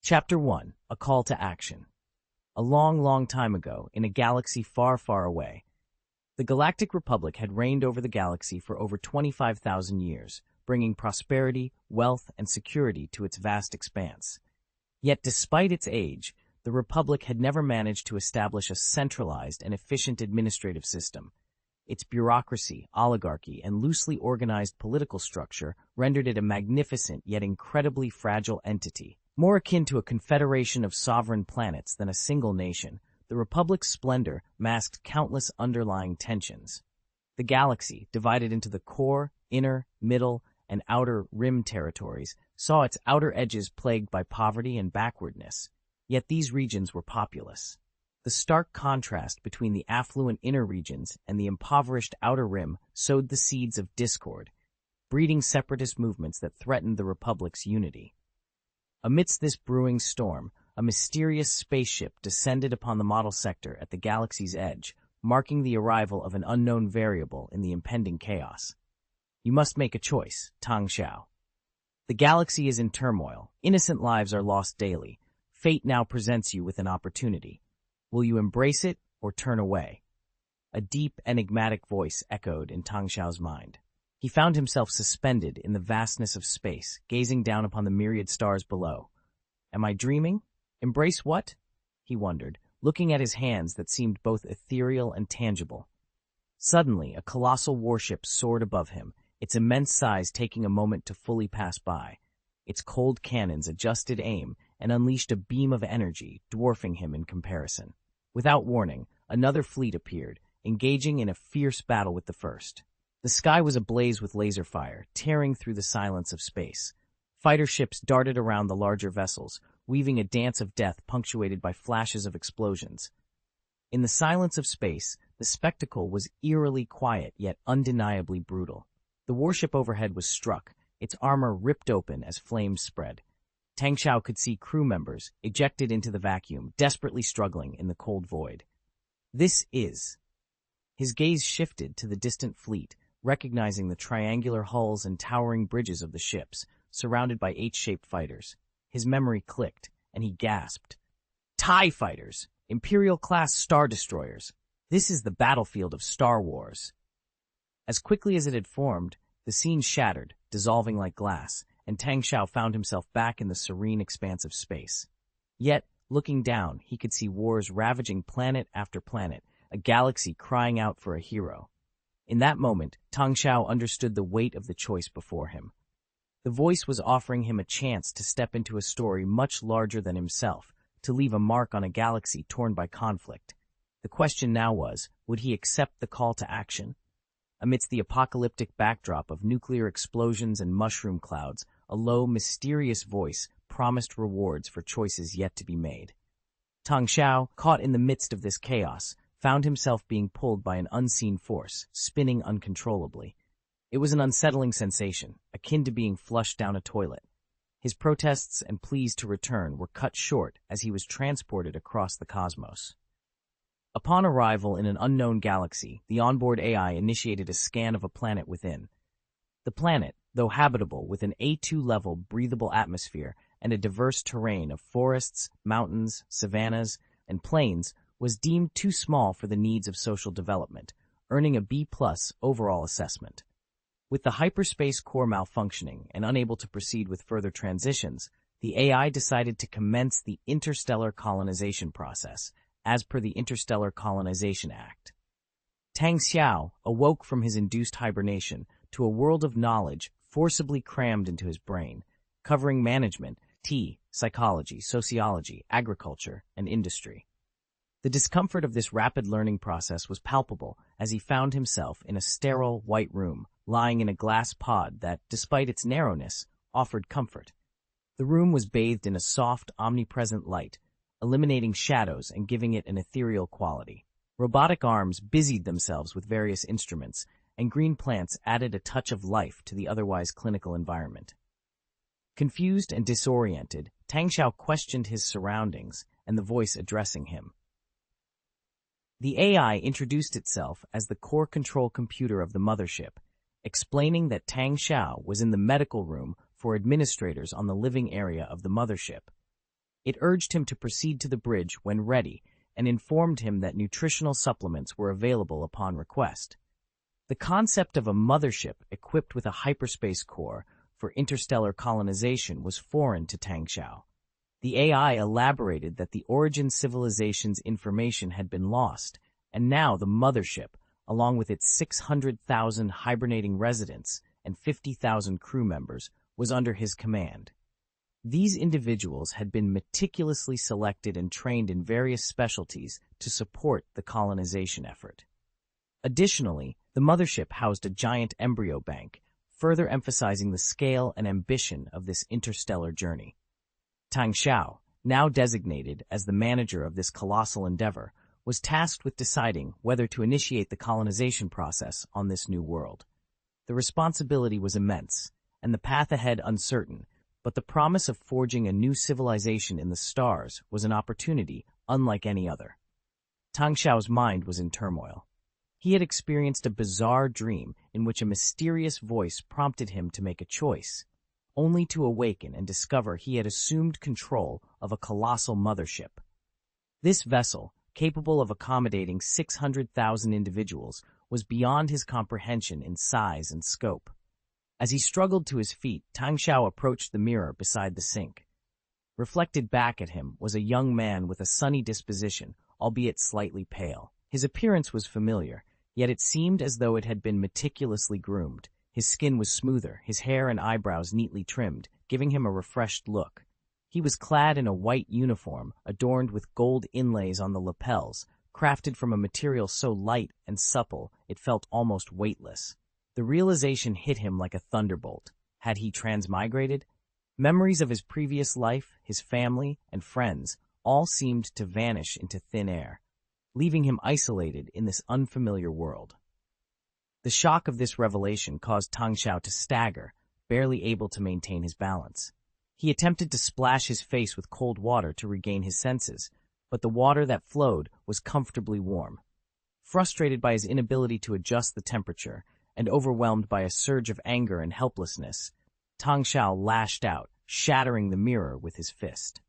Chapter 1. A Call to Action. A long, long time ago, in a galaxy far, far away, the Galactic Republic had reigned over the galaxy for over 25,000 years, bringing prosperity, wealth, and security to its vast expanse. Yet despite its age, the Republic had never managed to establish a centralized and efficient administrative system. Its bureaucracy, oligarchy, and loosely organized political structure rendered it a magnificent yet incredibly fragile entity. More akin to a confederation of sovereign planets than a single nation, the Republic's splendor masked countless underlying tensions. The galaxy, divided into the core, inner, middle, and outer rim territories, saw its outer edges plagued by poverty and backwardness, yet these regions were populous. The stark contrast between the affluent inner regions and the impoverished outer rim sowed the seeds of discord, breeding separatist movements that threatened the Republic's unity. Amidst this brewing storm, a mysterious spaceship descended upon the model sector at the galaxy's edge, marking the arrival of an unknown variable in the impending chaos. You must make a choice, Tang Xiao. The galaxy is in turmoil. Innocent lives are lost daily. Fate now presents you with an opportunity. Will you embrace it or turn away? A deep, enigmatic voice echoed in Tang Xiao's mind. He found himself suspended in the vastness of space, gazing down upon the myriad stars below. Am I dreaming? Embrace what? He wondered, looking at his hands that seemed both ethereal and tangible. Suddenly, a colossal warship soared above him, its immense size taking a moment to fully pass by. Its cold cannons adjusted aim and unleashed a beam of energy, dwarfing him in comparison. Without warning, another fleet appeared, engaging in a fierce battle with the first. The sky was ablaze with laser fire, tearing through the silence of space. Fighter ships darted around the larger vessels, weaving a dance of death punctuated by flashes of explosions. In the silence of space, the spectacle was eerily quiet yet undeniably brutal. The warship overhead was struck, its armor ripped open as flames spread. Tang Xiao could see crew members, ejected into the vacuum, desperately struggling in the cold void. This is... His gaze shifted to the distant fleet, recognizing the triangular hulls and towering bridges of the ships, surrounded by H-shaped fighters. His memory clicked, and he gasped. TIE fighters! Imperial-class Star Destroyers! This is the battlefield of Star Wars! As quickly as it had formed, the scene shattered, dissolving like glass, and Tang Xiao found himself back in the serene expanse of space. Yet, looking down, he could see wars ravaging planet after planet, a galaxy crying out for a hero. In that moment, Tang Xiao understood the weight of the choice before him. The voice was offering him a chance to step into a story much larger than himself, to leave a mark on a galaxy torn by conflict. The question now was, would he accept the call to action? Amidst the apocalyptic backdrop of nuclear explosions and mushroom clouds, a low, mysterious voice promised rewards for choices yet to be made. Tang Xiao, caught in the midst of this chaos, found himself being pulled by an unseen force, spinning uncontrollably. It was an unsettling sensation, akin to being flushed down a toilet. His protests and pleas to return were cut short as he was transported across the cosmos. Upon arrival in an unknown galaxy, the onboard AI initiated a scan of a planet within. The planet, though habitable with an A2-level breathable atmosphere and a diverse terrain of forests, mountains, savannas, and plains, was deemed too small for the needs of social development, earning a B+ overall assessment. With the hyperspace core malfunctioning and unable to proceed with further transitions, the AI decided to commence the interstellar colonization process, as per the Interstellar Colonization Act. Tang Xiao awoke from his induced hibernation to a world of knowledge forcibly crammed into his brain, covering management, psychology, sociology, agriculture, and industry. The discomfort of this rapid learning process was palpable as he found himself in a sterile, white room, lying in a glass pod that, despite its narrowness, offered comfort. The room was bathed in a soft, omnipresent light, eliminating shadows and giving it an ethereal quality. Robotic arms busied themselves with various instruments, and green plants added a touch of life to the otherwise clinical environment. Confused and disoriented, Tang Xiao questioned his surroundings and the voice addressing him. The AI introduced itself as the core control computer of the Mothership, explaining that Tang Xiao was in the medical room for administrators on the living area of the Mothership. It urged him to proceed to the bridge when ready and informed him that nutritional supplements were available upon request. The concept of a mothership equipped with a hyperspace core for interstellar colonization was foreign to Tang Xiao. The AI elaborated that the Origin civilization's information had been lost, and now the mothership, along with its 600,000 hibernating residents and 50,000 crew members, was under his command. These individuals had been meticulously selected and trained in various specialties to support the colonization effort. Additionally, the mothership housed a giant embryo bank, further emphasizing the scale and ambition of this interstellar journey. Tang Xiao, now designated as the manager of this colossal endeavor, was tasked with deciding whether to initiate the colonization process on this new world. The responsibility was immense, and the path ahead uncertain, but the promise of forging a new civilization in the stars was an opportunity unlike any other. Tang Xiao's mind was in turmoil. He had experienced a bizarre dream in which a mysterious voice prompted him to make a choice, only to awaken and discover he had assumed control of a colossal mothership. This vessel, capable of accommodating 600,000 individuals, was beyond his comprehension in size and scope. As he struggled to his feet, Tang Xiao approached the mirror beside the sink. Reflected back at him was a young man with a sunny disposition, albeit slightly pale. His appearance was familiar, yet it seemed as though it had been meticulously groomed. His skin was smoother, his hair and eyebrows neatly trimmed, giving him a refreshed look. He was clad in a white uniform, adorned with gold inlays on the lapels, crafted from a material so light and supple it felt almost weightless. The realization hit him like a thunderbolt. Had he transmigrated? Memories of his previous life, his family, and friends all seemed to vanish into thin air, leaving him isolated in this unfamiliar world. The shock of this revelation caused Tang Xiao to stagger, barely able to maintain his balance. He attempted to splash his face with cold water to regain his senses, but the water that flowed was comfortably warm. Frustrated by his inability to adjust the temperature and overwhelmed by a surge of anger and helplessness, Tang Xiao lashed out, shattering the mirror with his fist.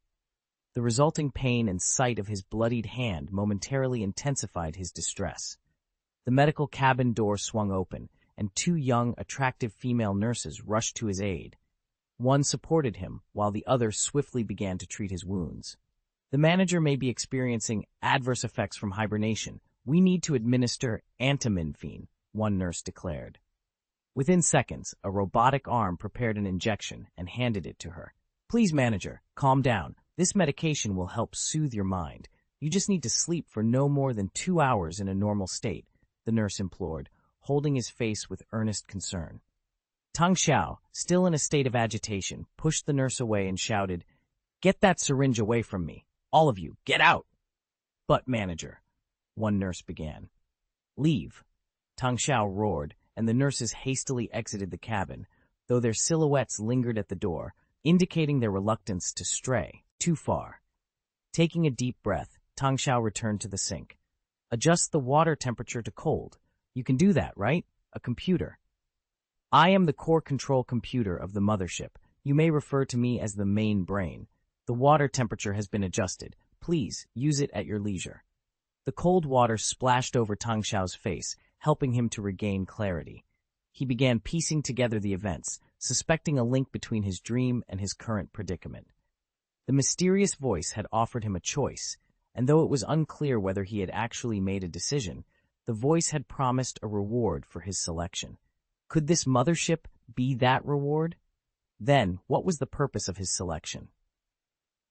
The resulting pain and sight of his bloodied hand momentarily intensified his distress. The medical cabin door swung open, and two young, attractive female nurses rushed to his aid. One supported him, while the other swiftly began to treat his wounds. The manager may be experiencing adverse effects from hibernation. We need to administer antiminphine, one nurse declared. Within seconds, a robotic arm prepared an injection and handed it to her. Please, manager, calm down. This medication will help soothe your mind. You just need to sleep for no more than 2 hours in a normal state, the nurse implored, holding his face with earnest concern. Tang Xiao, still in a state of agitation, pushed the nurse away and shouted, "Get that syringe away from me. All of you, get out!" "But, manager," one nurse began. "Leave," Tang Xiao roared, and the nurses hastily exited the cabin, though their silhouettes lingered at the door, indicating their reluctance to stray too far. Taking a deep breath, Tang Xiao returned to the sink. "Adjust the water temperature to cold. You can do that, right? A computer." "I am the core control computer of the mothership. You may refer to me as the main brain. The water temperature has been adjusted. Please use it at your leisure." The cold water splashed over Tang Xiao's face, helping him to regain clarity. He began piecing together the events, suspecting a link between his dream and his current predicament. The mysterious voice had offered him a choice, and though it was unclear whether he had actually made a decision, the voice had promised a reward for his selection. Could this mothership be that reward? Then, what was the purpose of his selection?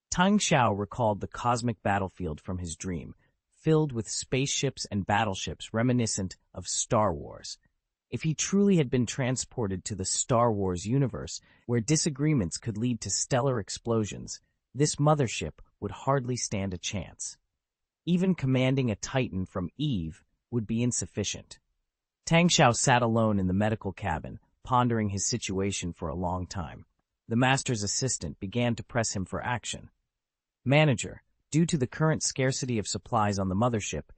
Tang Xiao recalled the cosmic battlefield from his dream, filled with spaceships and battleships reminiscent of Star Wars. If he truly had been transported to the Star Wars universe, where disagreements could lead to stellar explosions, this mothership would hardly stand a chance. Even commanding a Titan from Eve would be insufficient. Tang Xiao sat alone in the medical cabin, pondering his situation for a long time. The master's assistant began to press him for action. "Manager, due to the current scarcity of supplies on the mothership,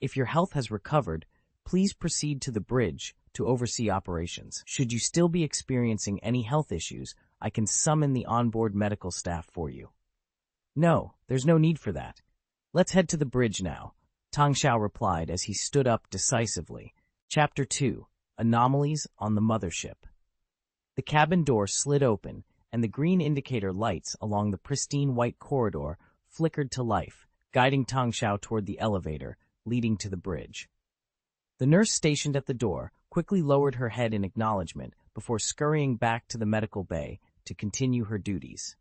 if your health has recovered, please proceed to the bridge to oversee operations. Should you still be experiencing any health issues, I can summon the onboard medical staff for you." No, there's no need for that. Let's head to the bridge now, Tang Xiao replied as he stood up decisively. Chapter 2. Anomalies on the Mothership. The cabin door slid open, and the green indicator lights along the pristine white corridor flickered to life, guiding Tang Xiao toward the elevator leading to the bridge. The nurse stationed at the door quickly lowered her head in acknowledgement before scurrying back to the medical bay to continue her duties.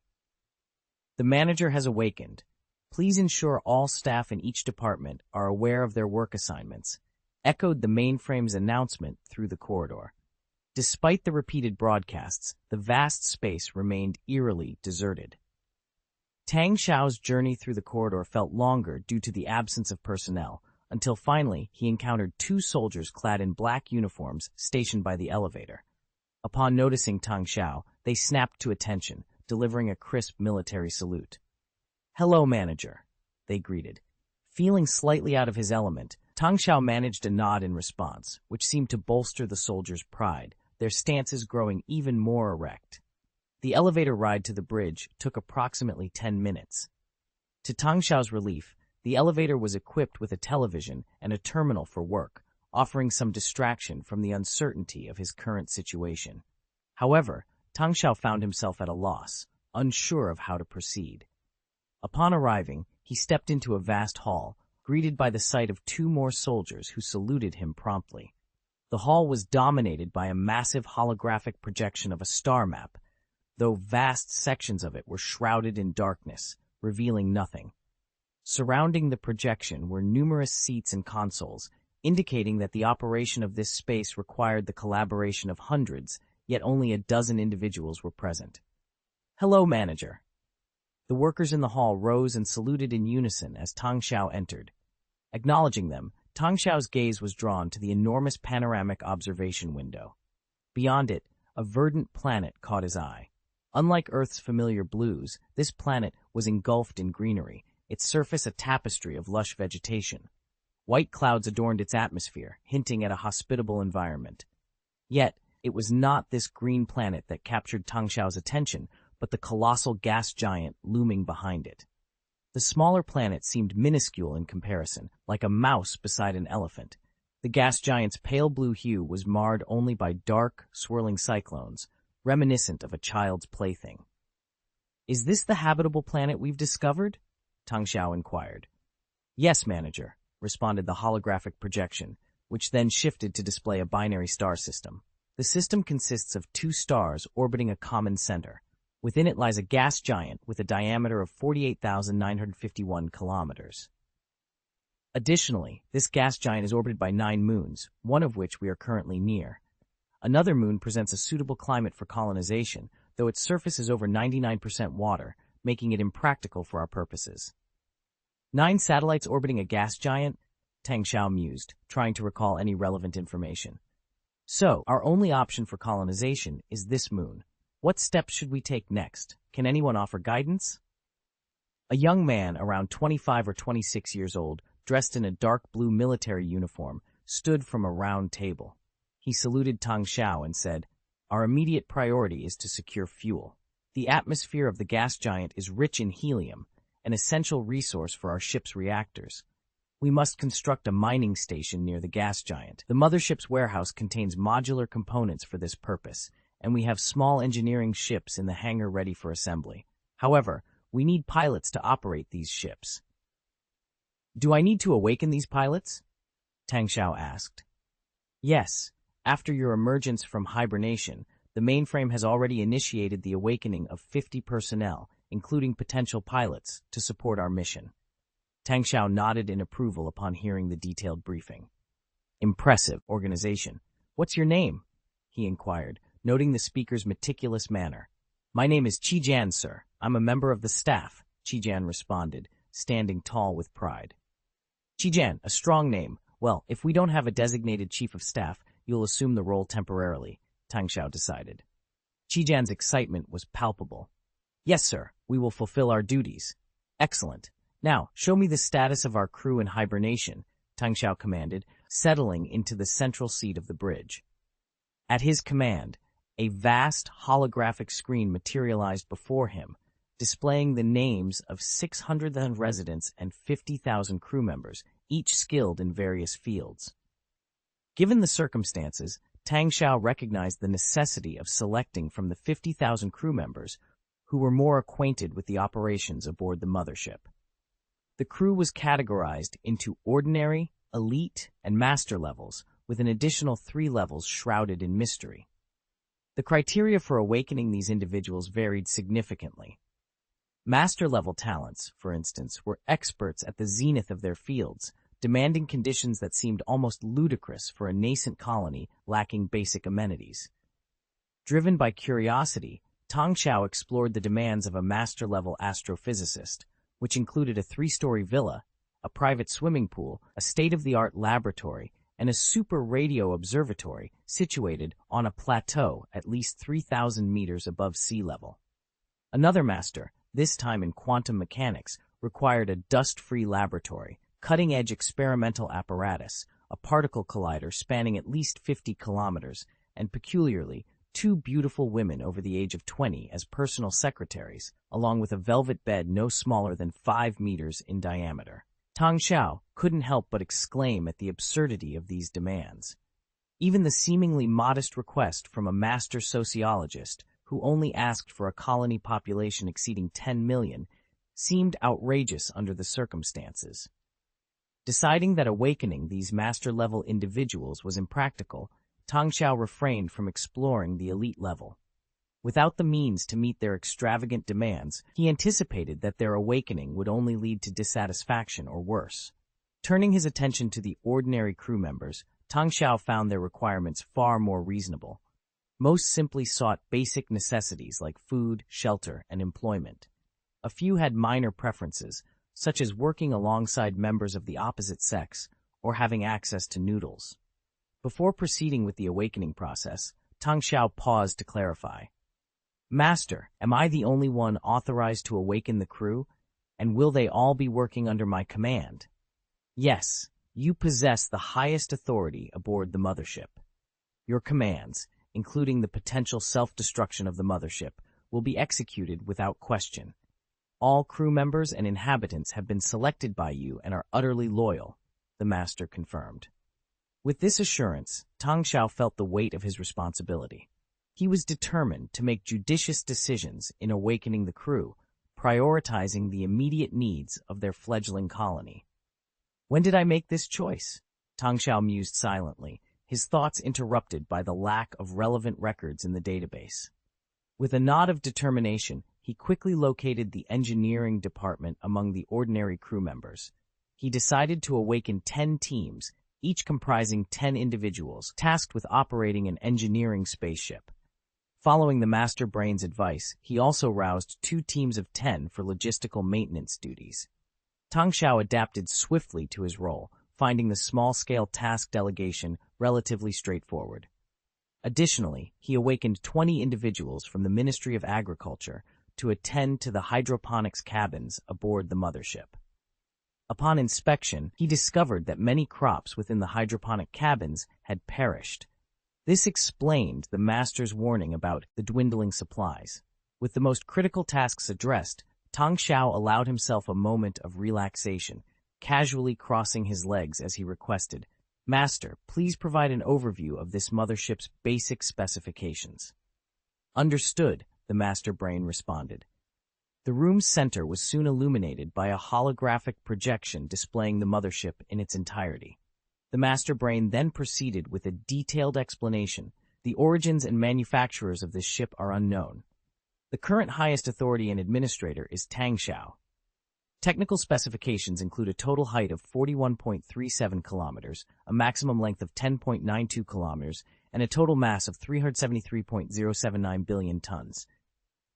The manager has awakened. Please ensure all staff in each department are aware of their work assignments, echoed the mainframe's announcement through the corridor. Despite the repeated broadcasts, the vast space remained eerily deserted. Tang Xiao's journey through the corridor felt longer due to the absence of personnel, until finally he encountered two soldiers clad in black uniforms stationed by the elevator. Upon noticing Tang Xiao, they snapped to attention, delivering a crisp military salute. "Hello, manager," they greeted. Feeling slightly out of his element, Tang Xiao managed a nod in response, which seemed to bolster the soldiers' pride, their stances growing even more erect. The elevator ride to the bridge took approximately 10 minutes. To Tang Xiao's relief, the elevator was equipped with a television and a terminal for work, offering some distraction from the uncertainty of his current situation. However, Tang Xiao found himself at a loss, unsure of how to proceed. Upon arriving, he stepped into a vast hall, greeted by the sight of two more soldiers who saluted him promptly. The hall was dominated by a massive holographic projection of a star map, though vast sections of it were shrouded in darkness, revealing nothing. Surrounding the projection were numerous seats and consoles, indicating that the operation of this space required the collaboration of hundreds, yet only a dozen individuals were present. "Hello, manager." The workers in the hall rose and saluted in unison as Tang Xiao entered. Acknowledging them, Tang Xiao's gaze was drawn to the enormous panoramic observation window. Beyond it, a verdant planet caught his eye. Unlike Earth's familiar blues, this planet was engulfed in greenery, its surface a tapestry of lush vegetation. White clouds adorned its atmosphere, hinting at a hospitable environment. Yet, it was not this green planet that captured Tang Xiao's attention, but the colossal gas giant looming behind it. The smaller planet seemed minuscule in comparison, like a mouse beside an elephant. The gas giant's pale blue hue was marred only by dark, swirling cyclones, reminiscent of a child's plaything. "Is this the habitable planet we've discovered?" Tang Xiao inquired. "Yes, manager," responded the holographic projection, which then shifted to display a binary star system. The system consists of two stars orbiting a common center. Within it lies a gas giant with a diameter of 48,951 kilometers. Additionally, this gas giant is orbited by 9 moons, one of which we are currently near. Another moon presents a suitable climate for colonization, though its surface is over 99% water, making it impractical for our purposes. 9 satellites orbiting a gas giant? Tang Xiao mused, trying to recall any relevant information. So, our only option for colonization is this moon. What steps should we take next? Can anyone offer guidance? A young man, around 25 or 26 years old, dressed in a dark blue military uniform, stood from a round table. He saluted Tang Xiao and said, "Our immediate priority is to secure fuel. The atmosphere of the gas giant is rich in helium, an essential resource for our ship's reactors. We must construct a mining station near the gas giant. The mothership's warehouse contains modular components for this purpose, and we have small engineering ships in the hangar ready for assembly. However, we need pilots to operate these ships." "Do I need to awaken these pilots?" Tang Xiao asked. "Yes. After your emergence from hibernation, the mainframe has already initiated the awakening of 50 personnel, including potential pilots, to support our mission." Tang Xiao nodded in approval upon hearing the detailed briefing. "Impressive organization. What's your name?" he inquired, noting the speaker's meticulous manner. "My name is Qijian, sir. I'm a member of the staff," Qijian responded, standing tall with pride. "Qijian, a strong name. Well, if we don't have a designated chief of staff, you'll assume the role temporarily," Tang Xiao decided. Qijian's excitement was palpable. "Yes, sir. We will fulfill our duties." "Excellent. Now, show me the status of our crew in hibernation," Tang Xiao commanded, settling into the central seat of the bridge. At his command, a vast holographic screen materialized before him, displaying the names of 600,000 residents and 50,000 crew members, each skilled in various fields. Given the circumstances, Tang Xiao recognized the necessity of selecting from the 50,000 crew members who were more acquainted with the operations aboard the mothership. The crew was categorized into ordinary, elite, and master levels, with an additional 3 levels shrouded in mystery. The criteria for awakening these individuals varied significantly. Master-level talents, for instance, were experts at the zenith of their fields, demanding conditions that seemed almost ludicrous for a nascent colony lacking basic amenities. Driven by curiosity, Tang Xiao explored the demands of a master-level astrophysicist, which included a 3-story villa, a private swimming pool, a state-of-the-art laboratory, and a super radio observatory situated on a plateau at least 3,000 meters above sea level. Another master, this time in quantum mechanics, required a dust-free laboratory, cutting-edge experimental apparatus, a particle collider spanning at least 50 kilometers, and peculiarly, 2 beautiful women over the age of 20 as personal secretaries, along with a velvet bed no smaller than 5 meters in diameter. Tang Xiao couldn't help but exclaim at the absurdity of these demands. Even the seemingly modest request from a master sociologist, who only asked for a colony population exceeding 10 million, seemed outrageous under the circumstances. Deciding that awakening these master-level individuals was impractical, Tang Xiao refrained from exploring the elite level. Without the means to meet their extravagant demands, he anticipated that their awakening would only lead to dissatisfaction or worse. Turning his attention to the ordinary crew members, Tang Xiao found their requirements far more reasonable. Most simply sought basic necessities like food, shelter, and employment. A few had minor preferences, such as working alongside members of the opposite sex or having access to noodles. Before proceeding with the awakening process, Tang Xiao paused to clarify. "Master, am I the only one authorized to awaken the crew, and will they all be working under my command?" "Yes, you possess the highest authority aboard the mothership. Your commands, including the potential self-destruction of the mothership, will be executed without question. All crew members and inhabitants have been selected by you and are utterly loyal," the master confirmed. With this assurance, Tang Xiao felt the weight of his responsibility. He was determined to make judicious decisions in awakening the crew, prioritizing the immediate needs of their fledgling colony. "When did I make this choice?" Tang Xiao mused silently, his thoughts interrupted by the lack of relevant records in the database. With a nod of determination, he quickly located the engineering department among the ordinary crew members. He decided to awaken 10 teams, each comprising 10 individuals, tasked with operating an engineering spaceship. Following the Master Brain's advice, he also roused 2 teams of 10 for logistical maintenance duties. Tang Xiao adapted swiftly to his role, finding the small-scale task delegation relatively straightforward. Additionally, he awakened 20 individuals from the Ministry of Agriculture to attend to the hydroponics cabins aboard the mothership. Upon inspection, he discovered that many crops within the hydroponic cabins had perished. This explained the master's warning about the dwindling supplies. With the most critical tasks addressed, Tang Xiao allowed himself a moment of relaxation, casually crossing his legs as he requested, "Master, please provide an overview of this mothership's basic specifications." "Understood," the Master Brain responded. The room's center was soon illuminated by a holographic projection displaying the mothership in its entirety. The Master Brain then proceeded with a detailed explanation. "The origins and manufacturers of this ship are unknown. The current highest authority and administrator is Tang Xiao. Technical specifications include a total height of 41.37 kilometers, a maximum length of 10.92 kilometers, and a total mass of 373.079 billion tons.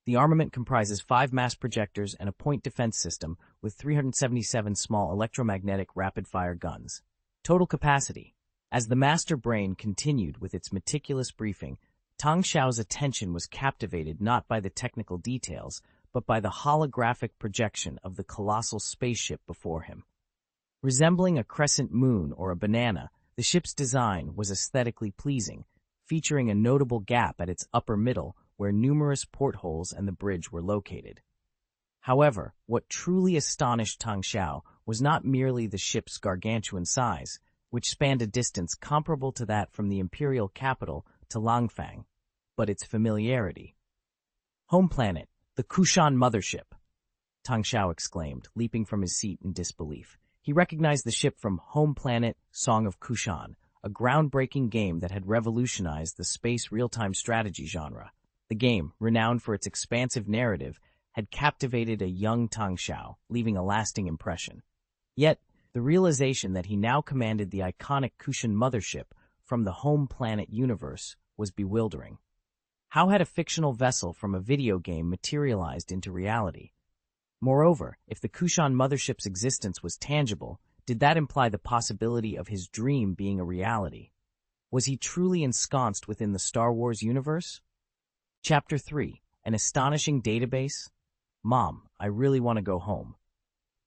The armament comprises 5 mass projectors and a point defense system with 377 small electromagnetic rapid-fire guns. Total capacity." As the Master Brain continued with its meticulous briefing, Tang Xiao's attention was captivated not by the technical details, but by the holographic projection of the colossal spaceship before him. Resembling a crescent moon or a banana, the ship's design was aesthetically pleasing, featuring a notable gap at its upper middle where numerous portholes and the bridge were located. However, what truly astonished Tang Xiao was not merely the ship's gargantuan size, which spanned a distance comparable to that from the imperial capital to Langfang, but its familiarity. "Home planet, the Kushan Mothership," Tang Xiao exclaimed, leaping from his seat in disbelief. He recognized the ship from Home Planet, Song of Kushan, a groundbreaking game that had revolutionized the space real-time strategy genre. The game, renowned for its expansive narrative, had captivated a young Tang Xiao, leaving a lasting impression. Yet, the realization that he now commanded the iconic Kushan Mothership from the Home Planet universe was bewildering. How had a fictional vessel from a video game materialized into reality? Moreover, if the Kushan Mothership's existence was tangible, did that imply the possibility of his dream being a reality? Was he truly ensconced within the Star Wars universe? Chapter 3. An Astonishing Database? Mom, I really want to go home.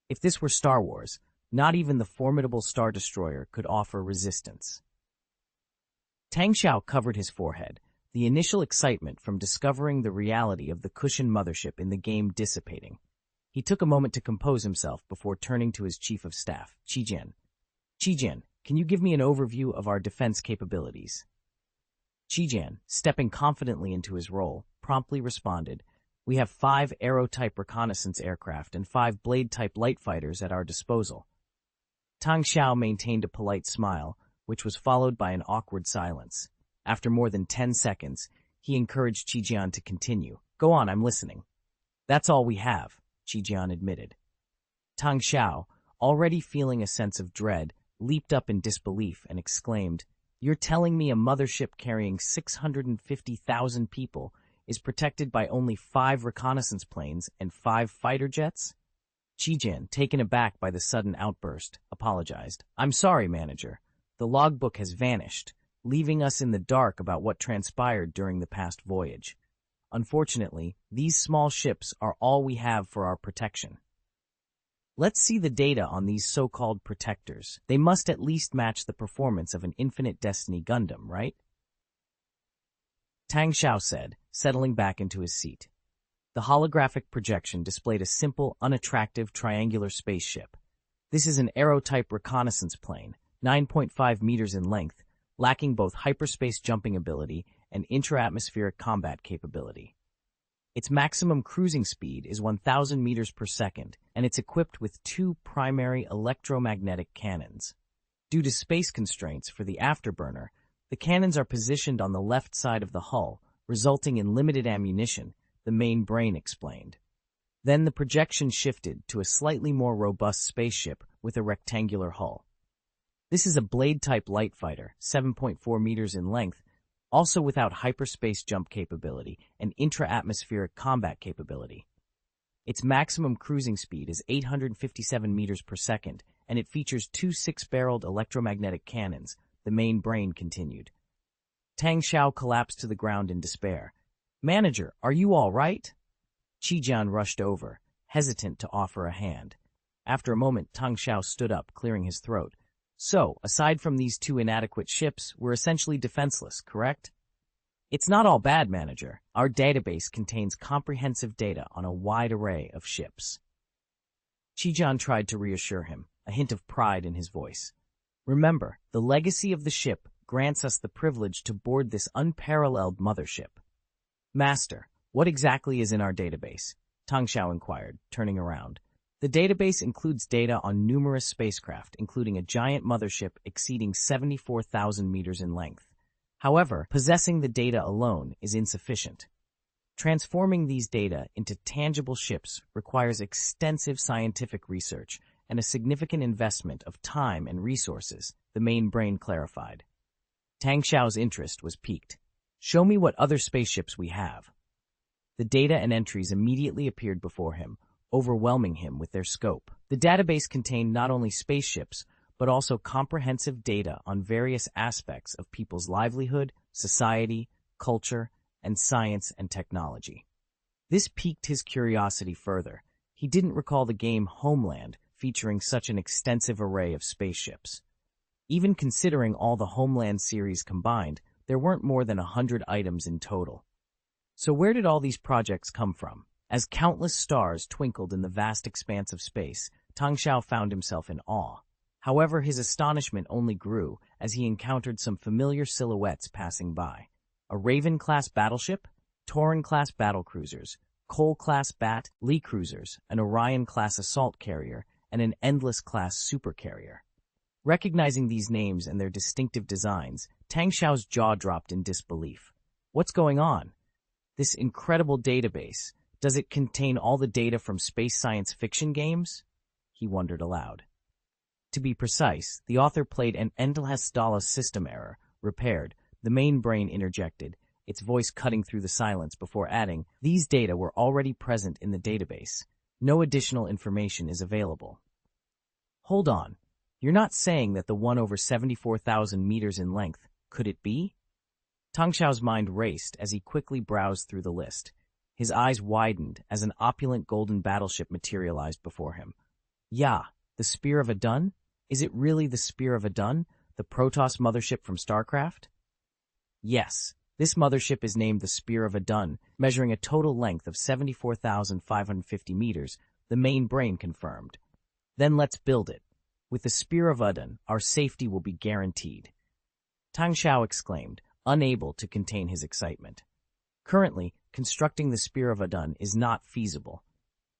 If this were Star Wars, not even the formidable Star Destroyer could offer resistance. Tang Xiao covered his forehead, the initial excitement from discovering the reality of the Kushan Mothership in the game dissipating. He took a moment to compose himself before turning to his chief of staff, Qijian. "Qijian, can you give me an overview of our defense capabilities?" Qijian, stepping confidently into his role, promptly responded, "We have 5 Arrow-type reconnaissance aircraft and 5 Blade-type light fighters at our disposal." Tang Xiao maintained a polite smile, which was followed by an awkward silence. After more than 10 seconds, he encouraged Qijian to continue. "Go on, I'm listening." "That's all we have," Qijian admitted. Tang Xiao, already feeling a sense of dread, leaped up in disbelief and exclaimed, "You're telling me a mothership carrying 650,000 people is protected by only 5 reconnaissance planes and 5 fighter jets?" Qijian, taken aback by the sudden outburst, apologized. "I'm sorry, manager. The logbook has vanished, leaving us in the dark about what transpired during the past voyage. Unfortunately, these small ships are all we have for our protection." "Let's see the data on these so-called protectors. They must at least match the performance of an Infinite Destiny Gundam, right?" Tang Xiao said, settling back into his seat. The holographic projection displayed a simple, unattractive triangular spaceship. This is an Arrow-type reconnaissance plane, 9.5 meters in length, lacking both hyperspace jumping ability and intra-atmospheric combat capability. Its maximum cruising speed is 1,000 meters per second, and it's equipped with 2 primary electromagnetic cannons. Due to space constraints for the afterburner, the cannons are positioned on the left side of the hull, resulting in limited ammunition, the main brain explained. Then the projection shifted to a slightly more robust spaceship with a rectangular hull. This is a Blade-type light fighter, 7.4 meters in length, also without hyperspace jump capability and intra-atmospheric combat capability. Its maximum cruising speed is 857 meters per second, and it features 2 6-barreled electromagnetic cannons, the main brain continued. Tang Xiao collapsed to the ground in despair. "Manager, are you all right?" Qijian rushed over, hesitant to offer a hand. After a moment, Tang Xiao stood up, clearing his throat. "So, aside from these 2 inadequate ships, we're essentially defenseless, correct?" "It's not all bad, manager. Our database contains comprehensive data on a wide array of ships." Qijian tried to reassure him, a hint of pride in his voice. "Remember, the legacy of the ship grants us the privilege to board this unparalleled mothership." "Master, what exactly is in our database?" Tang Xiao inquired, turning around. "The database includes data on numerous spacecraft, including a giant mothership exceeding 74,000 meters in length. However, possessing the data alone is insufficient. Transforming these data into tangible ships requires extensive scientific research and a significant investment of time and resources," the main brain clarified. Tang Xiao's interest was piqued. "Show me what other spaceships we have." The data and entries immediately appeared before him, overwhelming him with their scope. The database contained not only spaceships, but also comprehensive data on various aspects of people's livelihood, society, culture, and science and technology. This piqued his curiosity further. He didn't recall the game Homeland featuring such an extensive array of spaceships. Even considering all the Homeland series combined, there weren't more than 100 items in total. So where did all these projects come from? As countless stars twinkled in the vast expanse of space, Tang Xiao found himself in awe. However, his astonishment only grew as he encountered some familiar silhouettes passing by. A Raven-class battleship, Tauran-class battlecruisers, Cole-class bat, Lee cruisers, an Orion-class assault carrier, and an Endless-class supercarrier. Recognizing these names and their distinctive designs, Tang Xiao's jaw dropped in disbelief. What's going on? This incredible database, does it contain all the data from space science fiction games? He wondered aloud. To be precise, the author played an Intergalactic system error, repaired, the main brain interjected, its voice cutting through the silence before adding, these data were already present in the database. No additional information is available. Hold on. You're not saying that the one over 74,000 meters in length, could it be? Tang Xiao's mind raced as he quickly browsed through the list. His eyes widened as an opulent golden battleship materialized before him. Yeah, the Spear of Adun? Is it really the Spear of Adun, the Protoss mothership from Starcraft? Yes, this mothership is named the Spear of Adun, measuring a total length of 74,550 meters, the main brain confirmed. Then let's build it. With the Spear of Adun, our safety will be guaranteed. Tang Xiao exclaimed, unable to contain his excitement. Currently, constructing the Spear of Adun is not feasible.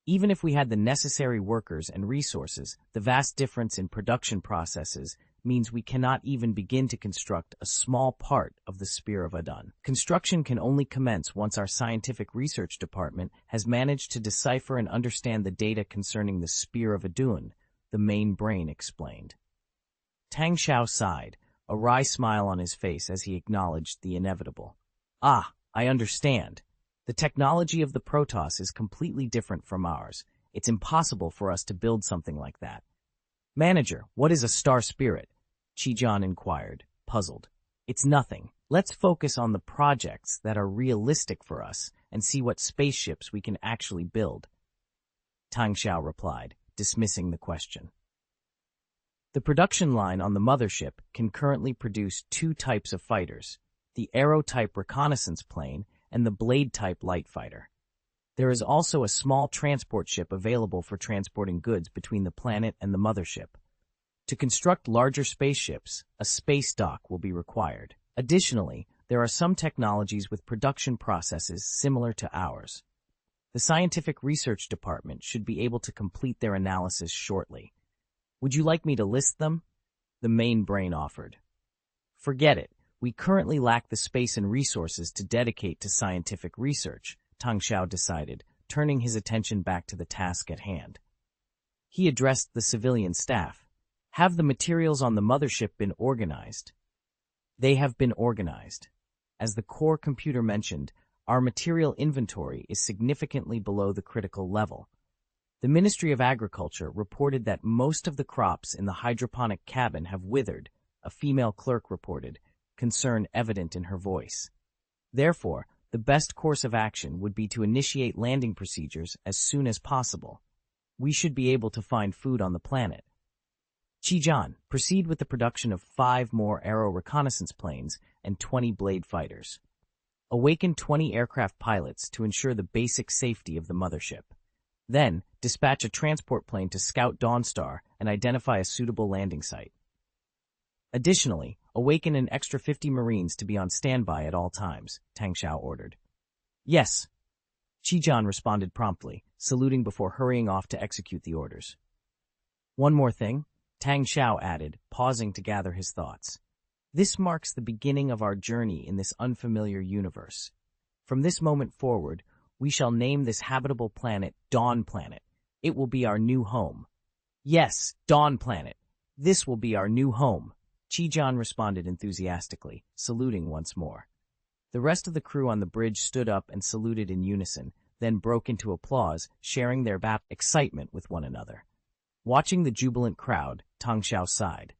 Even if we had the necessary workers and resources, the vast difference in production processes means we cannot even begin to construct a small part of the Spear of Adun. Construction can only commence once our scientific research department has managed to decipher and understand the data concerning the Spear of Adun, the main brain explained. Tang Xiao sighed, a wry smile on his face as he acknowledged the inevitable. Ah, I understand. The technology of the Protoss is completely different from ours. It's impossible for us to build something like that. Manager, what is a star spirit? Qijian inquired, puzzled. It's nothing. Let's focus on the projects that are realistic for us and see what spaceships we can actually build. Tang Xiao replied, dismissing the question. The production line on the mothership can currently produce two types of fighters, the Arrow-type reconnaissance plane and the Blade-type light fighter. There is also a small transport ship available for transporting goods between the planet and the mothership. To construct larger spaceships, a space dock will be required. Additionally, there are some technologies with production processes similar to ours. The Scientific Research Department should be able to complete their analysis shortly. Would you like me to list them? The main brain offered. Forget it. We currently lack the space and resources to dedicate to scientific research, Tang Xiao decided, turning his attention back to the task at hand. He addressed the civilian staff. Have the materials on the mothership been organized? They have been organized. As the core computer mentioned, our material inventory is significantly below the critical level. The Ministry of Agriculture reported that most of the crops in the hydroponic cabin have withered, a female clerk reported, concern evident in her voice. Therefore, the best course of action would be to initiate landing procedures as soon as possible. We should be able to find food on the planet. Qijian, proceed with the production of 5 more Arrow reconnaissance planes and 20 Blade fighters. Awaken 20 aircraft pilots to ensure the basic safety of the mothership. Then, dispatch a transport plane to scout Dawnstar and identify a suitable landing site. Additionally, awaken an extra 50 Marines to be on standby at all times, Tang Xiao ordered. Yes. Qijian responded promptly, saluting before hurrying off to execute the orders. One more thing, Tang Xiao added, pausing to gather his thoughts. This marks the beginning of our journey in this unfamiliar universe. From this moment forward, we shall name this habitable planet Dawn Planet. It will be our new home. Yes, Dawn Planet. This will be our new home. Qijian responded enthusiastically, saluting once more. The rest of the crew on the bridge stood up and saluted in unison, then broke into applause, sharing their excitement with one another. Watching the jubilant crowd, Tang Xiao sighed.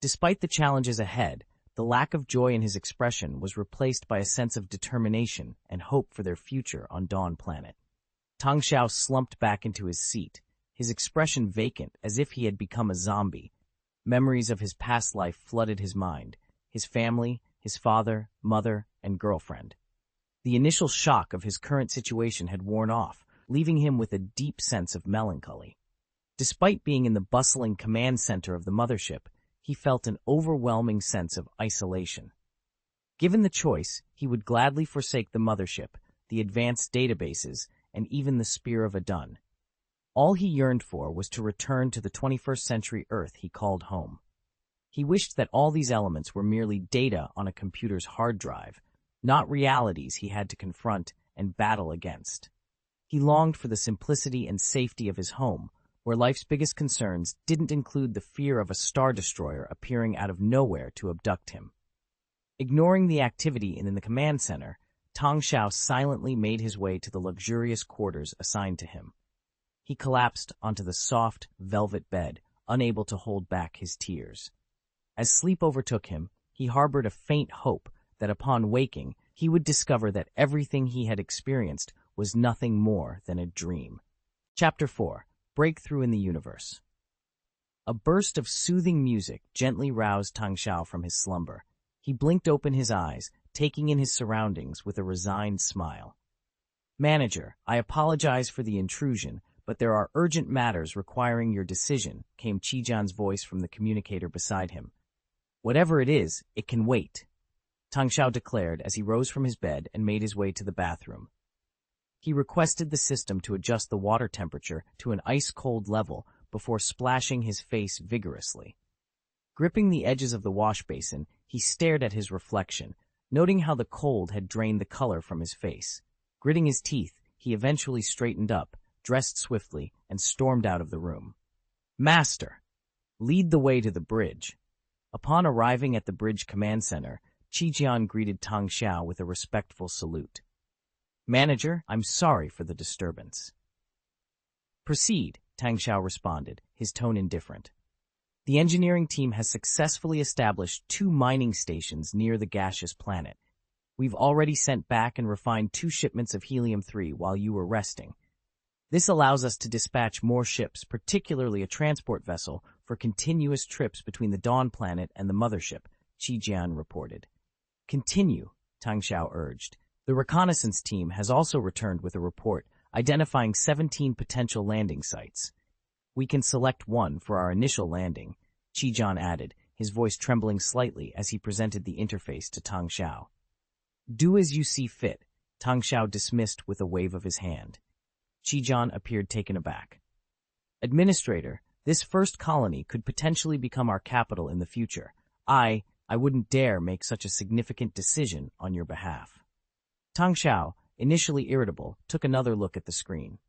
Despite the challenges ahead, the lack of joy in his expression was replaced by a sense of determination and hope for their future on Dawn Planet. Tang Xiao slumped back into his seat, his expression vacant as if he had become a zombie. Memories of his past life flooded his mind, his family, his father, mother, and girlfriend. The initial shock of his current situation had worn off, leaving him with a deep sense of melancholy. Despite being in the bustling command center of the mothership, he felt an overwhelming sense of isolation. Given the choice, he would gladly forsake the mothership, the advanced databases, and even the Spear of Adun. All he yearned for was to return to the 21st century Earth he called home. He wished that all these elements were merely data on a computer's hard drive, not realities he had to confront and battle against. He longed for the simplicity and safety of his home, where life's biggest concerns didn't include the fear of a star destroyer appearing out of nowhere to abduct him. Ignoring the activity in the command center, Tang Xiao silently made his way to the luxurious quarters assigned to him. He collapsed onto the soft, velvet bed, unable to hold back his tears. As sleep overtook him, he harbored a faint hope that upon waking, he would discover that everything he had experienced was nothing more than a dream. Chapter 4. Breakthrough in the Universe. A burst of soothing music gently roused Tang Xiao from his slumber. He blinked open his eyes, taking in his surroundings with a resigned smile. "Manager, I apologize for the intrusion, but there are urgent matters requiring your decision," came Qijian's voice from the communicator beside him. "Whatever it is, it can wait," Tang Xiao declared as he rose from his bed and made his way to the bathroom. He requested the system to adjust the water temperature to an ice-cold level before splashing his face vigorously. Gripping the edges of the wash basin, he stared at his reflection, noting how the cold had drained the color from his face. Gritting his teeth, he eventually straightened up, dressed swiftly, and stormed out of the room. "Master, lead the way to the bridge." Upon arriving at the bridge command center, Qijian greeted Tang Xiao with a respectful salute. "Manager, I'm sorry for the disturbance." "Proceed," Tang Xiao responded, his tone indifferent. "The engineering team has successfully established 2 mining stations near the gaseous planet. We've already sent back and refined 2 shipments of helium-3 while you were resting. This allows us to dispatch more ships, particularly a transport vessel, for continuous trips between the Dawn planet and the Mothership," Qijian reported. "Continue," Tang Xiao urged. "The reconnaissance team has also returned with a report identifying 17 potential landing sites. We can select one for our initial landing," Qijian added, his voice trembling slightly as he presented the interface to Tang Xiao. "Do as you see fit," Tang Xiao dismissed with a wave of his hand. Qijian appeared taken aback. "Administrator, this first colony could potentially become our capital in the future. I wouldn't dare make such a significant decision on your behalf." Tang Xiao, initially irritable, took another look at the screen.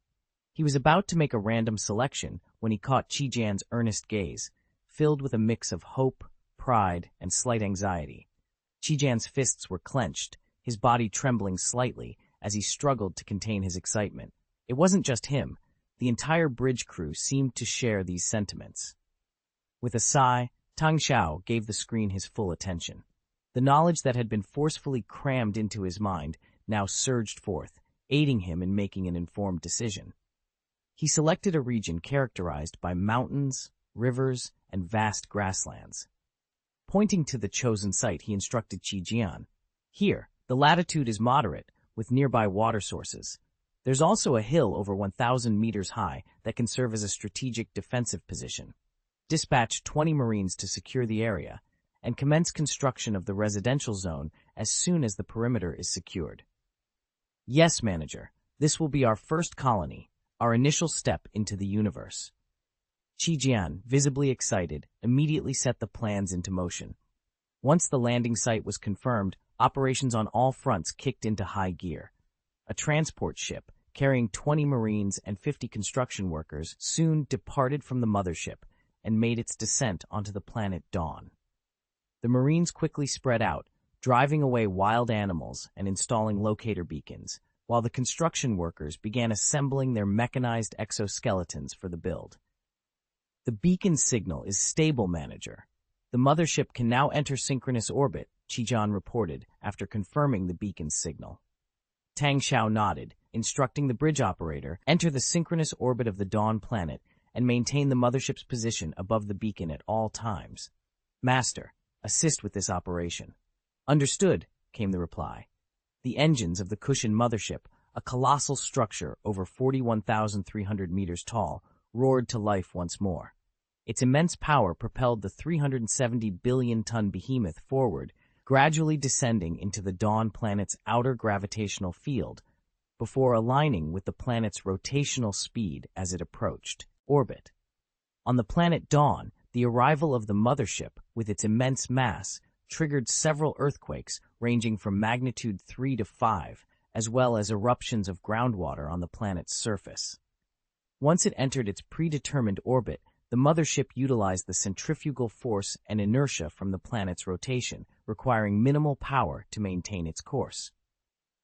He was about to make a random selection when he caught Qijian's earnest gaze, filled with a mix of hope, pride, and slight anxiety. Qijian's fists were clenched, his body trembling slightly as he struggled to contain his excitement. It wasn't just him. The entire bridge crew seemed to share these sentiments. With a sigh, Tang Xiao gave the screen his full attention. The knowledge that had been forcefully crammed into his mind now surged forth, aiding him in making an informed decision. He selected a region characterized by mountains, rivers, and vast grasslands. Pointing to the chosen site, he instructed Qijian, "Here, the latitude is moderate, with nearby water sources. There's also a hill over 1,000 meters high that can serve as a strategic defensive position. Dispatch 20 Marines to secure the area, and commence construction of the residential zone as soon as the perimeter is secured." "Yes, Manager. This will be our first colony, our initial step into the universe." Qijian, visibly excited, immediately set the plans into motion. Once the landing site was confirmed, operations on all fronts kicked into high gear. A transport ship, carrying 20 Marines and 50 construction workers, soon departed from the mothership and made its descent onto the planet Dawn. The Marines quickly spread out, driving away wild animals and installing locator beacons, while the construction workers began assembling their mechanized exoskeletons for the build. "The beacon signal is stable, Manager. The mothership can now enter synchronous orbit," Qijian reported after confirming the beacon's signal. Tang Xiao nodded, instructing the bridge operator, "Enter the synchronous orbit of the Dawn planet and maintain the mothership's position above the beacon at all times. Master, assist with this operation." "Understood," came the reply. The engines of the cushioned mothership, a colossal structure over 41,300 meters tall, roared to life once more. Its immense power propelled the 370 billion-ton behemoth forward, gradually descending into the Dawn planet's outer gravitational field, before aligning with the planet's rotational speed as it approached orbit. On the planet Dawn, the arrival of the Mothership, with its immense mass, triggered several earthquakes ranging from magnitude 3 to 5, as well as eruptions of groundwater on the planet's surface. Once it entered its predetermined orbit, the Mothership utilized the centrifugal force and inertia from the planet's rotation, requiring minimal power to maintain its course.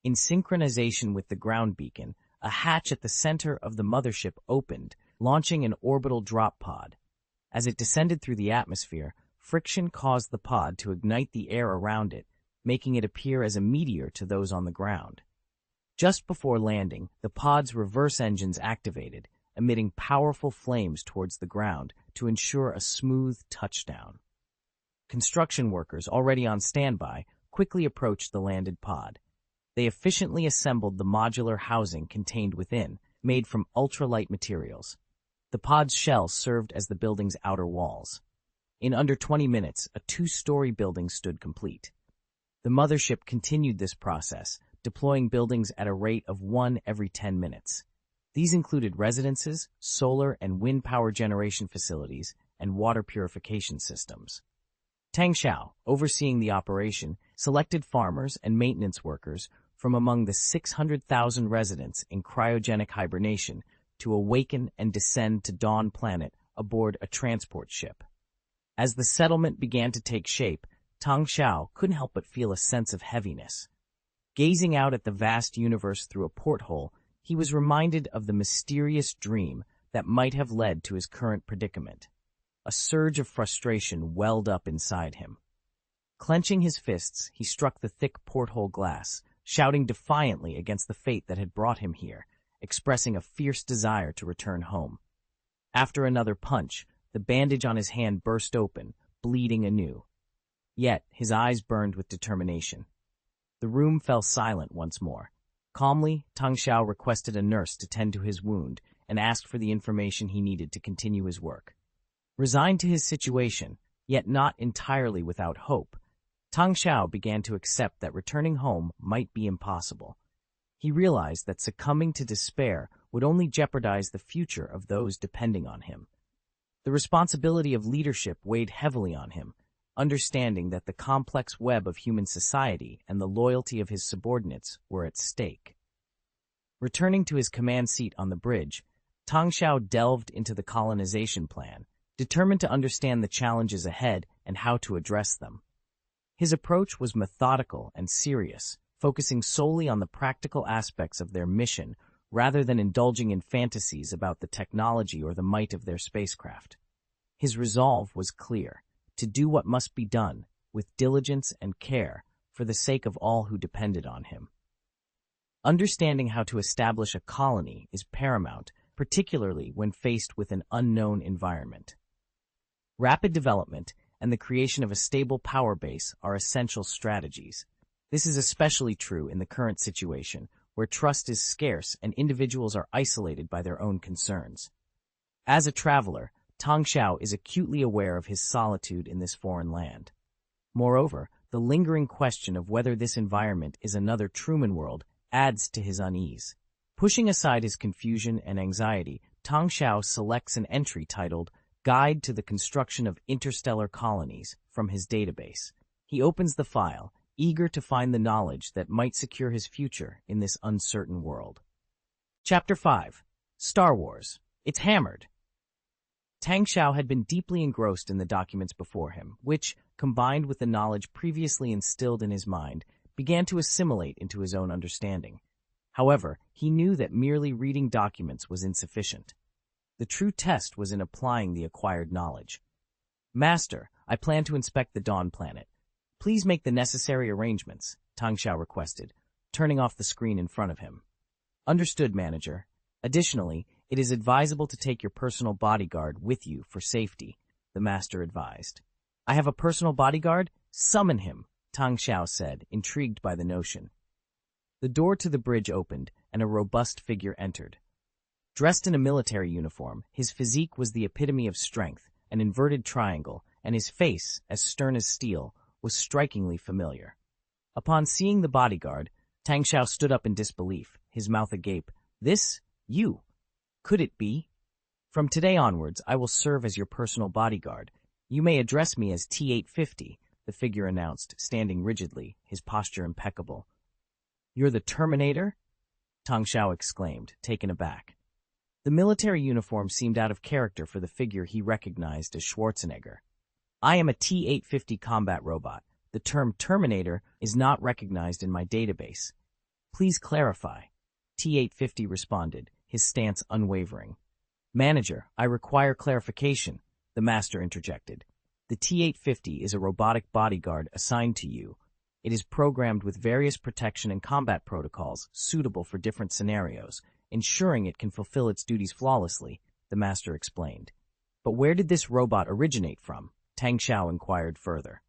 In synchronization with the ground beacon, a hatch at the center of the Mothership opened, launching an orbital drop pod. As it descended through the atmosphere, friction caused the pod to ignite the air around it, making it appear as a meteor to those on the ground. Just before landing, the pod's reverse engines activated, emitting powerful flames towards the ground to ensure a smooth touchdown. Construction workers, already on standby, quickly approached the landed pod. They efficiently assembled the modular housing contained within, made from ultralight materials. The pod's shell served as the building's outer walls. In under 20 minutes, a 2-story building stood complete. The Mothership continued this process, deploying buildings at a rate of 1 every 10 minutes. These included residences, solar and wind power generation facilities, and water purification systems. Tang Xiao, overseeing the operation, selected farmers and maintenance workers from among the 600,000 residents in cryogenic hibernation to awaken and descend to Dawn planet aboard a transport ship. As the settlement began to take shape, Tang Xiao couldn't help but feel a sense of heaviness. Gazing out at the vast universe through a porthole, he was reminded of the mysterious dream that might have led to his current predicament. A surge of frustration welled up inside him. Clenching his fists, he struck the thick porthole glass, shouting defiantly against the fate that had brought him here, expressing a fierce desire to return home. After another punch, the bandage on his hand burst open, bleeding anew. Yet his eyes burned with determination. The room fell silent once more. Calmly, Tang Xiao requested a nurse to tend to his wound and asked for the information he needed to continue his work. Resigned to his situation, yet not entirely without hope, Tang Xiao began to accept that returning home might be impossible. He realized that succumbing to despair would only jeopardize the future of those depending on him. The responsibility of leadership weighed heavily on him, understanding that the complex web of human society and the loyalty of his subordinates were at stake. Returning to his command seat on the bridge, Tang Xiao delved into the colonization plan, determined to understand the challenges ahead and how to address them. His approach was methodical and serious, focusing solely on the practical aspects of their mission rather than indulging in fantasies about the technology or the might of their spacecraft. His resolve was clear: to do what must be done, with diligence and care, for the sake of all who depended on him. Understanding how to establish a colony is paramount, particularly when faced with an unknown environment. Rapid development and the creation of a stable power base are essential strategies. This is especially true in the current situation, where trust is scarce and individuals are isolated by their own concerns. As a traveler, Tang Xiao is acutely aware of his solitude in this foreign land. Moreover, the lingering question of whether this environment is another Truman world adds to his unease. Pushing aside his confusion and anxiety, Tang Xiao selects an entry titled Guide to the Construction of Interstellar Colonies from his database. He opens the file, eager to find the knowledge that might secure his future in this uncertain world. Chapter 5. Star Wars. It's hammered. Tang Xiao had been deeply engrossed in the documents before him, which, combined with the knowledge previously instilled in his mind, began to assimilate into his own understanding. However, he knew that merely reading documents was insufficient. The true test was in applying the acquired knowledge. Master, I plan to inspect the Dawn planet. Please make the necessary arrangements, Tang Xiao requested, turning off the screen in front of him. Understood, manager. Additionally, it is advisable to take your personal bodyguard with you for safety, the master advised. I have a personal bodyguard? Summon him, Tang Xiao said, intrigued by the notion. The door to the bridge opened, and a robust figure entered. Dressed in a military uniform, his physique was the epitome of strength, an inverted triangle, and his face, as stern as steel, was strikingly familiar. Upon seeing the bodyguard, Tang Xiao stood up in disbelief, his mouth agape. "This? You? Could it be? From today onwards, I will serve as your personal bodyguard. You may address me as T-850, the figure announced, standing rigidly, his posture impeccable. "You're the Terminator?" Tang Xiao exclaimed, taken aback. The military uniform seemed out of character for the figure he recognized as Schwarzenegger. "I am a T-850 combat robot. The term Terminator is not recognized in my database. Please clarify," T-850 responded, his stance unwavering. "Manager, I require clarification," the master interjected. "The T-850 is a robotic bodyguard assigned to you. It is programmed with various protection and combat protocols suitable for different scenarios, ensuring it can fulfill its duties flawlessly," the master explained. "But where did this robot originate from?" Tang Xiao inquired further.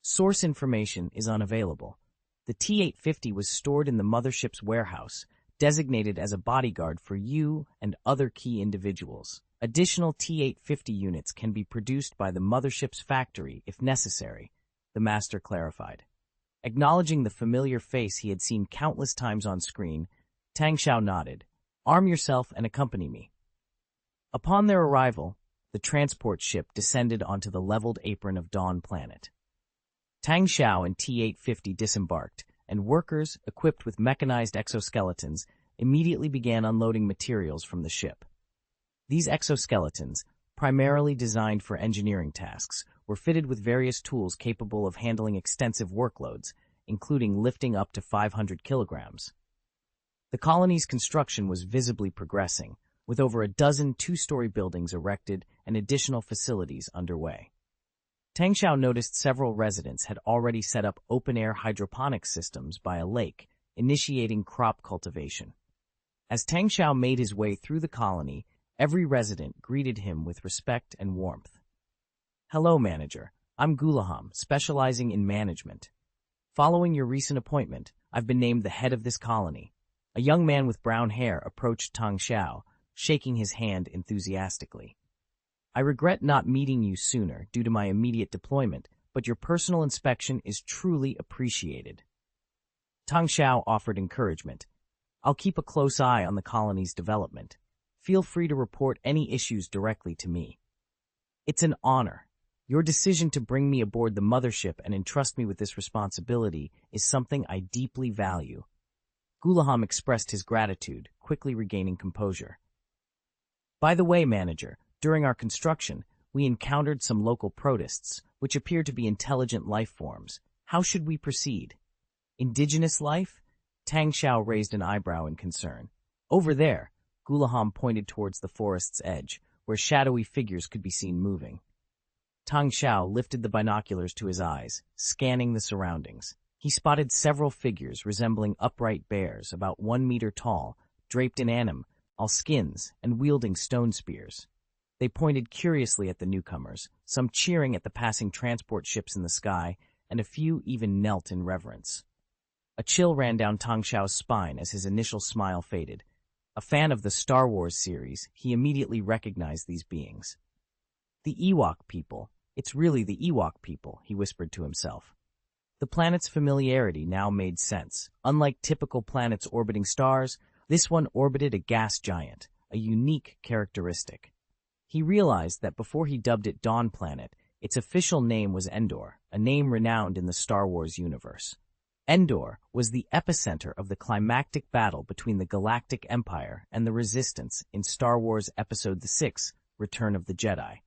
"Source information is unavailable. The T-850 was stored in the Mothership's warehouse, designated as a bodyguard for you and other key individuals. Additional T-850 units can be produced by the Mothership's factory if necessary," the master clarified. Acknowledging the familiar face he had seen countless times on screen, Tang Xiao nodded. "Arm yourself and accompany me." Upon their arrival, the transport ship descended onto the leveled apron of Dawn Planet. Tang Xiao and T-850 disembarked, and workers, equipped with mechanized exoskeletons, immediately began unloading materials from the ship. These exoskeletons, primarily designed for engineering tasks, were fitted with various tools capable of handling extensive workloads, including lifting up to 500 kilograms. The colony's construction was visibly progressing, with over a dozen two-story buildings erected and additional facilities underway. Tang Xiao noticed several residents had already set up open-air hydroponic systems by a lake, initiating crop cultivation. As Tang Xiao made his way through the colony, every resident greeted him with respect and warmth. "Hello, manager. I'm Gulaham, specializing in management. Following your recent appointment, I've been named the head of this colony." A young man with brown hair approached Tang Xiao, shaking his hand enthusiastically. "I regret not meeting you sooner due to my immediate deployment, but your personal inspection is truly appreciated." Tang Xiao offered encouragement. "I'll keep a close eye on the colony's development. Feel free to report any issues directly to me." "It's an honor. Your decision to bring me aboard the Mothership and entrust me with this responsibility is something I deeply value." Gulaham expressed his gratitude, quickly regaining composure. "By the way, manager, during our construction, we encountered some local protists, which appear to be intelligent life forms. How should we proceed?" "Indigenous life?" Tang Xiao raised an eyebrow in concern. "Over there," Gulaham pointed towards the forest's edge, where shadowy figures could be seen moving. Tang Xiao lifted the binoculars to his eyes, scanning the surroundings. He spotted several figures resembling upright bears, about 1 meter tall, draped in animal skins and wielding stone spears. They pointed curiously at the newcomers, some cheering at the passing transport ships in the sky, and a few even knelt in reverence. A chill ran down Tang Xiao's spine as his initial smile faded. A fan of the Star Wars series, he immediately recognized these beings. "The Ewok people. It's really the Ewok people," he whispered to himself. The planet's familiarity now made sense. Unlike typical planets orbiting stars, this one orbited a gas giant, a unique characteristic. He realized that before he dubbed it Dawn Planet, its official name was Endor, a name renowned in the Star Wars universe. Endor was the epicenter of the climactic battle between the Galactic Empire and the Resistance in Star Wars Episode VI, Return of the Jedi.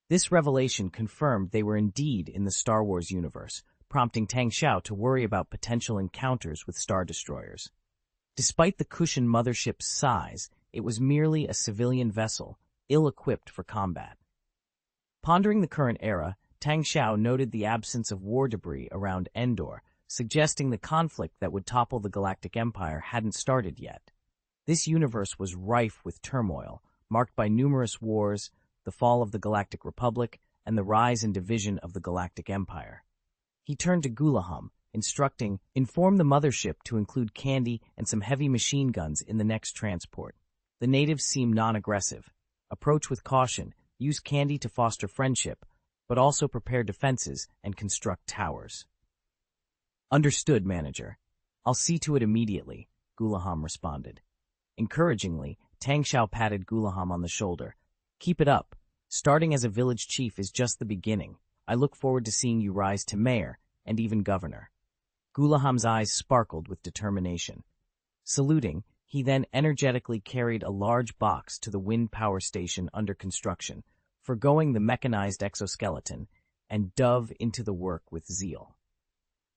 This revelation confirmed they were indeed in the Star Wars universe, prompting Tang Xiao to worry about potential encounters with Star Destroyers. Despite the cushioned mothership's size, it was merely a civilian vessel, ill-equipped for combat. Pondering the current era, Tang Xiao noted the absence of war debris around Endor, suggesting the conflict that would topple the Galactic Empire hadn't started yet. This universe was rife with turmoil, marked by numerous wars, the fall of the Galactic Republic, and the rise and division of the Galactic Empire. He turned to Gulaham, instructing, "Inform the mothership to include candy and some heavy machine guns in the next transport." The natives seem non-aggressive. Approach with caution, use candy to foster friendship, but also prepare defenses and construct towers. Understood, Manager. I'll see to it immediately, Gulaham responded. Encouragingly, Tang Xiao patted Gulaham on the shoulder. Keep it up. Starting as a village chief is just the beginning. I look forward to seeing you rise to mayor and even governor. Gulaham's eyes sparkled with determination. Saluting, he then energetically carried a large box to the wind power station under construction, forgoing the mechanized exoskeleton, and dove into the work with zeal.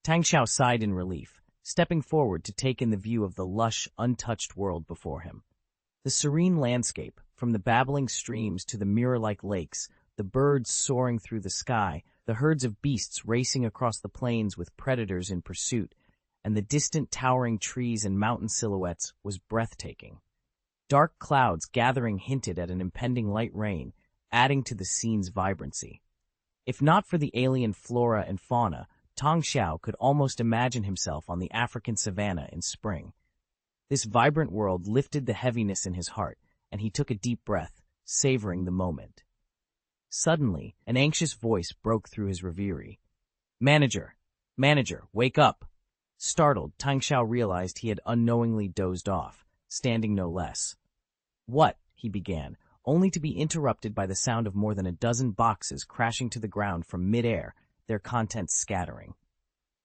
Tang Xiao sighed in relief, stepping forward to take in the view of the lush, untouched world before him. The serene landscape, from the babbling streams to the mirror-like lakes, the birds soaring through the sky, the herds of beasts racing across the plains with predators in pursuit, and the distant towering trees and mountain silhouettes was breathtaking. Dark clouds gathering hinted at an impending light rain, adding to the scene's vibrancy. If not for the alien flora and fauna, Tang Xiao could almost imagine himself on the African savanna in spring. This vibrant world lifted the heaviness in his heart, and he took a deep breath, savoring the moment. Suddenly, an anxious voice broke through his reverie. Manager! Manager, wake up! Startled, Tang Xiao realized he had unknowingly dozed off, standing no less. What? He began, only to be interrupted by the sound of more than a dozen boxes crashing to the ground from mid-air, their contents scattering.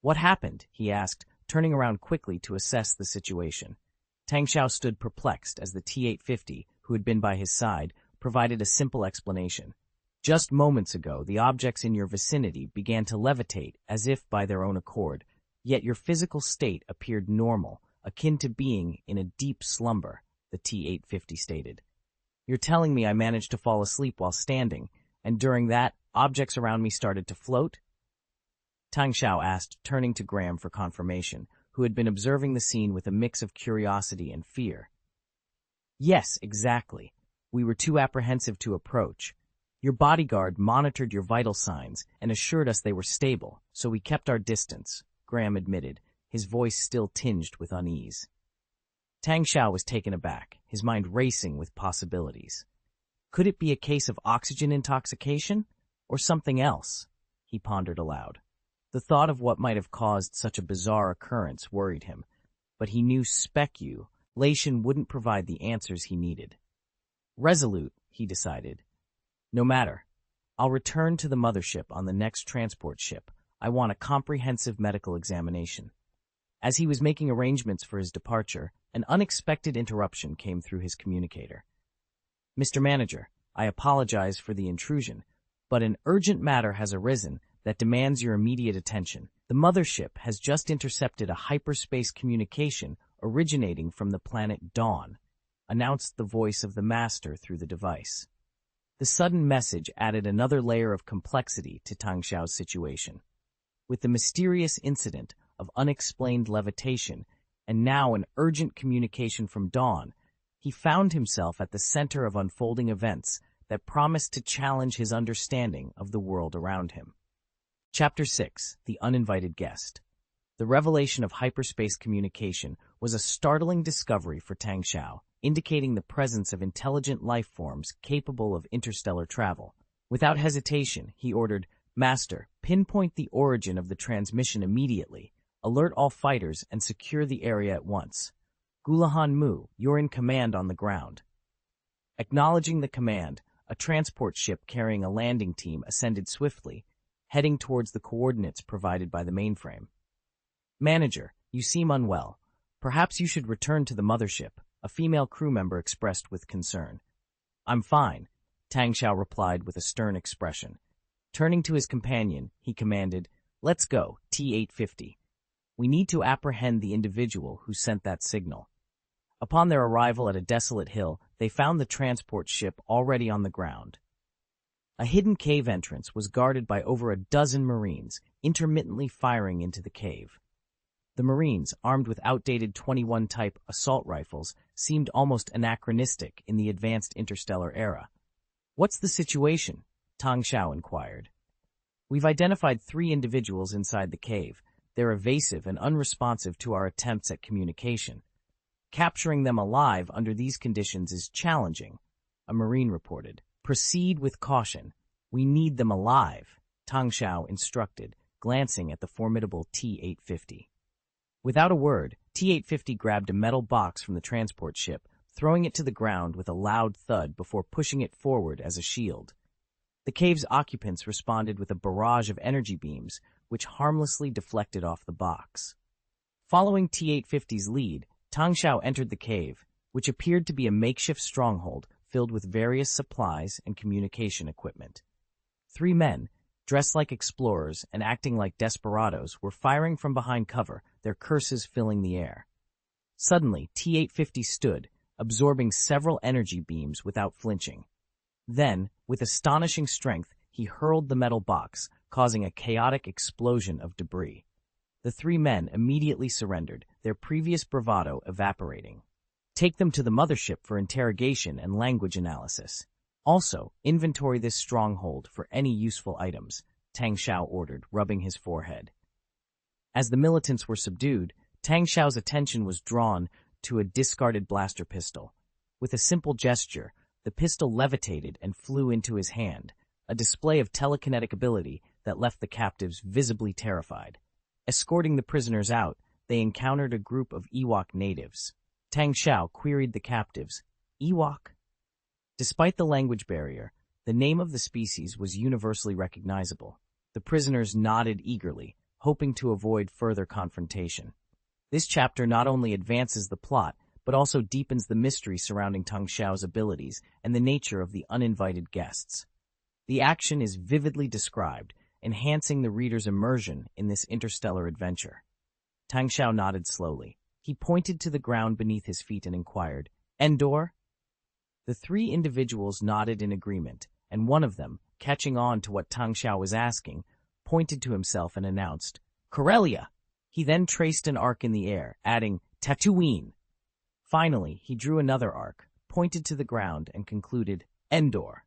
What happened? He asked, turning around quickly to assess the situation. Tang Xiao stood perplexed as the T-850, who had been by his side, provided a simple explanation. Just moments ago, the objects in your vicinity began to levitate as if by their own accord, yet your physical state appeared normal, akin to being in a deep slumber, the T-850 stated. You're telling me I managed to fall asleep while standing, and during that, objects around me started to float? Tang Xiao asked, turning to Graham for confirmation, who had been observing the scene with a mix of curiosity and fear. Yes, exactly. We were too apprehensive to approach. Your bodyguard monitored your vital signs and assured us they were stable, so we kept our distance, Graham admitted, his voice still tinged with unease. Tang Xiao was taken aback, his mind racing with possibilities. Could it be a case of oxygen intoxication? Or something else? He pondered aloud. The thought of what might have caused such a bizarre occurrence worried him, but he knew speculation wouldn't provide the answers he needed. Resolute, he decided. No matter. I'll return to the mothership on the next transport ship. I want a comprehensive medical examination. As he was making arrangements for his departure, an unexpected interruption came through his communicator. Mr. Manager, I apologize for the intrusion, but an urgent matter has arisen that demands your immediate attention. The mothership has just intercepted a hyperspace communication originating from the planet Dawn, announced the voice of the master through the device. The sudden message added another layer of complexity to Tang Xiao's situation. With the mysterious incident of unexplained levitation and now an urgent communication from Dawn, he found himself at the center of unfolding events that promised to challenge his understanding of the world around him. Chapter 6: The Uninvited Guest. The revelation of hyperspace communication was a startling discovery for Tang Xiao, indicating the presence of intelligent life forms capable of interstellar travel. Without hesitation, he ordered, Master, pinpoint the origin of the transmission immediately, alert all fighters, and secure the area at once. Gulahan Mu, you're in command on the ground. Acknowledging the command, a transport ship carrying a landing team ascended swiftly, heading towards the coordinates provided by the mainframe. Manager, you seem unwell. Perhaps you should return to the mothership, a female crew member expressed with concern. I'm fine, Tang Xiao replied with a stern expression. Turning to his companion, he commanded, Let's go, T-850. We need to apprehend the individual who sent that signal. Upon their arrival at a desolate hill, they found the transport ship already on the ground. A hidden cave entrance was guarded by over a dozen Marines, intermittently firing into the cave. The Marines, armed with outdated 21-type assault rifles, seemed almost anachronistic in the advanced interstellar era. What's the situation? Tang Xiao inquired. We've identified 3 individuals inside the cave. They're evasive and unresponsive to our attempts at communication. Capturing them alive under these conditions is challenging, a Marine reported. Proceed with caution. We need them alive, Tang Xiao instructed, glancing at the formidable T-850. Without a word, T-850 grabbed a metal box from the transport ship, throwing it to the ground with a loud thud before pushing it forward as a shield. The cave's occupants responded with a barrage of energy beams, which harmlessly deflected off the box. Following T-850's lead, Tang Xiao entered the cave, which appeared to be a makeshift stronghold filled with various supplies and communication equipment. 3 men, dressed like explorers and acting like desperados, were firing from behind cover, their curses filling the air. Suddenly, T-850 stood, absorbing several energy beams without flinching. Then, with astonishing strength, he hurled the metal box, causing a chaotic explosion of debris. The 3 men immediately surrendered, their previous bravado evaporating. Take them to the Mothership for interrogation and language analysis. Also, inventory this stronghold for any useful items, Tang Xiao ordered, rubbing his forehead. As the militants were subdued, Tang Xiao's attention was drawn to a discarded blaster pistol. With a simple gesture, the pistol levitated and flew into his hand, a display of telekinetic ability that left the captives visibly terrified. Escorting the prisoners out, they encountered a group of Ewok natives. Tang Xiao queried the captives, "Ewok?" Despite the language barrier, the name of the species was universally recognizable. The prisoners nodded eagerly, hoping to avoid further confrontation. This chapter not only advances the plot, but also deepens the mystery surrounding Tang Xiao's abilities and the nature of the uninvited guests. The action is vividly described, enhancing the reader's immersion in this interstellar adventure. Tang Xiao nodded slowly. He pointed to the ground beneath his feet and inquired, "Endor?" The 3 individuals nodded in agreement, and one of them, catching on to what Tang Xiao was asking, pointed to himself and announced, "Corellia!" He then traced an arc in the air, adding, "Tatooine." Finally, he drew another arc, pointed to the ground, and concluded, "Endor."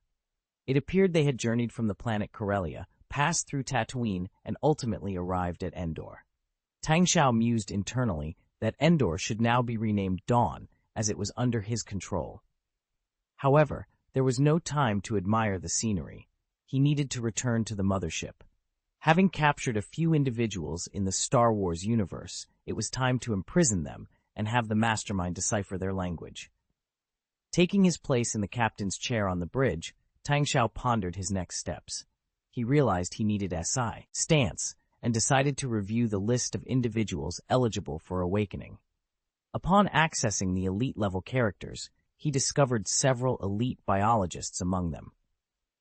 It appeared they had journeyed from the planet Corellia, passed through Tatooine, and ultimately arrived at Endor. Tang Xiao mused internally that Endor should now be renamed Dawn, as it was under his control. However, there was no time to admire the scenery. He needed to return to the Mothership. Having captured a few individuals in the Star Wars universe, it was time to imprison them and have the mastermind decipher their language. Taking his place in the captain's chair on the bridge, Tang Xiao pondered his next steps. He realized he needed SI stance and decided to review the list of individuals eligible for awakening. Upon accessing the elite-level characters, he discovered several elite biologists among them.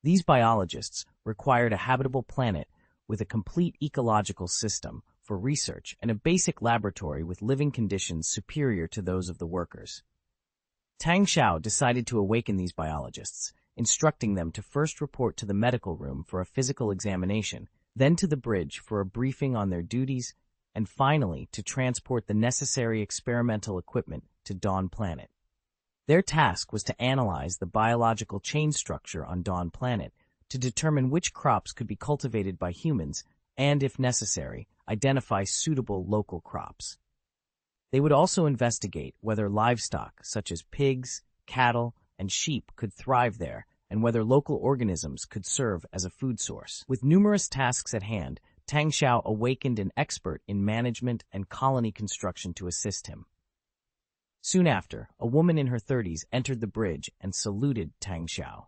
These biologists required a habitable planet with a complete ecological system for research and a basic laboratory with living conditions superior to those of the workers. Tang Xiao decided to awaken these biologists, instructing them to first report to the medical room for a physical examination, then to the bridge for a briefing on their duties, and finally to transport the necessary experimental equipment to Dawn Planet. Their task was to analyze the biological chain structure on Dawn Planet to determine which crops could be cultivated by humans and, if necessary, identify suitable local crops. They would also investigate whether livestock, such as pigs, cattle, and sheep, could thrive there, and whether local organisms could serve as a food source. With numerous tasks at hand, Tang Xiao awakened an expert in management and colony construction to assist him. Soon after, a woman in her 30s entered the bridge and saluted Tang Xiao.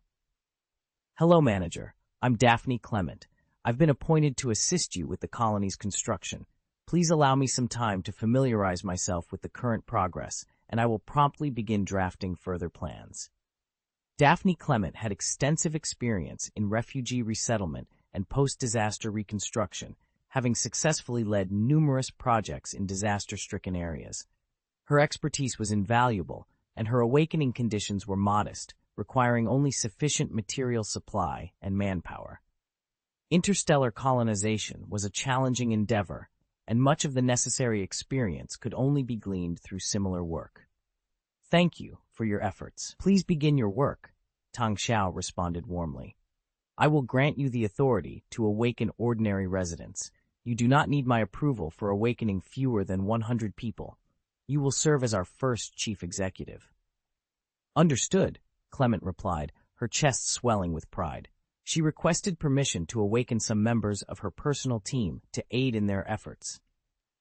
"Hello, manager. I'm Daphne Clement. I've been appointed to assist you with the colony's construction. Please allow me some time to familiarize myself with the current progress, and I will promptly begin drafting further plans." Daphne Clement had extensive experience in refugee resettlement and post-disaster reconstruction, having successfully led numerous projects in disaster-stricken areas. Her expertise was invaluable, and her awakening conditions were modest, requiring only sufficient material supply and manpower. Interstellar colonization was a challenging endeavor, and much of the necessary experience could only be gleaned through similar work. "Thank you for your efforts. Please begin your work," Tang Xiao responded warmly. "I will grant you the authority to awaken ordinary residents. You do not need my approval for awakening fewer than 100 people. You will serve as our first chief executive." "Understood," Clement replied, her chest swelling with pride. She requested permission to awaken some members of her personal team to aid in their efforts.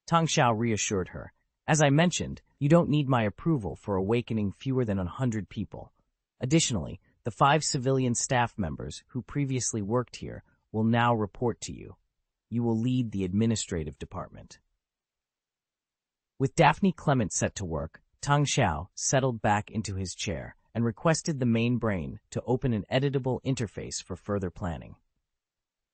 Tang Xiao reassured her, "As I mentioned, you don't need my approval for awakening fewer than 100 people. Additionally, the 5 civilian staff members who previously worked here will now report to you. You will lead the administrative department." With Daphne Clement set to work, Tang Xiao settled back into his chair and requested the main brain to open an editable interface for further planning.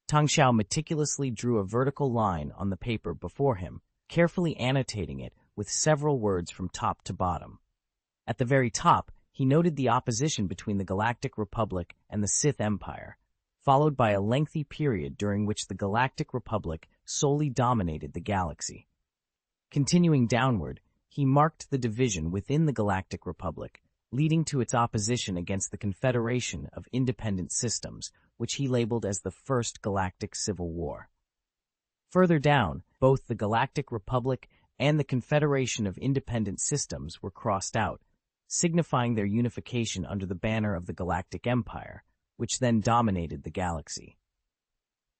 Tang Xiao meticulously drew a vertical line on the paper before him, carefully annotating it with several words from top to bottom. At the very top, he noted the opposition between the Galactic Republic and the Sith Empire, followed by a lengthy period during which the Galactic Republic solely dominated the galaxy. Continuing downward, he marked the division within the Galactic Republic, leading to its opposition against the Confederation of Independent Systems, which he labeled as the First Galactic Civil War. Further down, both the Galactic Republic and the Confederation of Independent Systems were crossed out, signifying their unification under the banner of the Galactic Empire, which then dominated the galaxy.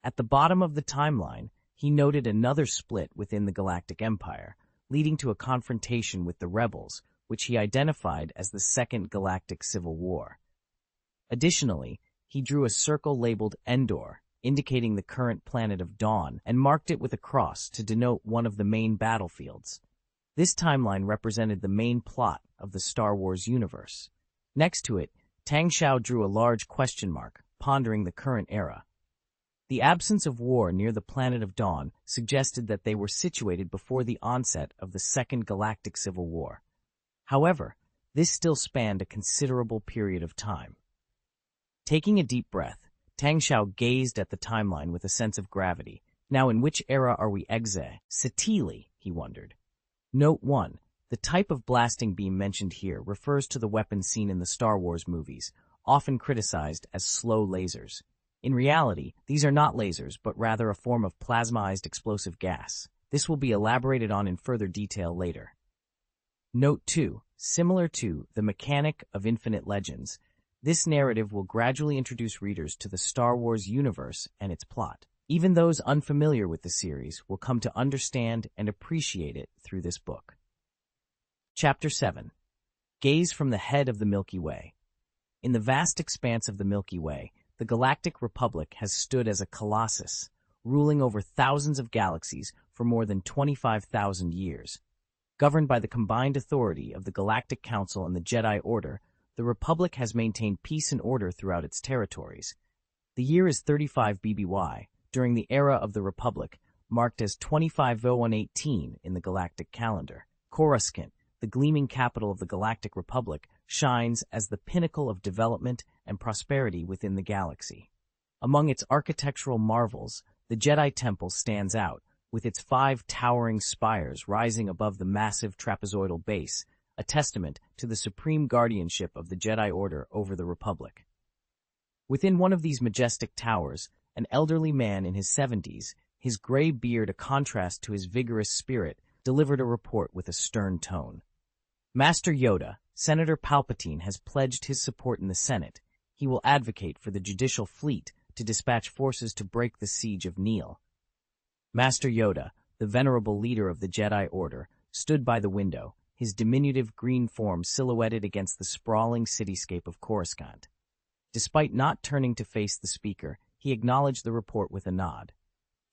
At the bottom of the timeline, he noted another split within the Galactic Empire, leading to a confrontation with the rebels, which he identified as the Second Galactic Civil War. Additionally, he drew a circle labeled Endor, indicating the current planet of Dawn, and marked it with a cross to denote one of the main battlefields. This timeline represented the main plot of the Star Wars universe. Next to it, Tang Xiao drew a large question mark, pondering the current era. The absence of war near the planet of Dawn suggested that they were situated before the onset of the Second Galactic Civil War. However, this still spanned a considerable period of time. Taking a deep breath, Tang Xiao gazed at the timeline with a sense of gravity. Now, in which era are we exactly, he wondered. Note 1. The type of blasting beam mentioned here refers to the weapons seen in the Star Wars movies, often criticized as slow lasers. In reality, these are not lasers, but rather a form of plasmized explosive gas. This will be elaborated on in further detail later. Note 2. Similar to The Mechanic of Infinite Legends, this narrative will gradually introduce readers to the Star Wars universe and its plot. Even those unfamiliar with the series will come to understand and appreciate it through this book. Chapter 7. Gaze from the head of the Milky Way. In the vast expanse of the Milky Way, the Galactic Republic has stood as a colossus, ruling over thousands of galaxies for more than 25,000 years. Governed by the combined authority of the Galactic Council and the Jedi Order, the Republic has maintained peace and order throughout its territories. The year is 35 BBY, during the era of the Republic, marked as 250118 in the galactic calendar. Coruscant, the gleaming capital of the Galactic Republic, shines as the pinnacle of development and prosperity within the galaxy. Among its architectural marvels, the Jedi Temple stands out, with its 5 towering spires rising above the massive trapezoidal base, a testament to the supreme guardianship of the Jedi Order over the Republic. Within one of these majestic towers, an elderly man in his 70s, his gray beard a contrast to his vigorous spirit, delivered a report with a stern tone. Master Yoda, Senator Palpatine has pledged his support in the Senate. He will advocate for the judicial fleet to dispatch forces to break the siege of Neel. Master Yoda, the venerable leader of the Jedi Order, stood by the window, his diminutive green form silhouetted against the sprawling cityscape of Coruscant. Despite not turning to face the speaker, he acknowledged the report with a nod.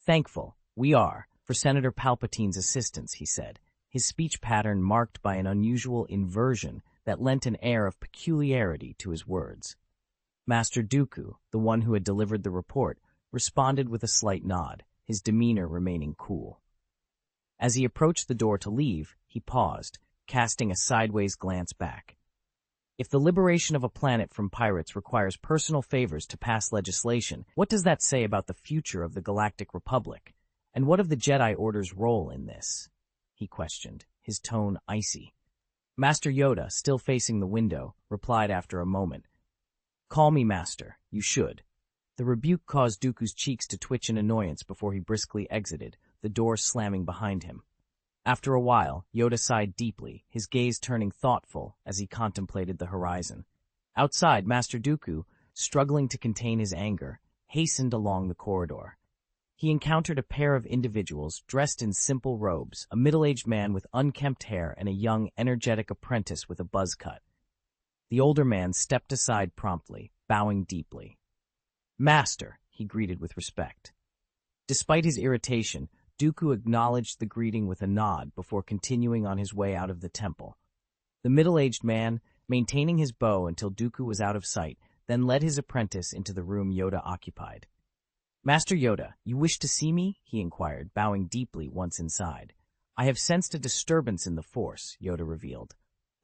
"Thankful, we are, for Senator Palpatine's assistance," he said, his speech pattern marked by an unusual inversion that lent an air of peculiarity to his words. Master Dooku, the one who had delivered the report, responded with a slight nod, his demeanor remaining cool. As he approached the door to leave, he paused, casting a sideways glance back. If the liberation of a planet from pirates requires personal favors to pass legislation, what does that say about the future of the Galactic Republic? And what of the Jedi Order's role in this? He questioned, his tone icy. Master Yoda, still facing the window, replied after a moment. "Call me Master, you should." The rebuke caused Dooku's cheeks to twitch in annoyance before he briskly exited, the door slamming behind him. After a while, Yoda sighed deeply, his gaze turning thoughtful as he contemplated the horizon. Outside, Master Dooku, struggling to contain his anger, hastened along the corridor. He encountered a pair of individuals dressed in simple robes, a middle-aged man with unkempt hair and a young, energetic apprentice with a buzz cut. The older man stepped aside promptly, bowing deeply. "Master," he greeted with respect. Despite his irritation, Dooku acknowledged the greeting with a nod before continuing on his way out of the temple. The middle-aged man, maintaining his bow until Dooku was out of sight, then led his apprentice into the room Yoda occupied. "Master Yoda, you wish to see me?" he inquired, bowing deeply once inside. "I have sensed a disturbance in the Force," Yoda revealed.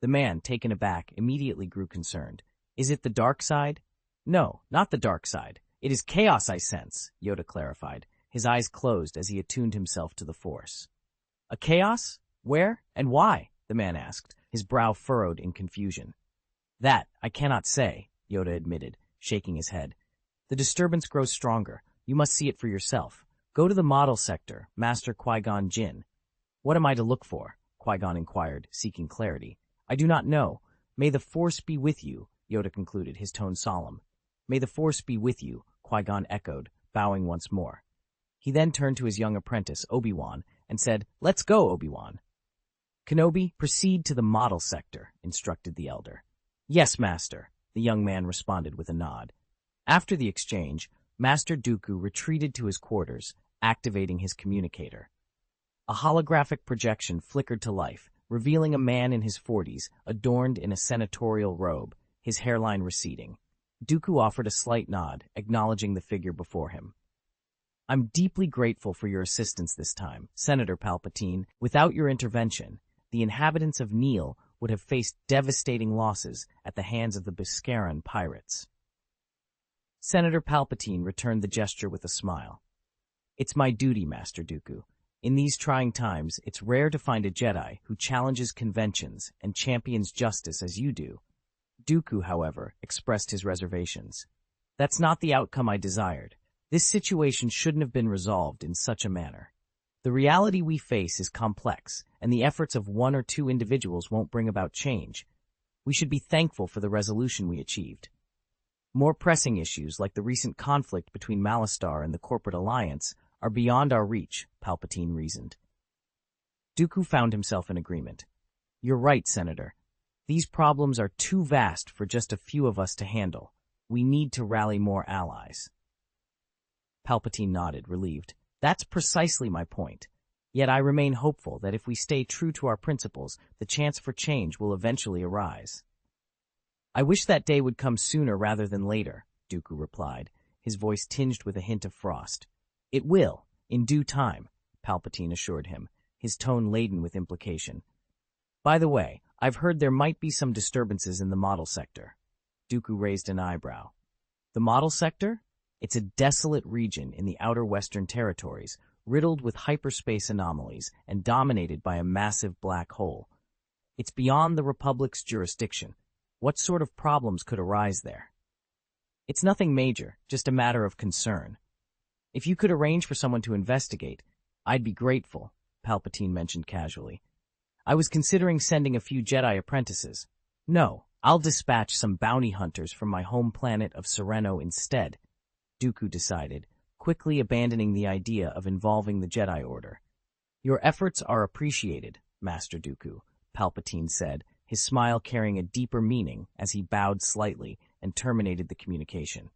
The man, taken aback, immediately grew concerned. "Is it the dark side?" "No, not the dark side. It is chaos I sense," Yoda clarified. His eyes closed as he attuned himself to the Force. "A chaos? Where and why?" the man asked, his brow furrowed in confusion. "That I cannot say," Yoda admitted, shaking his head. "The disturbance grows stronger. You must see it for yourself. Go to the model sector, Master Qui-Gon Jinn." "What am I to look for?" Qui-Gon inquired, seeking clarity. "I do not know. May the Force be with you," Yoda concluded, his tone solemn. "May the Force be with you," Qui-Gon echoed, bowing once more. He then turned to his young apprentice, Obi-Wan, and said, "Let's go, Obi-Wan." "Kenobi, proceed to the model sector," instructed the elder. "Yes, Master," the young man responded with a nod. After the exchange, Master Dooku retreated to his quarters, activating his communicator. A holographic projection flickered to life, revealing a man in his 40s, adorned in a senatorial robe, his hairline receding. Dooku offered a slight nod, acknowledging the figure before him. "I'm deeply grateful for your assistance this time, Senator Palpatine. Without your intervention, the inhabitants of Neel would have faced devastating losses at the hands of the Beskharan pirates." Senator Palpatine returned the gesture with a smile. "It's my duty, Master Dooku. In these trying times, it's rare to find a Jedi who challenges conventions and champions justice as you do." Dooku, however, expressed his reservations. "That's not the outcome I desired. This situation shouldn't have been resolved in such a manner. The reality we face is complex, and the efforts of one or two individuals won't bring about change. We should be thankful for the resolution we achieved. More pressing issues, like the recent conflict between Malastare and the Corporate Alliance, are beyond our reach," Palpatine reasoned. Dooku found himself in agreement. "You're right, Senator. These problems are too vast for just a few of us to handle. We need to rally more allies." Palpatine nodded, relieved. "That's precisely my point. Yet I remain hopeful that if we stay true to our principles, the chance for change will eventually arise." "I wish that day would come sooner rather than later," Dooku replied, his voice tinged with a hint of frost. "It will, in due time," Palpatine assured him, his tone laden with implication. "By the way, I've heard there might be some disturbances in the model sector." Dooku raised an eyebrow. "The model sector? It's a desolate region in the outer Western Territories, riddled with hyperspace anomalies and dominated by a massive black hole. It's beyond the Republic's jurisdiction. What sort of problems could arise there?" "It's nothing major, just a matter of concern. If you could arrange for someone to investigate, I'd be grateful," Palpatine mentioned casually. "I was considering sending a few Jedi apprentices. No, I'll dispatch some bounty hunters from my home planet of Sereno instead," Dooku decided, quickly abandoning the idea of involving the Jedi Order. "Your efforts are appreciated, Master Dooku," Palpatine said, his smile carrying a deeper meaning as he bowed slightly and terminated the communication.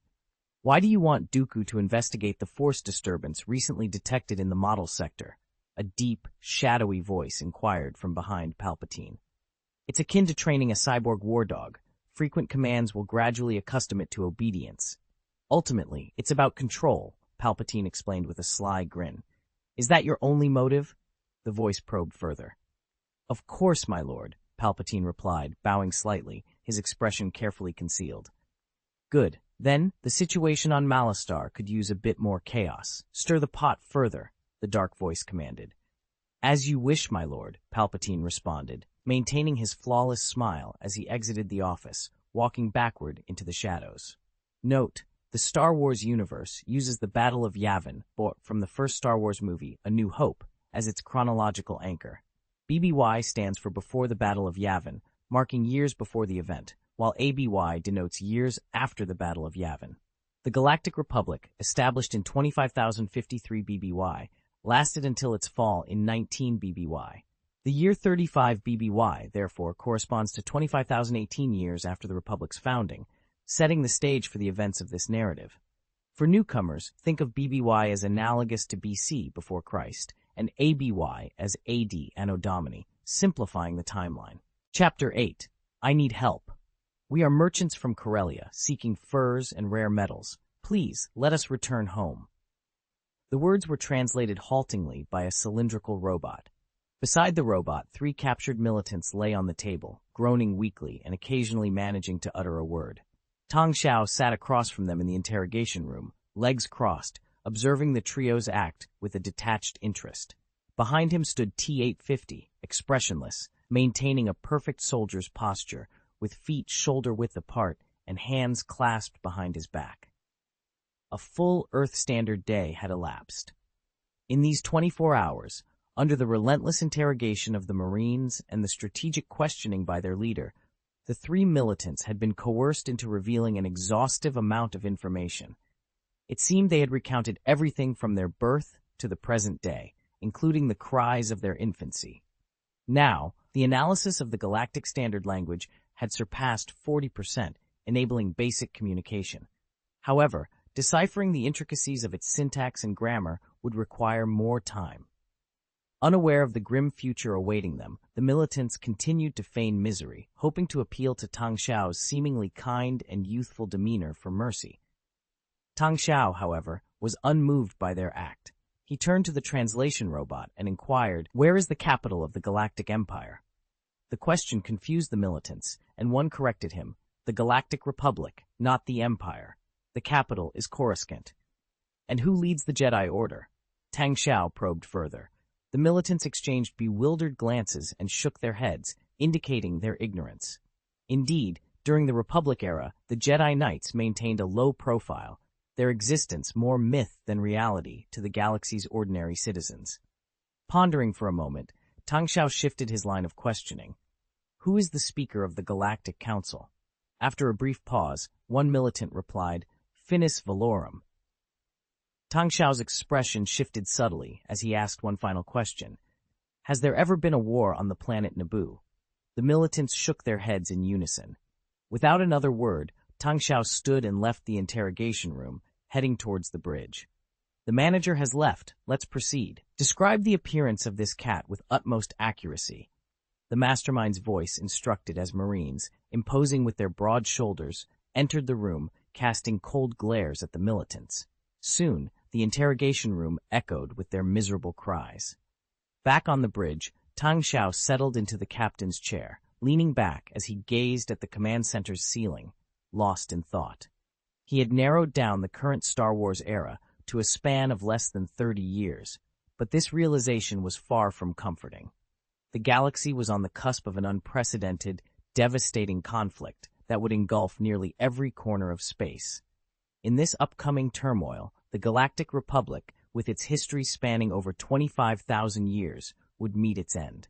"Why do you want Dooku to investigate the Force disturbance recently detected in the model sector?" A deep, shadowy voice inquired from behind Palpatine. "It's akin to training a cyborg war dog. Frequent commands will gradually accustom it to obedience. Ultimately, it's about control," Palpatine explained with a sly grin. "Is that your only motive?" The voice probed further. "Of course, my lord," Palpatine replied, bowing slightly, his expression carefully concealed. "Good. Then, the situation on Malastare could use a bit more chaos. Stir the pot further," the dark voice commanded. "As you wish, my lord," Palpatine responded, maintaining his flawless smile as he exited the office, walking backward into the shadows. Note: The Star Wars universe uses the Battle of Yavin, from the first Star Wars movie, A New Hope, as its chronological anchor. BBY stands for Before the Battle of Yavin, marking years before the event, while ABY denotes years after the Battle of Yavin. The Galactic Republic, established in 25,053 BBY, lasted until its fall in 19 BBY. The year 35 BBY, therefore, corresponds to 25,018 years after the Republic's founding, setting the stage for the events of this narrative. For newcomers, think of BBY as analogous to BC before Christ, and ABY as AD Anno Domini, simplifying the timeline. Chapter 8. I Need Help. We are merchants from Corellia, seeking furs and rare metals. Please, let us return home. The words were translated haltingly by a cylindrical robot. Beside the robot, 3 captured militants lay on the table, groaning weakly and occasionally managing to utter a word. Tang Xiao sat across from them in the interrogation room, legs crossed, observing the trio's act with a detached interest. Behind him stood T-850, expressionless, maintaining a perfect soldier's posture, with feet shoulder-width apart and hands clasped behind his back. A full Earth-standard day had elapsed. In these 24 hours, under the relentless interrogation of the Marines and the strategic questioning by their leader, the 3 militants had been coerced into revealing an exhaustive amount of information. It seemed they had recounted everything from their birth to the present day, including the cries of their infancy. Now, the analysis of the Galactic Standard Language had surpassed 40%, enabling basic communication. However, deciphering the intricacies of its syntax and grammar would require more time. Unaware of the grim future awaiting them, the militants continued to feign misery, hoping to appeal to Tang Xiao's seemingly kind and youthful demeanor for mercy. Tang Xiao, however, was unmoved by their act. He turned to the translation robot and inquired, "Where is the capital of the Galactic Empire?" The question confused the militants, and one corrected him, "The Galactic Republic, not the Empire. The capital is Coruscant." "And who leads the Jedi Order?" Tang Xiao probed further. The militants exchanged bewildered glances and shook their heads, indicating their ignorance. Indeed, during the Republic era, the Jedi Knights maintained a low profile, their existence more myth than reality to the galaxy's ordinary citizens. Pondering for a moment, Tang Xiao shifted his line of questioning. "Who is the Speaker of the Galactic Council?" After a brief pause, one militant replied, "Finis Valorum." Tang Xiao's expression shifted subtly as he asked one final question. "Has there ever been a war on the planet Naboo?" The militants shook their heads in unison. Without another word, Tang Xiao stood and left the interrogation room, heading towards the bridge. "The manager has left. Let's proceed. Describe the appearance of this cat with utmost accuracy." The mastermind's voice instructed as Marines, imposing with their broad shoulders, entered the room, casting cold glares at the militants. Soon, the interrogation room echoed with their miserable cries. Back on the bridge, Tang Xiao settled into the captain's chair, leaning back as he gazed at the command center's ceiling, lost in thought. He had narrowed down the current Star Wars era to a span of less than 30 years, but this realization was far from comforting. The galaxy was on the cusp of an unprecedented, devastating conflict that would engulf nearly every corner of space. In this upcoming turmoil, the Galactic Republic, with its history spanning over 25,000 years, would meet its end.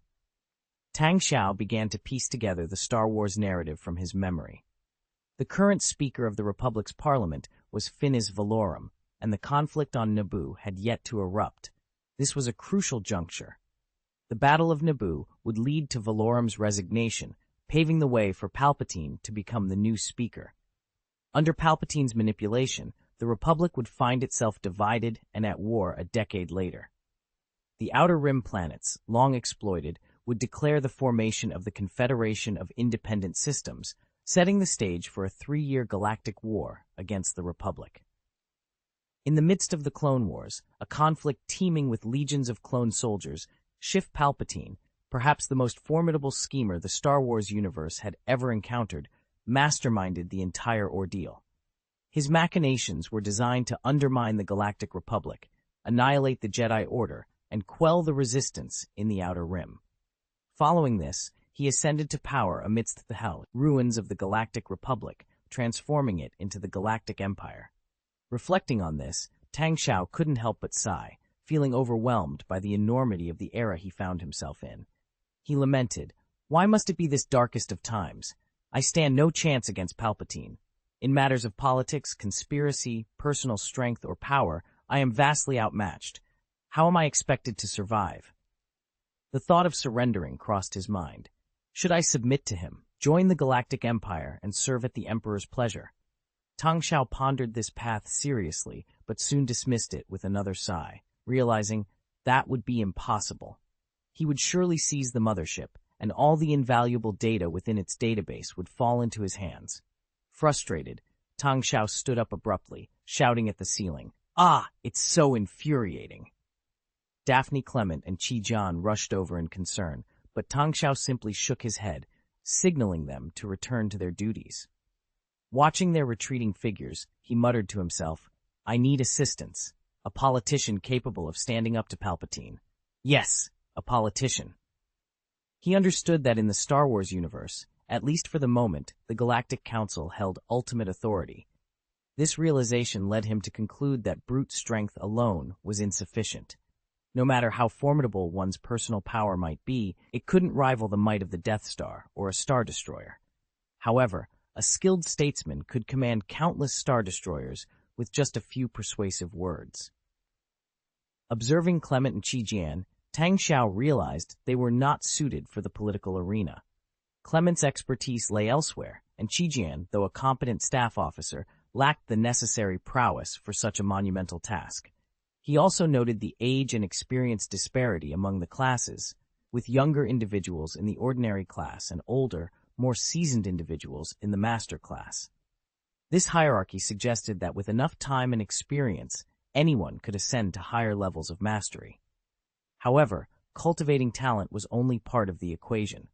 Tang Xiao began to piece together the Star Wars narrative from his memory. The current Speaker of the Republic's Parliament was Finis Valorum, and the conflict on Naboo had yet to erupt. This was a crucial juncture. The Battle of Naboo would lead to Valorum's resignation, paving the way for Palpatine to become the new Speaker. Under Palpatine's manipulation, the Republic would find itself divided and at war a decade later. The Outer Rim planets, long exploited, would declare the formation of the Confederation of Independent Systems, setting the stage for a 3-year galactic war against the Republic. In the midst of the Clone Wars, a conflict teeming with legions of clone soldiers, Shiv Palpatine, perhaps the most formidable schemer the Star Wars universe had ever encountered, masterminded the entire ordeal. His machinations were designed to undermine the Galactic Republic, annihilate the Jedi Order, and quell the resistance in the Outer Rim. Following this, he ascended to power amidst the ruins of the Galactic Republic, transforming it into the Galactic Empire. Reflecting on this, Tang Xiao couldn't help but sigh, feeling overwhelmed by the enormity of the era he found himself in. He lamented, "Why must it be this darkest of times? I stand no chance against Palpatine. In matters of politics, conspiracy, personal strength, or power, I am vastly outmatched. How am I expected to survive?" The thought of surrendering crossed his mind. Should I submit to him, join the Galactic Empire, and serve at the Emperor's pleasure? Tang Xiao pondered this path seriously, but soon dismissed it with another sigh, realizing that would be impossible. He would surely seize the Mothership, and all the invaluable data within its database would fall into his hands. Frustrated, Tang Xiao stood up abruptly, shouting at the ceiling, "Ah, it's so infuriating!" Daphne Clement and Qi Jian rushed over in concern, but Tang Xiao simply shook his head, signaling them to return to their duties. Watching their retreating figures, he muttered to himself, "I need assistance, a politician capable of standing up to Palpatine. Yes, a politician." He understood that in the Star Wars universe, at least for the moment, the Galactic Council held ultimate authority. This realization led him to conclude that brute strength alone was insufficient. No matter how formidable one's personal power might be, it couldn't rival the might of the Death Star or a Star Destroyer. However, a skilled statesman could command countless Star Destroyers with just a few persuasive words. Observing Clement and Qi Jian, Tang Xiao realized they were not suited for the political arena. Clement's expertise lay elsewhere, and Qi Jian, though a competent staff officer, lacked the necessary prowess for such a monumental task. He also noted the age and experience disparity among the classes, with younger individuals in the ordinary class and older, more seasoned individuals in the master class. This hierarchy suggested that with enough time and experience, anyone could ascend to higher levels of mastery. However, cultivating talent was only part of the equation.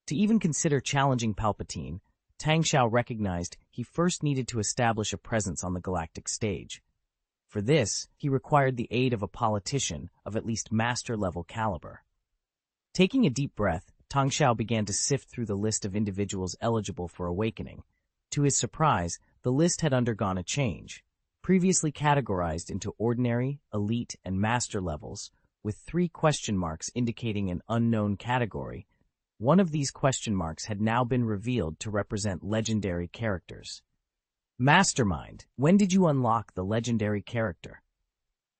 To even consider challenging Palpatine, Tang Xiao recognized he first needed to establish a presence on the galactic stage. For this, he required the aid of a politician of at least master-level caliber. Taking a deep breath, Tang Xiao began to sift through the list of individuals eligible for awakening. To his surprise, the list had undergone a change. Previously categorized into ordinary, elite, and master levels, with 3 question marks indicating an unknown category, one of these question marks had now been revealed to represent legendary characters. Mastermind, when did you unlock the legendary character?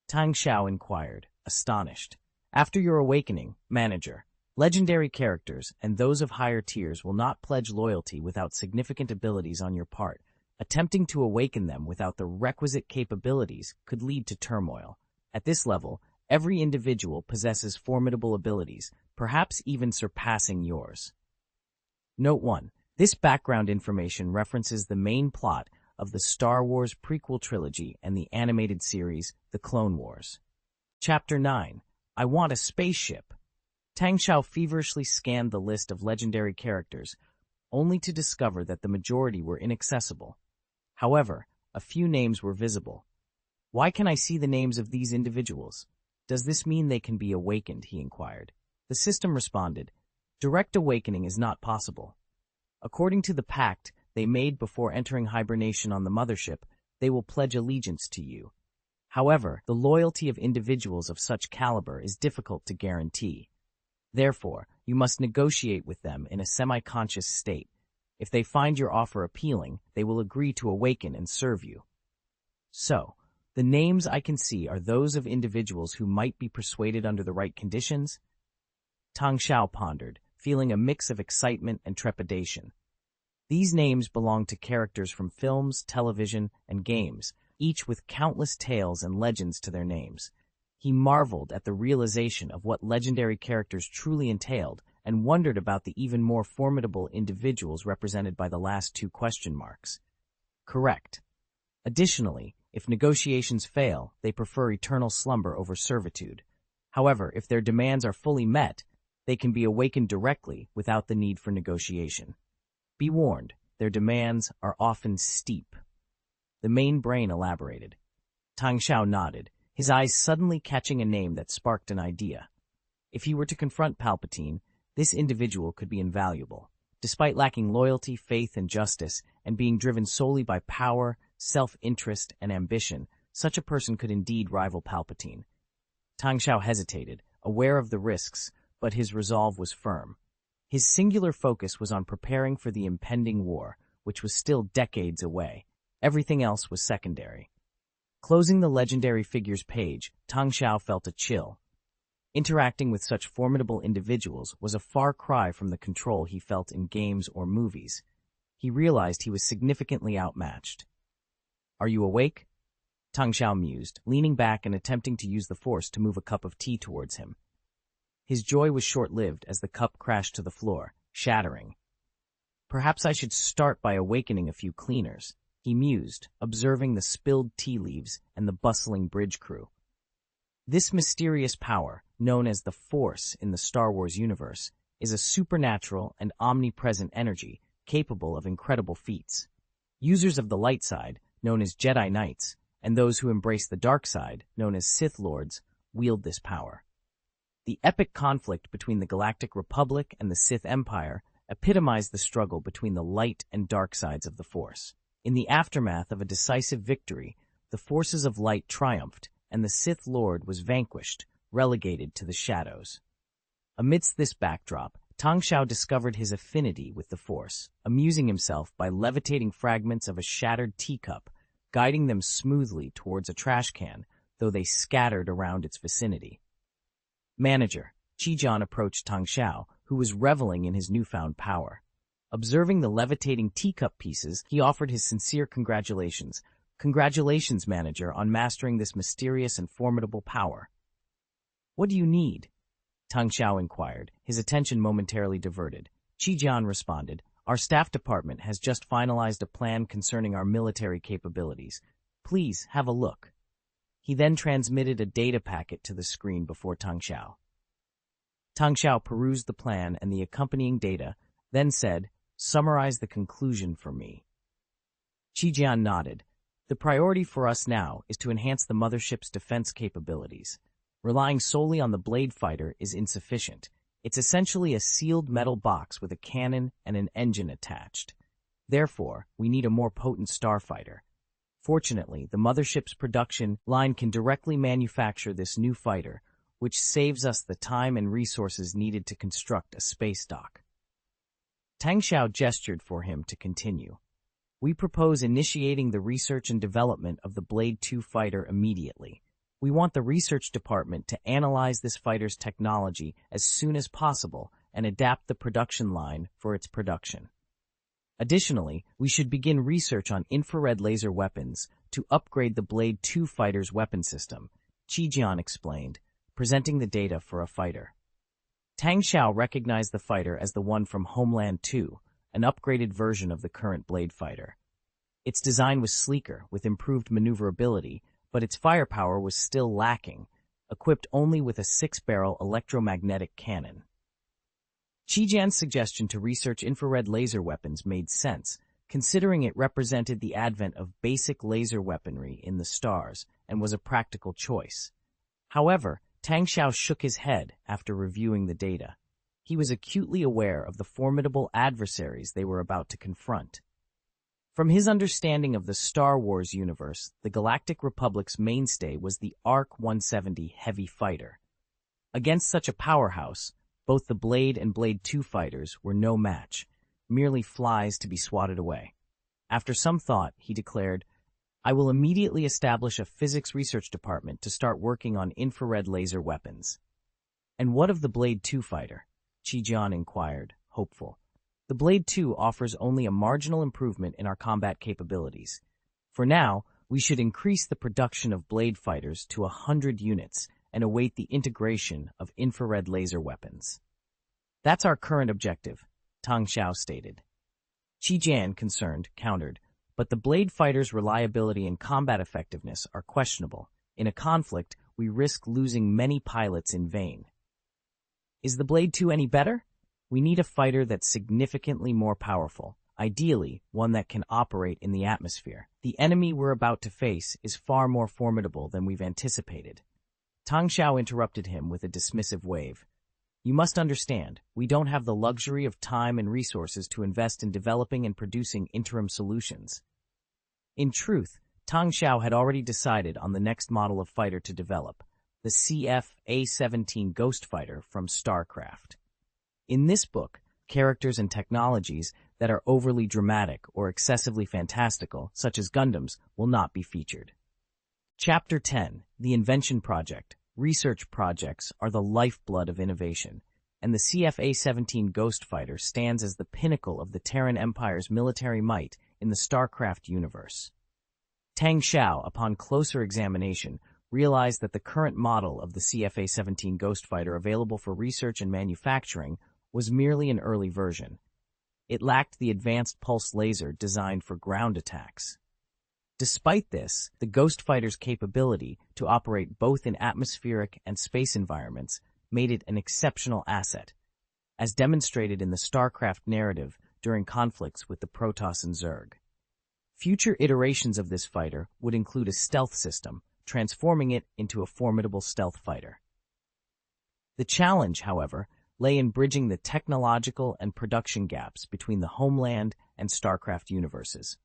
Tang Xiao inquired, astonished. After your awakening, Manager, legendary characters and those of higher tiers will not pledge loyalty without significant abilities on your part. Attempting to awaken them without the requisite capabilities could lead to turmoil. At this level, every individual possesses formidable abilities, perhaps even surpassing yours. Note 1. This background information references the main plot of the Star Wars prequel trilogy and the animated series, The Clone Wars. Chapter 9. I Want a Spaceship. Tang Xiao feverishly scanned the list of legendary characters, only to discover that the majority were inaccessible. However, a few names were visible. Why can I see the names of these individuals? Does this mean they can be awakened? He inquired. The system responded, direct awakening is not possible. According to the pact they made before entering hibernation on the Mothership, they will pledge allegiance to you. However, the loyalty of individuals of such caliber is difficult to guarantee. Therefore, you must negotiate with them in a semi-conscious state. If they find your offer appealing, they will agree to awaken and serve you. So, the names I can see are those of individuals who might be persuaded under the right conditions? Tang Xiao pondered, feeling a mix of excitement and trepidation. These names belong to characters from films, television, and games, each with countless tales and legends to their names. He marveled at the realization of what legendary characters truly entailed and wondered about the even more formidable individuals represented by the last 2 question marks. Correct. Additionally, if negotiations fail, they prefer eternal slumber over servitude. However, if their demands are fully met, they can be awakened directly without the need for negotiation. Be warned, their demands are often steep. The main brain elaborated. Tang Xiao nodded, his eyes suddenly catching a name that sparked an idea. If he were to confront Palpatine, this individual could be invaluable. Despite lacking loyalty, faith, and justice, and being driven solely by power, self-interest, and ambition, such a person could indeed rival Palpatine. Tang Xiao hesitated, aware of the risks, but his resolve was firm. His singular focus was on preparing for the impending war, which was still decades away. Everything else was secondary. Closing the legendary figures page, Tang Xiao felt a chill. Interacting with such formidable individuals was a far cry from the control he felt in games or movies. He realized he was significantly outmatched. "Are you awake?" Tang Xiao mused, leaning back and attempting to use the Force to move a cup of tea towards him. His joy was short-lived as the cup crashed to the floor, shattering. "Perhaps I should start by awakening a few cleaners," he mused, observing the spilled tea leaves and the bustling bridge crew. This mysterious power, known as the Force in the Star Wars universe, is a supernatural and omnipresent energy capable of incredible feats. Users of the light side, known as Jedi Knights, and those who embrace the dark side, known as Sith Lords, wield this power. The epic conflict between the Galactic Republic and the Sith Empire epitomized the struggle between the light and dark sides of the Force. In the aftermath of a decisive victory, the forces of light triumphed, and the Sith Lord was vanquished, relegated to the shadows. Amidst this backdrop, Tang Xiao discovered his affinity with the Force, amusing himself by levitating fragments of a shattered teacup, guiding them smoothly towards a trash can, though they scattered around its vicinity. Manager, Qijian approached Tang Xiao, who was reveling in his newfound power. Observing the levitating teacup pieces, he offered his sincere congratulations. "Congratulations, Manager, on mastering this mysterious and formidable power." "What do you need?" Tang Xiao inquired, his attention momentarily diverted. Qijian responded, "Our staff department has just finalized a plan concerning our military capabilities. Please have a look." He then transmitted a data packet to the screen before Tang Xiao. Tang Xiao perused the plan and the accompanying data, then said, "Summarize the conclusion for me." Qijian nodded. "The priority for us now is to enhance the Mothership's defense capabilities. Relying solely on the blade fighter is insufficient. It's essentially a sealed metal box with a cannon and an engine attached. Therefore, we need a more potent starfighter. Fortunately, the Mothership's production line can directly manufacture this new fighter, which saves us the time and resources needed to construct a space dock." Tang Xiao gestured for him to continue. "We propose initiating the research and development of the Blade II fighter immediately. We want the research department to analyze this fighter's technology as soon as possible and adapt the production line for its production. Additionally, we should begin research on infrared laser weapons to upgrade the Blade II fighter's weapon system," Qijian explained, presenting the data for a fighter. Tang Xiao recognized the fighter as the one from Homeworld 2, an upgraded version of the current Blade fighter. Its design was sleeker, with improved maneuverability, but its firepower was still lacking, equipped only with a 6-barrel electromagnetic cannon. Qijian's suggestion to research infrared laser weapons made sense, considering it represented the advent of basic laser weaponry in the stars and was a practical choice. However, Tang Xiao shook his head after reviewing the data. He was acutely aware of the formidable adversaries they were about to confront. From his understanding of the Star Wars universe, the Galactic Republic's mainstay was the ARC-170 heavy fighter. Against such a powerhouse, both the Blade and Blade II fighters were no match, merely flies to be swatted away. After some thought, he declared, "I will immediately establish a physics research department to start working on infrared laser weapons." "And what of the Blade II fighter?" Qijian inquired, hopeful. "The Blade II offers only a marginal improvement in our combat capabilities. For now, we should increase the production of blade fighters to 100 units and await the integration of infrared laser weapons." "That's our current objective," Tang Xiao stated. Qijian, concerned, countered, "But the blade fighter's reliability and combat effectiveness are questionable. In a conflict, we risk losing many pilots in vain." "Is the Blade II any better?" "We need a fighter that's significantly more powerful, ideally one that can operate in the atmosphere. The enemy we're about to face is far more formidable than we've anticipated." Tang Xiao interrupted him with a dismissive wave. "You must understand, we don't have the luxury of time and resources to invest in developing and producing interim solutions." In truth, Tang Xiao had already decided on the next model of fighter to develop, the CF-A-17 Ghost Fighter from Starcraft. In this book, characters and technologies that are overly dramatic or excessively fantastical, such as Gundams, will not be featured. Chapter 10, The Invention Project. Research projects are the lifeblood of innovation, and the CF-A-17 Ghost Fighter stands as the pinnacle of the Terran Empire's military might in the Starcraft universe. Tang Xiao, upon closer examination, realized that the current model of the CF-A-17 Ghost Fighter available for research and manufacturing was merely an early version. It lacked the advanced pulse laser designed for ground attacks. Despite this, the Ghost Fighter's capability to operate both in atmospheric and space environments made it an exceptional asset, as demonstrated in the Starcraft narrative during conflicts with the Protoss and Zerg. Future iterations of this fighter would include a stealth system, transforming it into a formidable stealth fighter. The challenge, however, lay in bridging the technological and production gaps between the Homeland and Starcraft universes.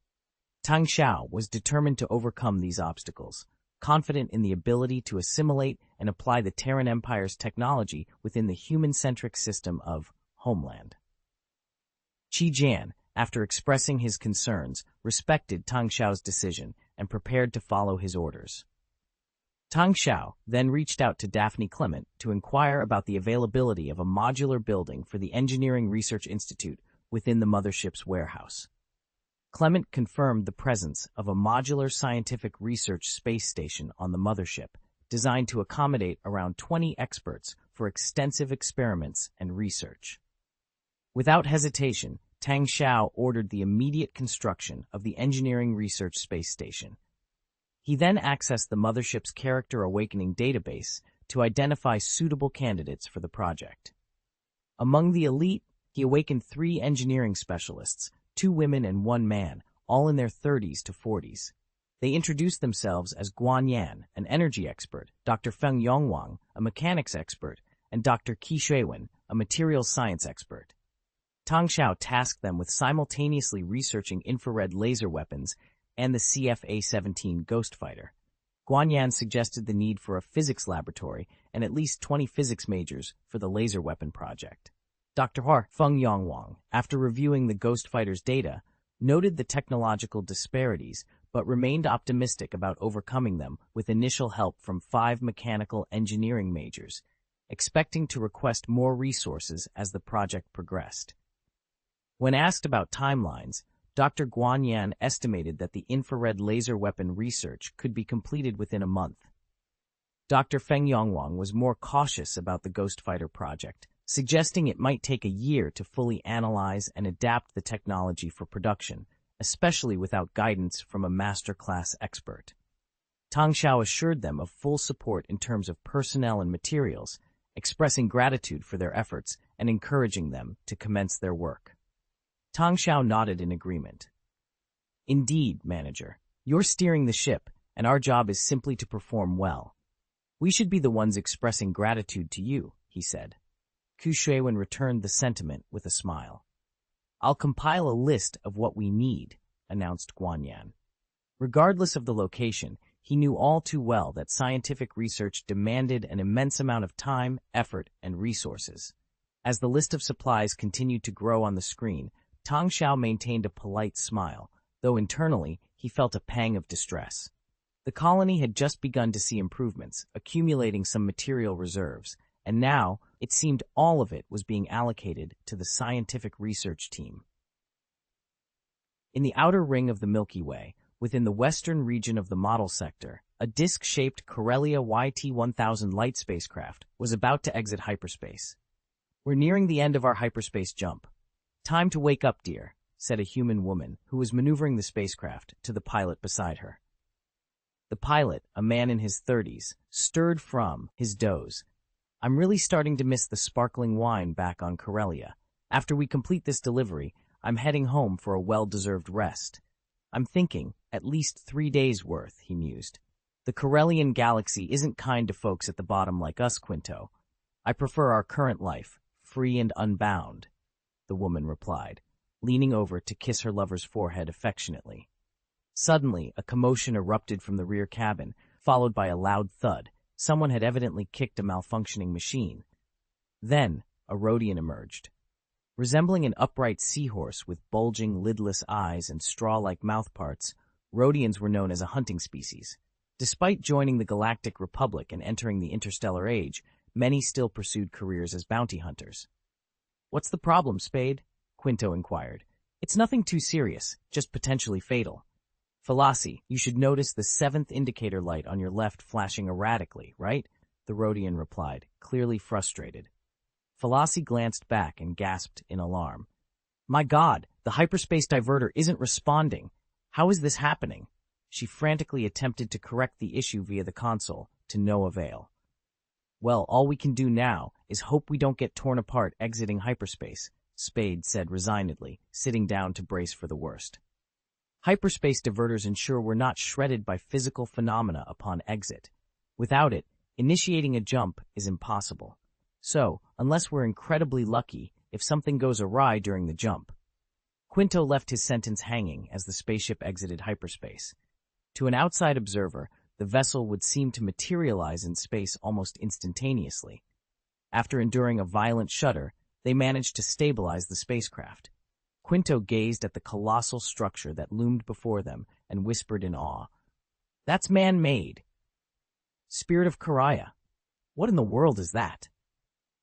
Tang Xiao was determined to overcome these obstacles, confident in the ability to assimilate and apply the Terran Empire's technology within the human-centric system of Homeland. Qi Jian, after expressing his concerns, respected Tang Xiao's decision and prepared to follow his orders. Tang Xiao then reached out to Daphne Clement to inquire about the availability of a modular building for the Engineering Research Institute within the Mothership's warehouse. Clement confirmed the presence of a modular scientific research space station on the Mothership, designed to accommodate around 20 experts for extensive experiments and research. Without hesitation, Tang Xiao ordered the immediate construction of the Engineering Research Space Station. He then accessed the Mothership's Character Awakening database to identify suitable candidates for the project. Among the elite, he awakened 3 engineering specialists, 2 women and 1 man, all in their 30s to 40s. They introduced themselves as Guan Yan, an energy expert, Dr. Feng Yongwang, a mechanics expert, and Dr. Qi Shuiwen, a materials science expert. Tang Xiao tasked them with simultaneously researching infrared laser weapons and the CF-A-17 Ghost Fighter. Guan Yan suggested the need for a physics laboratory and at least 20 physics majors for the laser weapon project. Dr. Feng Yongwang, after reviewing the Ghost Fighter's data, noted the technological disparities but remained optimistic about overcoming them with initial help from 5 mechanical engineering majors, expecting to request more resources as the project progressed. When asked about timelines, Dr. Guan Yan estimated that the infrared laser weapon research could be completed within a month. Dr. Feng Yongwang was more cautious about the Ghost Fighter project, suggesting it might take a year to fully analyze and adapt the technology for production, especially without guidance from a master-class expert. Tang Xiao assured them of full support in terms of personnel and materials, expressing gratitude for their efforts and encouraging them to commence their work. Tang Xiao nodded in agreement. Indeed, manager, you're steering the ship, and our job is simply to perform well. We should be the ones expressing gratitude to you, he said. Qi Shuiwen returned the sentiment with a smile. I'll compile a list of what we need, announced Guan Yan. Regardless of the location, he knew all too well that scientific research demanded an immense amount of time, effort, and resources. As the list of supplies continued to grow on the screen, Tang Xiao maintained a polite smile, though internally he felt a pang of distress. The colony had just begun to see improvements, accumulating some material reserves, and now it seemed all of it was being allocated to the scientific research team. In the outer ring of the Milky Way, within the western region of the model sector, a disc-shaped Corellia YT-1000 light spacecraft was about to exit hyperspace. We're nearing the end of our hyperspace jump. Time to wake up, dear, said a human woman who was maneuvering the spacecraft to the pilot beside her. The pilot, a man in his 30s, stirred from his doze. I'm really starting to miss the sparkling wine back on Corellia. After we complete this delivery, I'm heading home for a well-deserved rest. I'm thinking, at least 3 days' worth, he mused. The Corellian galaxy isn't kind to folks at the bottom like us, Quinto. I prefer our current life, free and unbound, the woman replied, leaning over to kiss her lover's forehead affectionately. Suddenly, a commotion erupted from the rear cabin, followed by a loud thud. Someone had evidently kicked a malfunctioning machine. Then, a Rhodian emerged. Resembling an upright seahorse with bulging, lidless eyes and straw-like mouthparts, Rhodians were known as a hunting species. Despite joining the Galactic Republic and entering the interstellar age, many still pursued careers as bounty hunters. "What's the problem, Spade?" Quinto inquired. "It's nothing too serious, just potentially fatal." "Fallacy, you should notice the 7th indicator light on your left flashing erratically, right?" the Rhodian replied, clearly frustrated. Fallacy glanced back and gasped in alarm. "My God, the hyperspace diverter isn't responding. How is this happening?" She frantically attempted to correct the issue via the console, to no avail. "Well, all we can do now is hope we don't get torn apart exiting hyperspace," Spade said resignedly, sitting down to brace for the worst. Hyperspace diverters ensure we're not shredded by physical phenomena upon exit. Without it, initiating a jump is impossible. So, unless we're incredibly lucky, if something goes awry during the jump. Quinto left his sentence hanging as the spaceship exited hyperspace. To an outside observer, the vessel would seem to materialize in space almost instantaneously. After enduring a violent shudder, they managed to stabilize the spacecraft. Quinto gazed at the colossal structure that loomed before them and whispered in awe, "That's man-made. Spirit of Karaya. What in the world is that?"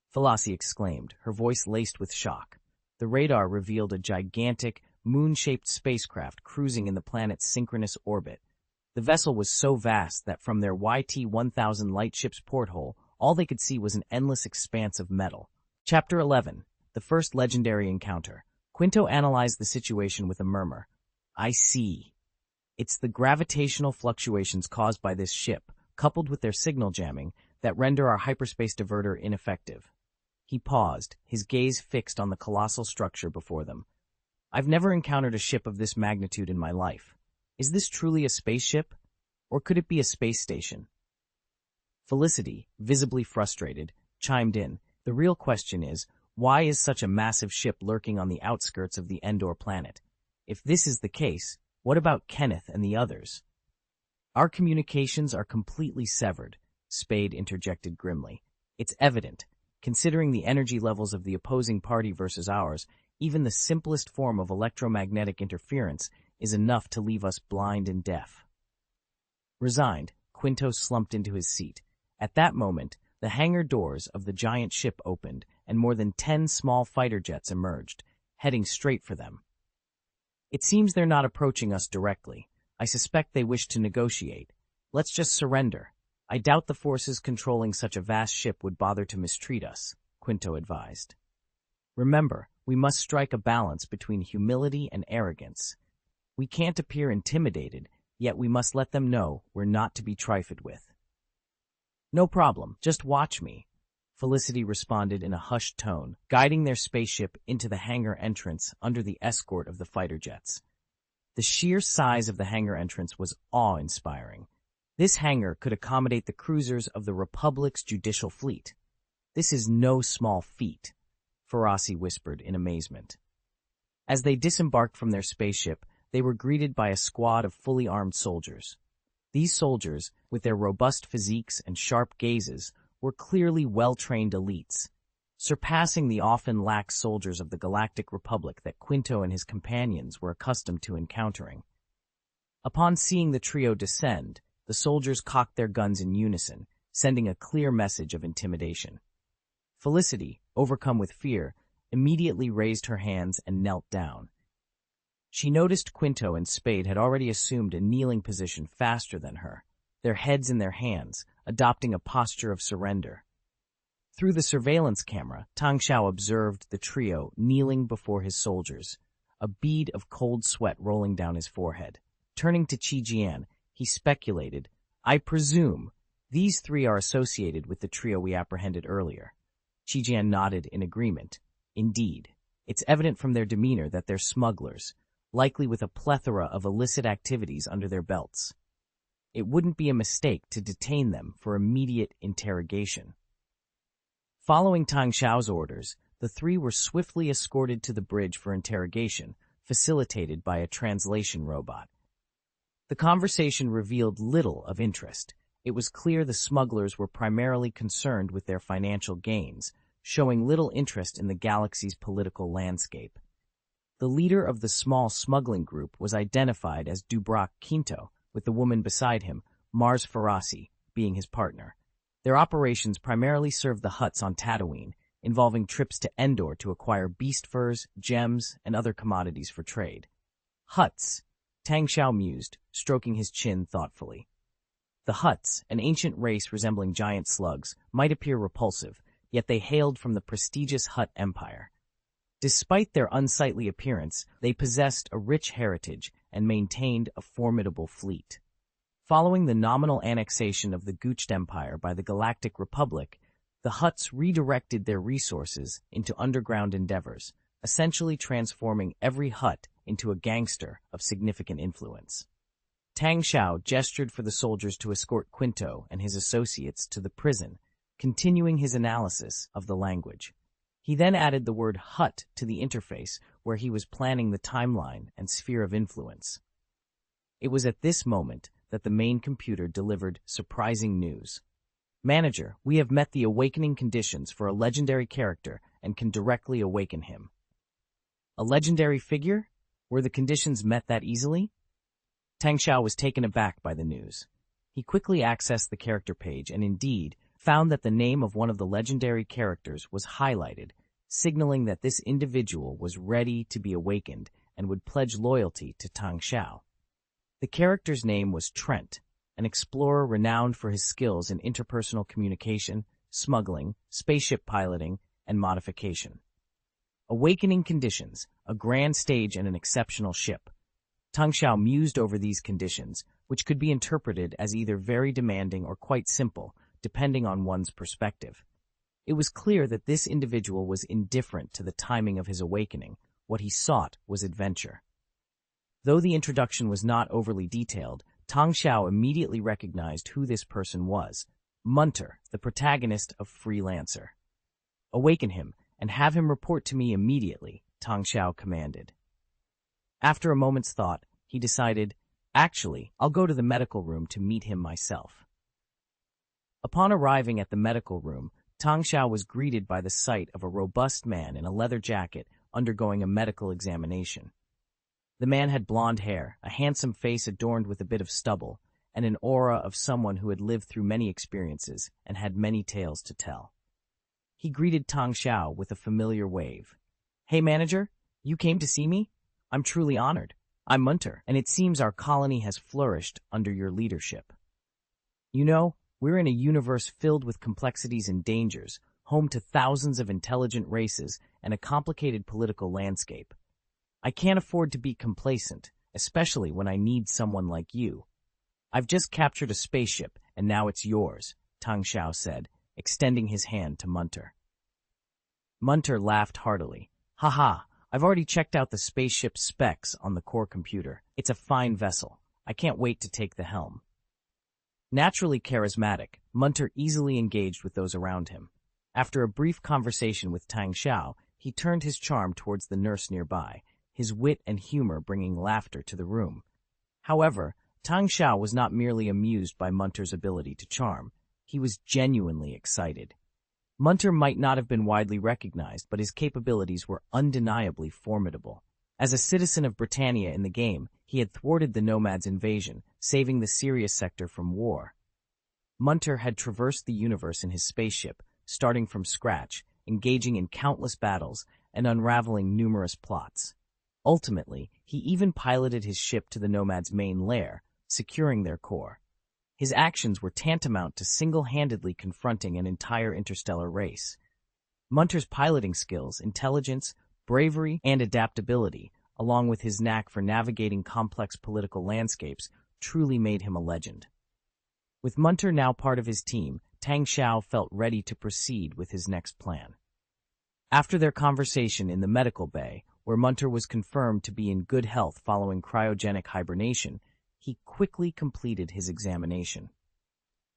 Fallacy exclaimed, her voice laced with shock. The radar revealed a gigantic, moon-shaped spacecraft cruising in the planet's synchronous orbit. The vessel was so vast that from their YT-1000 lightship's porthole, all they could see was an endless expanse of metal. Chapter 11. The First Legendary Encounter. Quinto analyzed the situation with a murmur. "I see. It's the gravitational fluctuations caused by this ship, coupled with their signal jamming, that render our hyperspace diverter ineffective." He paused, his gaze fixed on the colossal structure before them. "I've never encountered a ship of this magnitude in my life. Is this truly a spaceship? Or could it be a space station?" Felicity, visibly frustrated, chimed in. "The real question is, why is such a massive ship lurking on the outskirts of the Endor planet? If this is the case, what about Kenneth and the others?" "Our communications are completely severed," Spade interjected grimly. "It's evident. Considering the energy levels of the opposing party versus ours, even the simplest form of electromagnetic interference is enough to leave us blind and deaf." Resigned, Quinto slumped into his seat. At that moment, the hangar doors of the giant ship opened, and more than 10 small fighter jets emerged, heading straight for them. "It seems they're not approaching us directly. I suspect they wish to negotiate. Let's just surrender. I doubt the forces controlling such a vast ship would bother to mistreat us," Quinto advised. "Remember, we must strike a balance between humility and arrogance. We can't appear intimidated, yet we must let them know we're not to be trifled with." "No problem, just watch me," Felicity responded in a hushed tone, guiding their spaceship into the hangar entrance under the escort of the fighter jets. The sheer size of the hangar entrance was awe-inspiring. This hangar could accommodate the cruisers of the Republic's judicial fleet. "This is no small feat," Ferrasi whispered in amazement. As they disembarked from their spaceship, they were greeted by a squad of fully armed soldiers. These soldiers, with their robust physiques and sharp gazes, were clearly well-trained elites, surpassing the often lax soldiers of the Galactic Republic that Quinto and his companions were accustomed to encountering. Upon seeing the trio descend, the soldiers cocked their guns in unison, sending a clear message of intimidation. Felicity, overcome with fear, immediately raised her hands and knelt down. She noticed Quinto and Spade had already assumed a kneeling position faster than her, their heads in their hands, adopting a posture of surrender. Through the surveillance camera, Tang Xiao observed the trio kneeling before his soldiers, a bead of cold sweat rolling down his forehead. Turning to Qi Jian, he speculated, "I presume these three are associated with the trio we apprehended earlier." Qi Jian nodded in agreement. "Indeed, it's evident from their demeanor that they're smugglers, likely with a plethora of illicit activities under their belts. It wouldn't be a mistake to detain them for immediate interrogation." Following Tang Xiao's orders, the three were swiftly escorted to the bridge for interrogation, facilitated by a translation robot. The conversation revealed little of interest. It was clear the smugglers were primarily concerned with their financial gains, showing little interest in the galaxy's political landscape. The leader of the small smuggling group was identified as Dubrak Quinto, with the woman beside him, Mars Farasi, being his partner. Their operations primarily served the Hutts on Tatooine, involving trips to Endor to acquire beast furs, gems, and other commodities for trade. Hutts, Tang Xiao mused, stroking his chin thoughtfully. The Hutts, an ancient race resembling giant slugs, might appear repulsive, yet they hailed from the prestigious Hutt Empire. Despite their unsightly appearance, they possessed a rich heritage and maintained a formidable fleet. Following the nominal annexation of the Gucht Empire by the Galactic Republic, the Hutts redirected their resources into underground endeavors, essentially transforming every Hutt into a gangster of significant influence. Tang Xiao gestured for the soldiers to escort Quinto and his associates to the prison, continuing his analysis of the language. He then added the word Hutt to the interface where he was planning the timeline and sphere of influence. It was at this moment that the main computer delivered surprising news. Manager, we have met the awakening conditions for a legendary character and can directly awaken him. A legendary figure? Were the conditions met that easily? Tang Xiao was taken aback by the news. He quickly accessed the character page and indeed found that the name of one of the legendary characters was highlighted, signaling that this individual was ready to be awakened and would pledge loyalty to Tang Xiao. The character's name was Trent, an explorer renowned for his skills in interpersonal communication, smuggling, spaceship piloting, and modification. Awakening conditions, a grand stage and an exceptional ship. Tang Xiao mused over these conditions, which could be interpreted as either very demanding or quite simple, depending on one's perspective. It was clear that this individual was indifferent to the timing of his awakening. What he sought was adventure. Though the introduction was not overly detailed, Tang Xiao immediately recognized who this person was, Munter, the protagonist of Freelancer. Awaken him and have him report to me immediately, Tang Xiao commanded. After a moment's thought, he decided, actually, I'll go to the medical room to meet him myself. Upon arriving at the medical room, Tang Xiao was greeted by the sight of a robust man in a leather jacket undergoing a medical examination. The man had blonde hair, a handsome face adorned with a bit of stubble, and an aura of someone who had lived through many experiences and had many tales to tell. He greeted Tang Xiao with a familiar wave. Hey manager, you came to see me? I'm truly honored. I'm Munter, and it seems our colony has flourished under your leadership. You know, we're in a universe filled with complexities and dangers, home to thousands of intelligent races and a complicated political landscape. I can't afford to be complacent, especially when I need someone like you. I've just captured a spaceship, and now it's yours, Tang Xiao said, extending his hand to Munter. Munter laughed heartily. Haha, I've already checked out the spaceship's specs on the core computer. It's a fine vessel. I can't wait to take the helm. Naturally charismatic, Munter easily engaged with those around him. After a brief conversation with Tang Xiao, he turned his charm towards the nurse nearby, his wit and humor bringing laughter to the room. However, Tang Xiao was not merely amused by Munter's ability to charm. He was genuinely excited. Munter might not have been widely recognized, but his capabilities were undeniably formidable. As a citizen of Britannia in the game, he had thwarted the Nomads' invasion, saving the Sirius sector from war. Munter had traversed the universe in his spaceship, starting from scratch, engaging in countless battles, and unraveling numerous plots. Ultimately, he even piloted his ship to the Nomads' main lair, securing their core. His actions were tantamount to single-handedly confronting an entire interstellar race. Munter's piloting skills, intelligence, bravery, and adaptability, along with his knack for navigating complex political landscapes, truly made him a legend. With Munter now part of his team, Tang Xiao felt ready to proceed with his next plan. After their conversation in the medical bay, where Munter was confirmed to be in good health following cryogenic hibernation, he quickly completed his examination.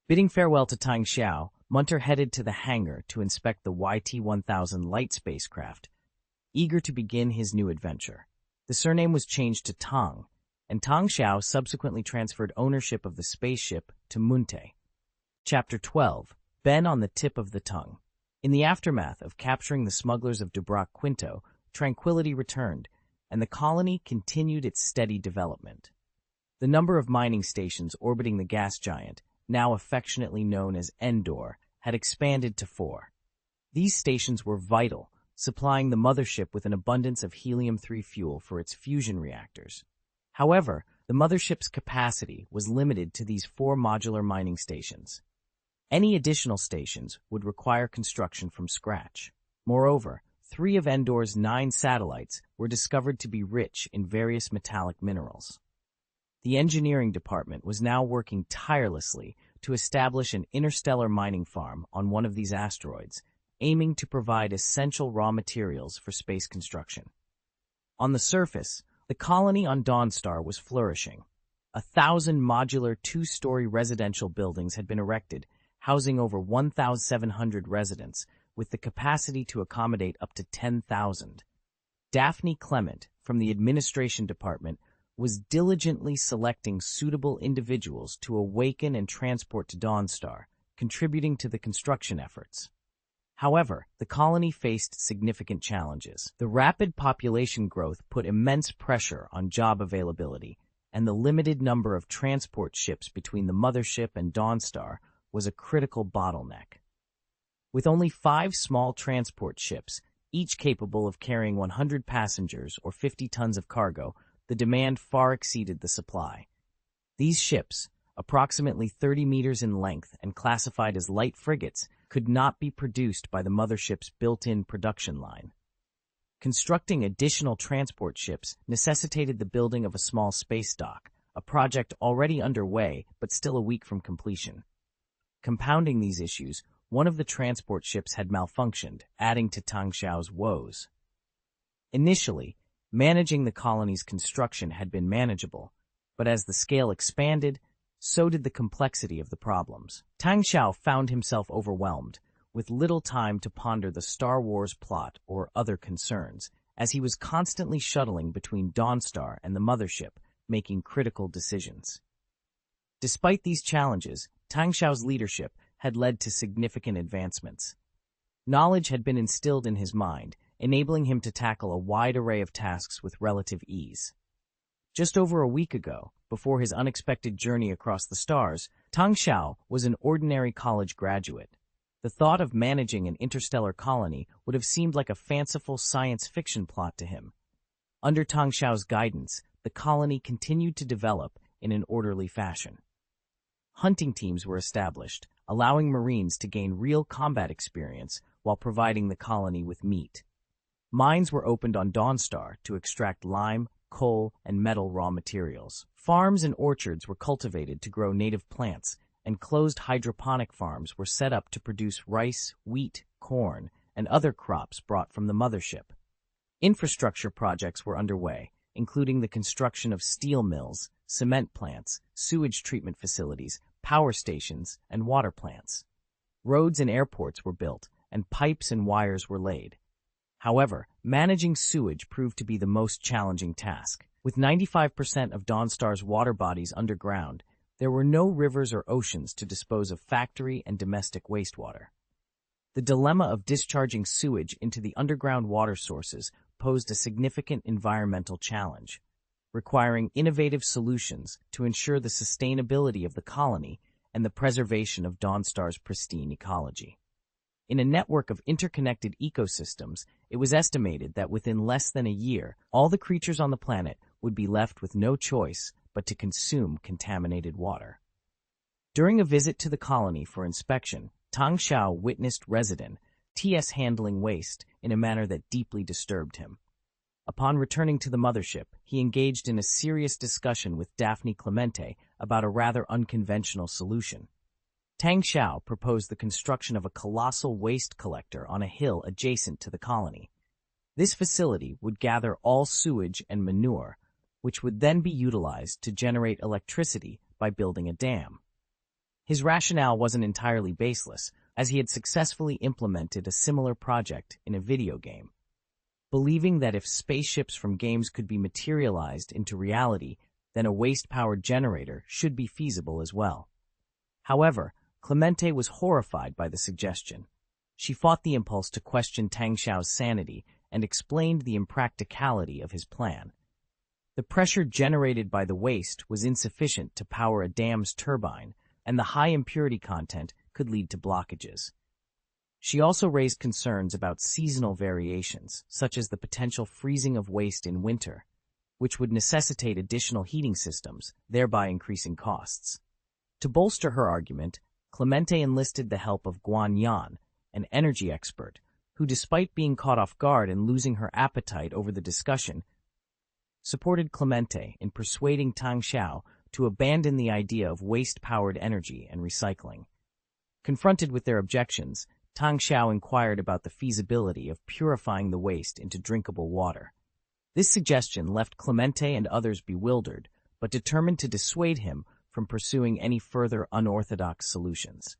Bidding farewell to Tang Xiao, Munter headed to the hangar to inspect the YT-1000 light spacecraft, eager to begin his new adventure. The surname was changed to Tang, and Tang Xiao subsequently transferred ownership of the spaceship to Munte. Chapter 12. Ben on the Tip of the Tongue. In the aftermath of capturing the smugglers of Dubrak Quinto, tranquility returned, and the colony continued its steady development. The number of mining stations orbiting the gas giant, now affectionately known as Endor, had expanded to 4. These stations were vital, supplying the mothership with an abundance of helium-3 fuel for its fusion reactors. However, the mothership's capacity was limited to these 4 modular mining stations. Any additional stations would require construction from scratch. Moreover, 3 of Endor's 9 satellites were discovered to be rich in various metallic minerals. The engineering department was now working tirelessly to establish an interstellar mining farm on one of these asteroids, aiming to provide essential raw materials for space construction. On the surface, the colony on Dawnstar was flourishing. 1,000 modular 2-story residential buildings had been erected, housing over 1,700 residents, with the capacity to accommodate up to 10,000. Daphne Clement, from the administration department, was diligently selecting suitable individuals to awaken and transport to Dawnstar, contributing to the construction efforts. However, the colony faced significant challenges. The rapid population growth put immense pressure on job availability, and the limited number of transport ships between the mothership and Dawnstar was a critical bottleneck. With only 5 small transport ships, each capable of carrying 100 passengers or 50 tons of cargo, the demand far exceeded the supply. These ships, approximately 30 meters in length and classified as light frigates, could not be produced by the mothership's built-in production line. Constructing additional transport ships necessitated the building of a small space dock, a project already underway but still a week from completion. Compounding these issues, one of the transport ships had malfunctioned, adding to Tang Xiao's woes. Initially, managing the colony's construction had been manageable, but as the scale expanded, so did the complexity of the problems. Tang Xiao found himself overwhelmed, with little time to ponder the Star Wars plot or other concerns, as he was constantly shuttling between Dawnstar and the mothership, making critical decisions. Despite these challenges, Tang Xiao's leadership had led to significant advancements. Knowledge had been instilled in his mind, enabling him to tackle a wide array of tasks with relative ease. Just over a week ago, before his unexpected journey across the stars, Tang Xiao was an ordinary college graduate. The thought of managing an interstellar colony would have seemed like a fanciful science fiction plot to him. Under Tang Xiao's guidance, the colony continued to develop in an orderly fashion. Hunting teams were established, allowing Marines to gain real combat experience while providing the colony with meat. Mines were opened on Dawnstar to extract lime, coal, and metal raw materials. Farms and orchards were cultivated to grow native plants, and closed hydroponic farms were set up to produce rice, wheat, corn, and other crops brought from the mothership. Infrastructure projects were underway, including the construction of steel mills, cement plants, sewage treatment facilities, power stations, and water plants. Roads and airports were built, and pipes and wires were laid. However, managing sewage proved to be the most challenging task. With 95% of Dawnstar's water bodies underground, there were no rivers or oceans to dispose of factory and domestic wastewater. The dilemma of discharging sewage into the underground water sources posed a significant environmental challenge, requiring innovative solutions to ensure the sustainability of the colony and the preservation of Dawnstar's pristine ecology. In a network of interconnected ecosystems, it was estimated that within less than a year, all the creatures on the planet would be left with no choice but to consume contaminated water. During a visit to the colony for inspection, Tang Xiao witnessed resident T.S. handling waste in a manner that deeply disturbed him. Upon returning to the mothership, he engaged in a serious discussion with Daphne Clemente about a rather unconventional solution. Tang Xiao proposed the construction of a colossal waste collector on a hill adjacent to the colony. This facility would gather all sewage and manure, which would then be utilized to generate electricity by building a dam. His rationale wasn't entirely baseless, as he had successfully implemented a similar project in a video game. Believing that if spaceships from games could be materialized into reality, then a waste-powered generator should be feasible as well. However, Clemente was horrified by the suggestion. She fought the impulse to question Tang Xiao's sanity and explained the impracticality of his plan. The pressure generated by the waste was insufficient to power a dam's turbine, and the high impurity content could lead to blockages. She also raised concerns about seasonal variations, such as the potential freezing of waste in winter, which would necessitate additional heating systems, thereby increasing costs. To bolster her argument, Clemente enlisted the help of Guan Yan, an energy expert, who, despite being caught off guard and losing her appetite over the discussion, supported Clemente in persuading Tang Xiao to abandon the idea of waste-powered energy and recycling. Confronted with their objections, Tang Xiao inquired about the feasibility of purifying the waste into drinkable water. This suggestion left Clemente and others bewildered, but determined to dissuade him from pursuing any further unorthodox solutions.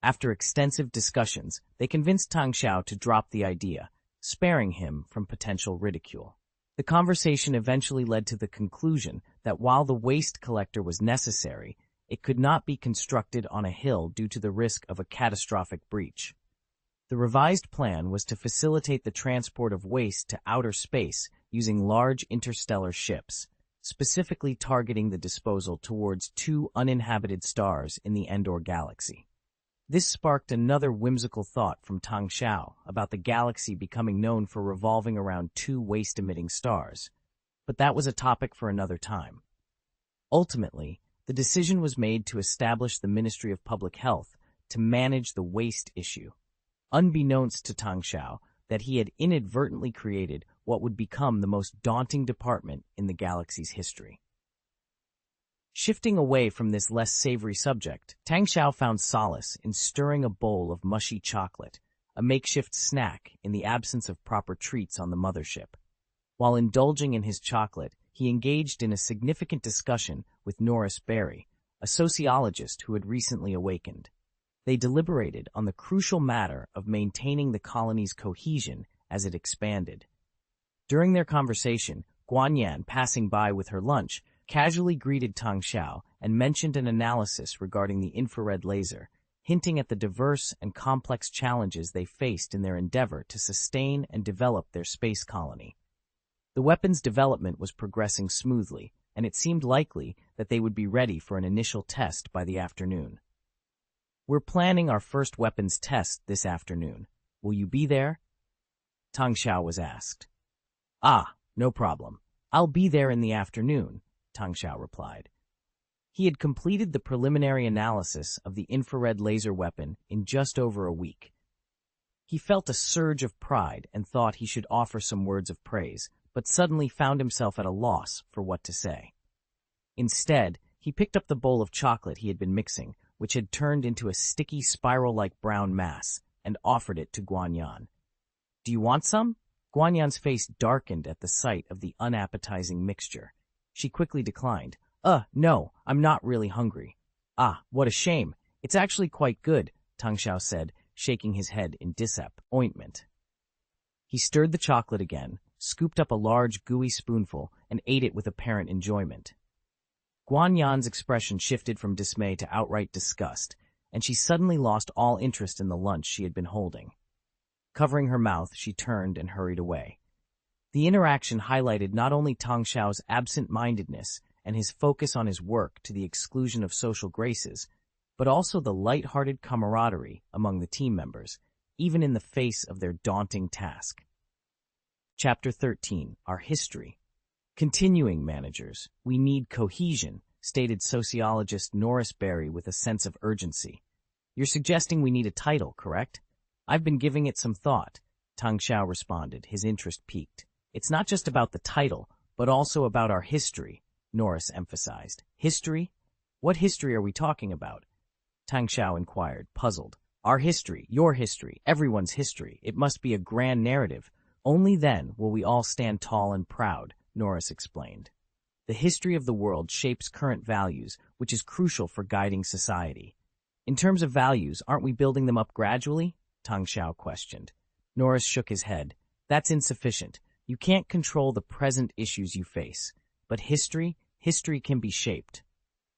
After extensive discussions, they convinced Tang Xiao to drop the idea, sparing him from potential ridicule. The conversation eventually led to the conclusion that while the waste collector was necessary, it could not be constructed on a hill due to the risk of a catastrophic breach. The revised plan was to facilitate the transport of waste to outer space using large interstellar ships, specifically targeting the disposal towards 2 uninhabited stars in the Endor galaxy. This sparked another whimsical thought from Tang Xiao about the galaxy becoming known for revolving around 2 waste-emitting stars, but that was a topic for another time. Ultimately, the decision was made to establish the Ministry of Public Health to manage the waste issue, unbeknownst to Tang Xiao that he had inadvertently created what would become the most daunting department in the galaxy's history. Shifting away from this less savory subject, Tang Xiao found solace in stirring a bowl of mushy chocolate, a makeshift snack in the absence of proper treats on the mothership. While indulging in his chocolate, he engaged in a significant discussion with Norris Berry, a sociologist who had recently awakened. They deliberated on the crucial matter of maintaining the colony's cohesion as it expanded. During their conversation, Guan Yan, passing by with her lunch, casually greeted Tang Xiao and mentioned an analysis regarding the infrared laser, hinting at the diverse and complex challenges they faced in their endeavor to sustain and develop their space colony. The weapon's development was progressing smoothly, and it seemed likely that they would be ready for an initial test by the afternoon. "We're planning our first weapons test this afternoon. Will you be there?" Tang Xiao was asked. "Ah, no problem. I'll be there in the afternoon," Tang Xiao replied. He had completed the preliminary analysis of the infrared laser weapon in just over a week. He felt a surge of pride and thought he should offer some words of praise, but suddenly found himself at a loss for what to say. Instead, he picked up the bowl of chocolate he had been mixing, which had turned into a sticky spiral-like brown mass, and offered it to Guan Yan. "Do you want some?" Guan Yan's face darkened at the sight of the unappetizing mixture. She quickly declined. No, I'm not really hungry." "Ah, what a shame. It's actually quite good," Tang Xiao said, shaking his head in disappointment. He stirred the chocolate again, scooped up a large, gooey spoonful, and ate it with apparent enjoyment. Guan Yan's expression shifted from dismay to outright disgust, and she suddenly lost all interest in the lunch she had been holding. Covering her mouth, she turned and hurried away. The interaction highlighted not only Tang Xiao's absent-mindedness and his focus on his work to the exclusion of social graces, but also the light-hearted camaraderie among the team members, even in the face of their daunting task. Chapter 13, Our History. "Continuing, managers, we need cohesion," stated sociologist Norris Berry with a sense of urgency. "You're suggesting we need a title, correct?" "I've been giving it some thought," Tang Xiao responded, his interest piqued. "It's not just about the title, but also about our history," Norris emphasized. "History? What history are we talking about?" Tang Xiao inquired, puzzled. "Our history, your history, everyone's history. It must be a grand narrative. Only then will we all stand tall and proud," Norris explained. "The history of the world shapes current values, which is crucial for guiding society." "In terms of values, aren't we building them up gradually?" Tang Xiao questioned. Norris shook his head. "That's insufficient. You can't control the present issues you face. But history history can be shaped.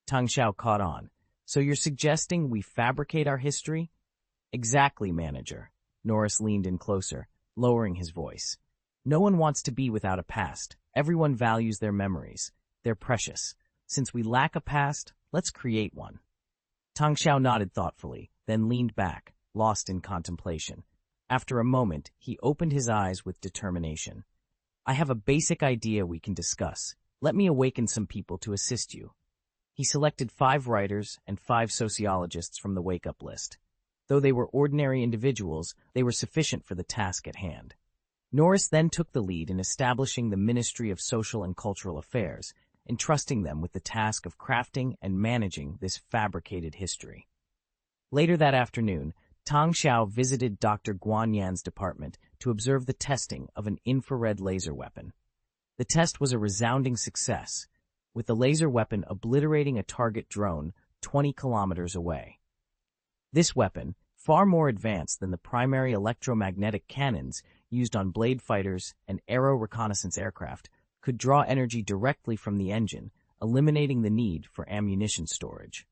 Tang Xiao caught on. So you're suggesting we fabricate our history? Exactly, manager. Norris leaned in closer, lowering his voice. No one wants to be without a past. Everyone values their memories. They're precious. Since we lack a past, let's create one. Tang Xiao nodded thoughtfully, then leaned back, lost in contemplation. After a moment, he opened his eyes with determination. I have a basic idea we can discuss. Let me awaken some people to assist you. He selected 5 writers and 5 sociologists from the wake-up list. Though they were ordinary individuals, they were sufficient for the task at hand. Norris then took the lead in establishing the Ministry of Social and Cultural Affairs, entrusting them with the task of crafting and managing this fabricated history. Later that afternoon, Tang Xiao visited Dr. Guan Yan's department to observe the testing of an infrared laser weapon. The test was a resounding success, with the laser weapon obliterating a target drone 20 kilometers away. This weapon, far more advanced than the primary electromagnetic cannons used on blade fighters and aero reconnaissance aircraft, could draw energy directly from the engine, eliminating the need for ammunition storage.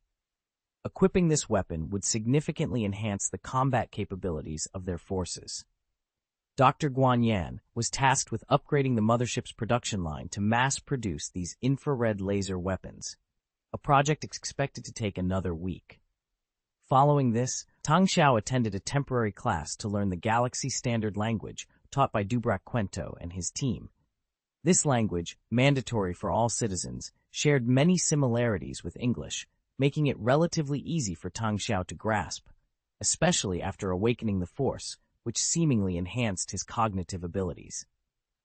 Equipping this weapon would significantly enhance the combat capabilities of their forces. Dr. Guan Yan was tasked with upgrading the Mothership's production line to mass-produce these infrared laser weapons, a project expected to take another week. Following this, Tang Xiao attended a temporary class to learn the Galaxy Standard Language taught by Dubrak Quento and his team. This language, mandatory for all citizens, shared many similarities with English, making it relatively easy for Tang Xiao to grasp, especially after awakening the Force, which seemingly enhanced his cognitive abilities.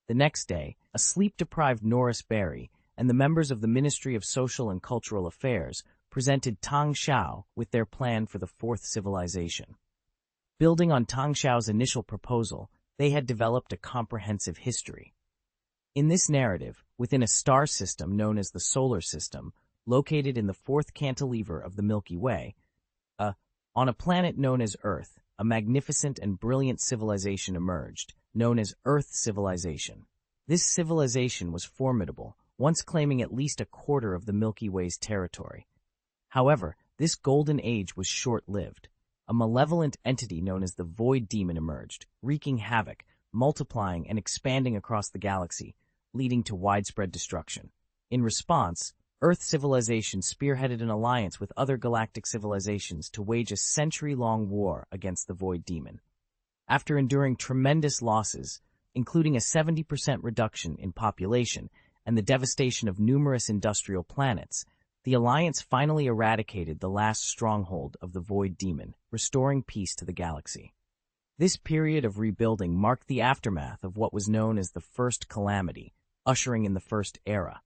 The next day, a sleep-deprived Norris Berry and the members of the Ministry of Social and Cultural Affairs presented Tang Xiao with their plan for the Fourth Civilization. Building on Tang Xiao's initial proposal, they had developed a comprehensive history. In this narrative, within a star system known as the Solar System, located in the fourth cantilever of the Milky Way, on a planet known as Earth, a magnificent and brilliant civilization emerged, known as Earth Civilization. This civilization was formidable, once claiming at least a quarter of the Milky Way's territory. However, this golden age was short-lived. A malevolent entity known as the Void Demon emerged, wreaking havoc, multiplying and expanding across the galaxy, leading to widespread destruction. In response, Earth civilization spearheaded an alliance with other galactic civilizations to wage a century-long war against the Void Demon. After enduring tremendous losses, including a 70% reduction in population and the devastation of numerous industrial planets, the Alliance finally eradicated the last stronghold of the Void Demon, restoring peace to the galaxy. This period of rebuilding marked the aftermath of what was known as the First Calamity, ushering in the First Era.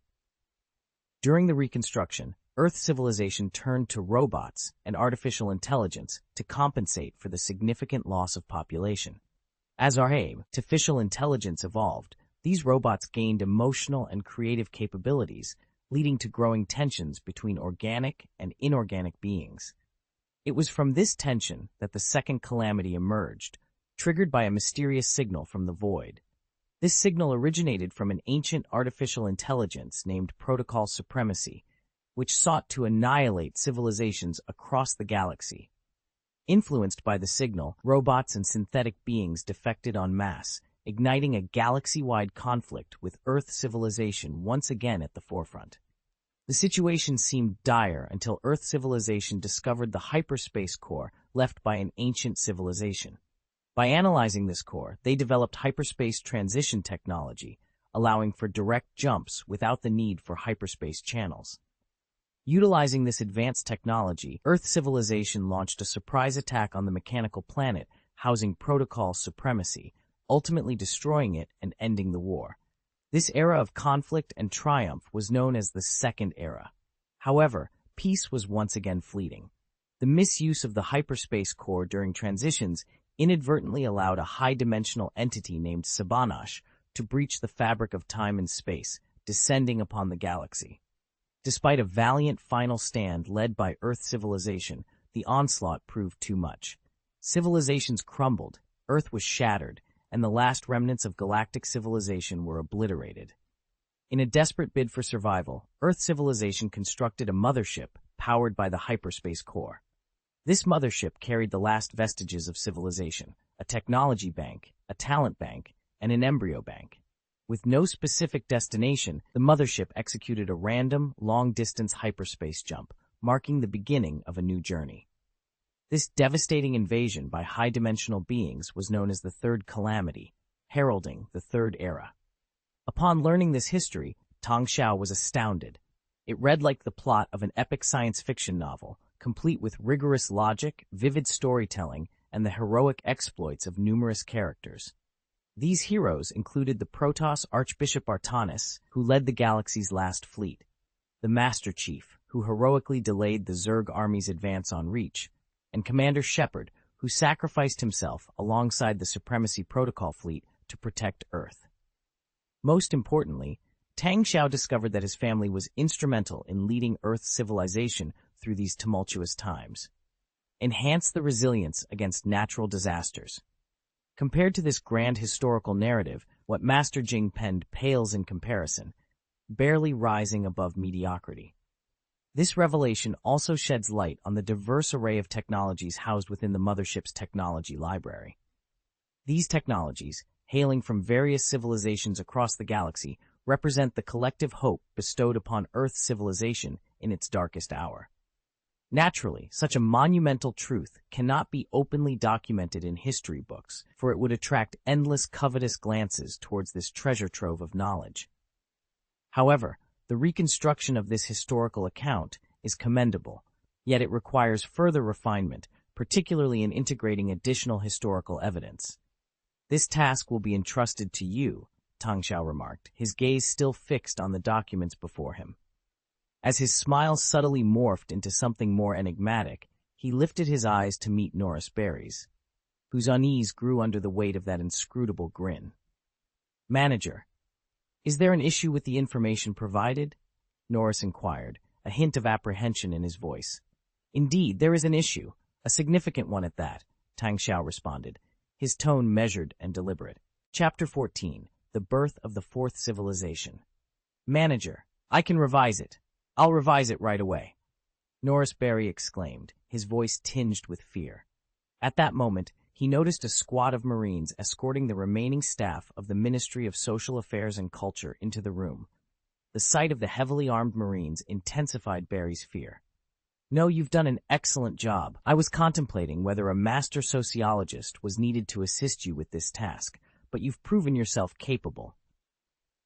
During the reconstruction, Earth civilization turned to robots and artificial intelligence to compensate for the significant loss of population. As artificial intelligence evolved, these robots gained emotional and creative capabilities, leading to growing tensions between organic and inorganic beings. It was from this tension that the Second Calamity emerged, triggered by a mysterious signal from the void. This signal originated from an ancient artificial intelligence named Protocol Supremacy, which sought to annihilate civilizations across the galaxy. Influenced by the signal, robots and synthetic beings defected en masse, igniting a galaxy-wide conflict with Earth civilization once again at the forefront. The situation seemed dire until Earth civilization discovered the hyperspace core left by an ancient civilization. By analyzing this core, they developed hyperspace transition technology, allowing for direct jumps without the need for hyperspace channels. Utilizing this advanced technology, Earth civilization launched a surprise attack on the mechanical planet housing Protocol Supremacy, ultimately destroying it and ending the war. This era of conflict and triumph was known as the Second Era. However, peace was once again fleeting. The misuse of the hyperspace core during transitions inadvertently allowed a high-dimensional entity named Sabanash to breach the fabric of time and space, descending upon the galaxy. Despite a valiant final stand led by Earth civilization, the onslaught proved too much. Civilizations crumbled, Earth was shattered, and the last remnants of galactic civilization were obliterated. In a desperate bid for survival, Earth civilization constructed a mothership powered by the hyperspace core. This mothership carried the last vestiges of civilization, a technology bank, a talent bank, and an embryo bank. With no specific destination, the mothership executed a random, long-distance hyperspace jump, marking the beginning of a new journey. This devastating invasion by high-dimensional beings was known as the Third Calamity, heralding the Third Era. Upon learning this history, Tang Xiao was astounded. It read like the plot of an epic science fiction novel, complete with rigorous logic, vivid storytelling, and the heroic exploits of numerous characters. These heroes included the Protoss Archbishop Artanis, who led the galaxy's last fleet, the Master Chief, who heroically delayed the Zerg army's advance on Reach, and Commander Shepard, who sacrificed himself alongside the Supremacy Protocol fleet to protect Earth. Most importantly, Tang Xiao discovered that his family was instrumental in leading Earth's civilization through these tumultuous times. Enhance the resilience against natural disasters. Compared to this grand historical narrative, what Master Jing penned pales in comparison, barely rising above mediocrity. This revelation also sheds light on the diverse array of technologies housed within the mothership's technology library. These technologies, hailing from various civilizations across the galaxy, represent the collective hope bestowed upon Earth's civilization in its darkest hour. Naturally, such a monumental truth cannot be openly documented in history books, for it would attract endless covetous glances towards this treasure trove of knowledge. However, the reconstruction of this historical account is commendable, yet it requires further refinement, particularly in integrating additional historical evidence. This task will be entrusted to you, Tang Xiao remarked, his gaze still fixed on the documents before him. As his smile subtly morphed into something more enigmatic, he lifted his eyes to meet Norris Berry's, whose unease grew under the weight of that inscrutable grin. "Manager, is there an issue with the information provided?" Norris inquired, a hint of apprehension in his voice. "Indeed, there is an issue, a significant one at that," Tang Xiao responded, his tone measured and deliberate. Chapter 14, The Birth of the Fourth Civilization. "Manager, I can revise it. I'll revise it right away," Norris Berry exclaimed, his voice tinged with fear. At that moment, he noticed a squad of Marines escorting the remaining staff of the Ministry of Social Affairs and Culture into the room. The sight of the heavily armed Marines intensified Berry's fear. "No, you've done an excellent job. I was contemplating whether a master sociologist was needed to assist you with this task, but you've proven yourself capable.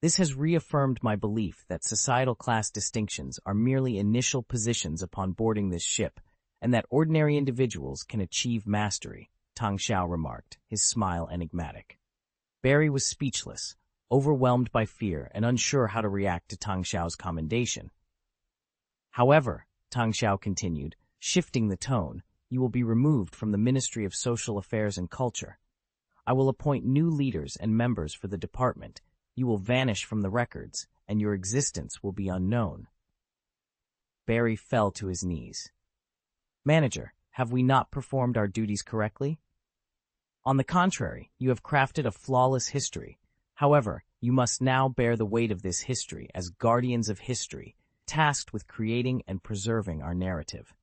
This has reaffirmed my belief that societal class distinctions are merely initial positions upon boarding this ship, and that ordinary individuals can achieve mastery," Tang Xiao remarked, his smile enigmatic. Berry was speechless, overwhelmed by fear and unsure how to react to Tang Xiao's commendation. "However," Tang Xiao continued, shifting the tone, "you will be removed from the Ministry of Social Affairs and Culture. I will appoint new leaders and members for the department. You will vanish from the records, and your existence will be unknown." Berry fell to his knees. "Manager, have we not performed our duties correctly?" "On the contrary, you have crafted a flawless history. However, you must now bear the weight of this history as guardians of history, tasked with creating and preserving our narrative.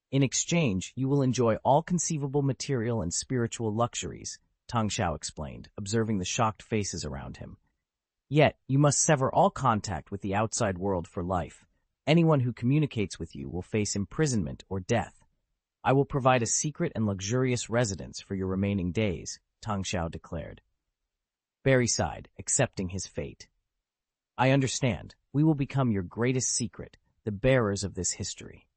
In exchange, you will enjoy all conceivable material and spiritual luxuries," Tang Xiao explained, observing the shocked faces around him. "Yet, you must sever all contact with the outside world for life. Anyone who communicates with you will face imprisonment or death. I will provide a secret and luxurious residence for your remaining days," Tang Xiao declared. Berry sighed, accepting his fate. "I understand. We will become your greatest secret, the bearers of this history."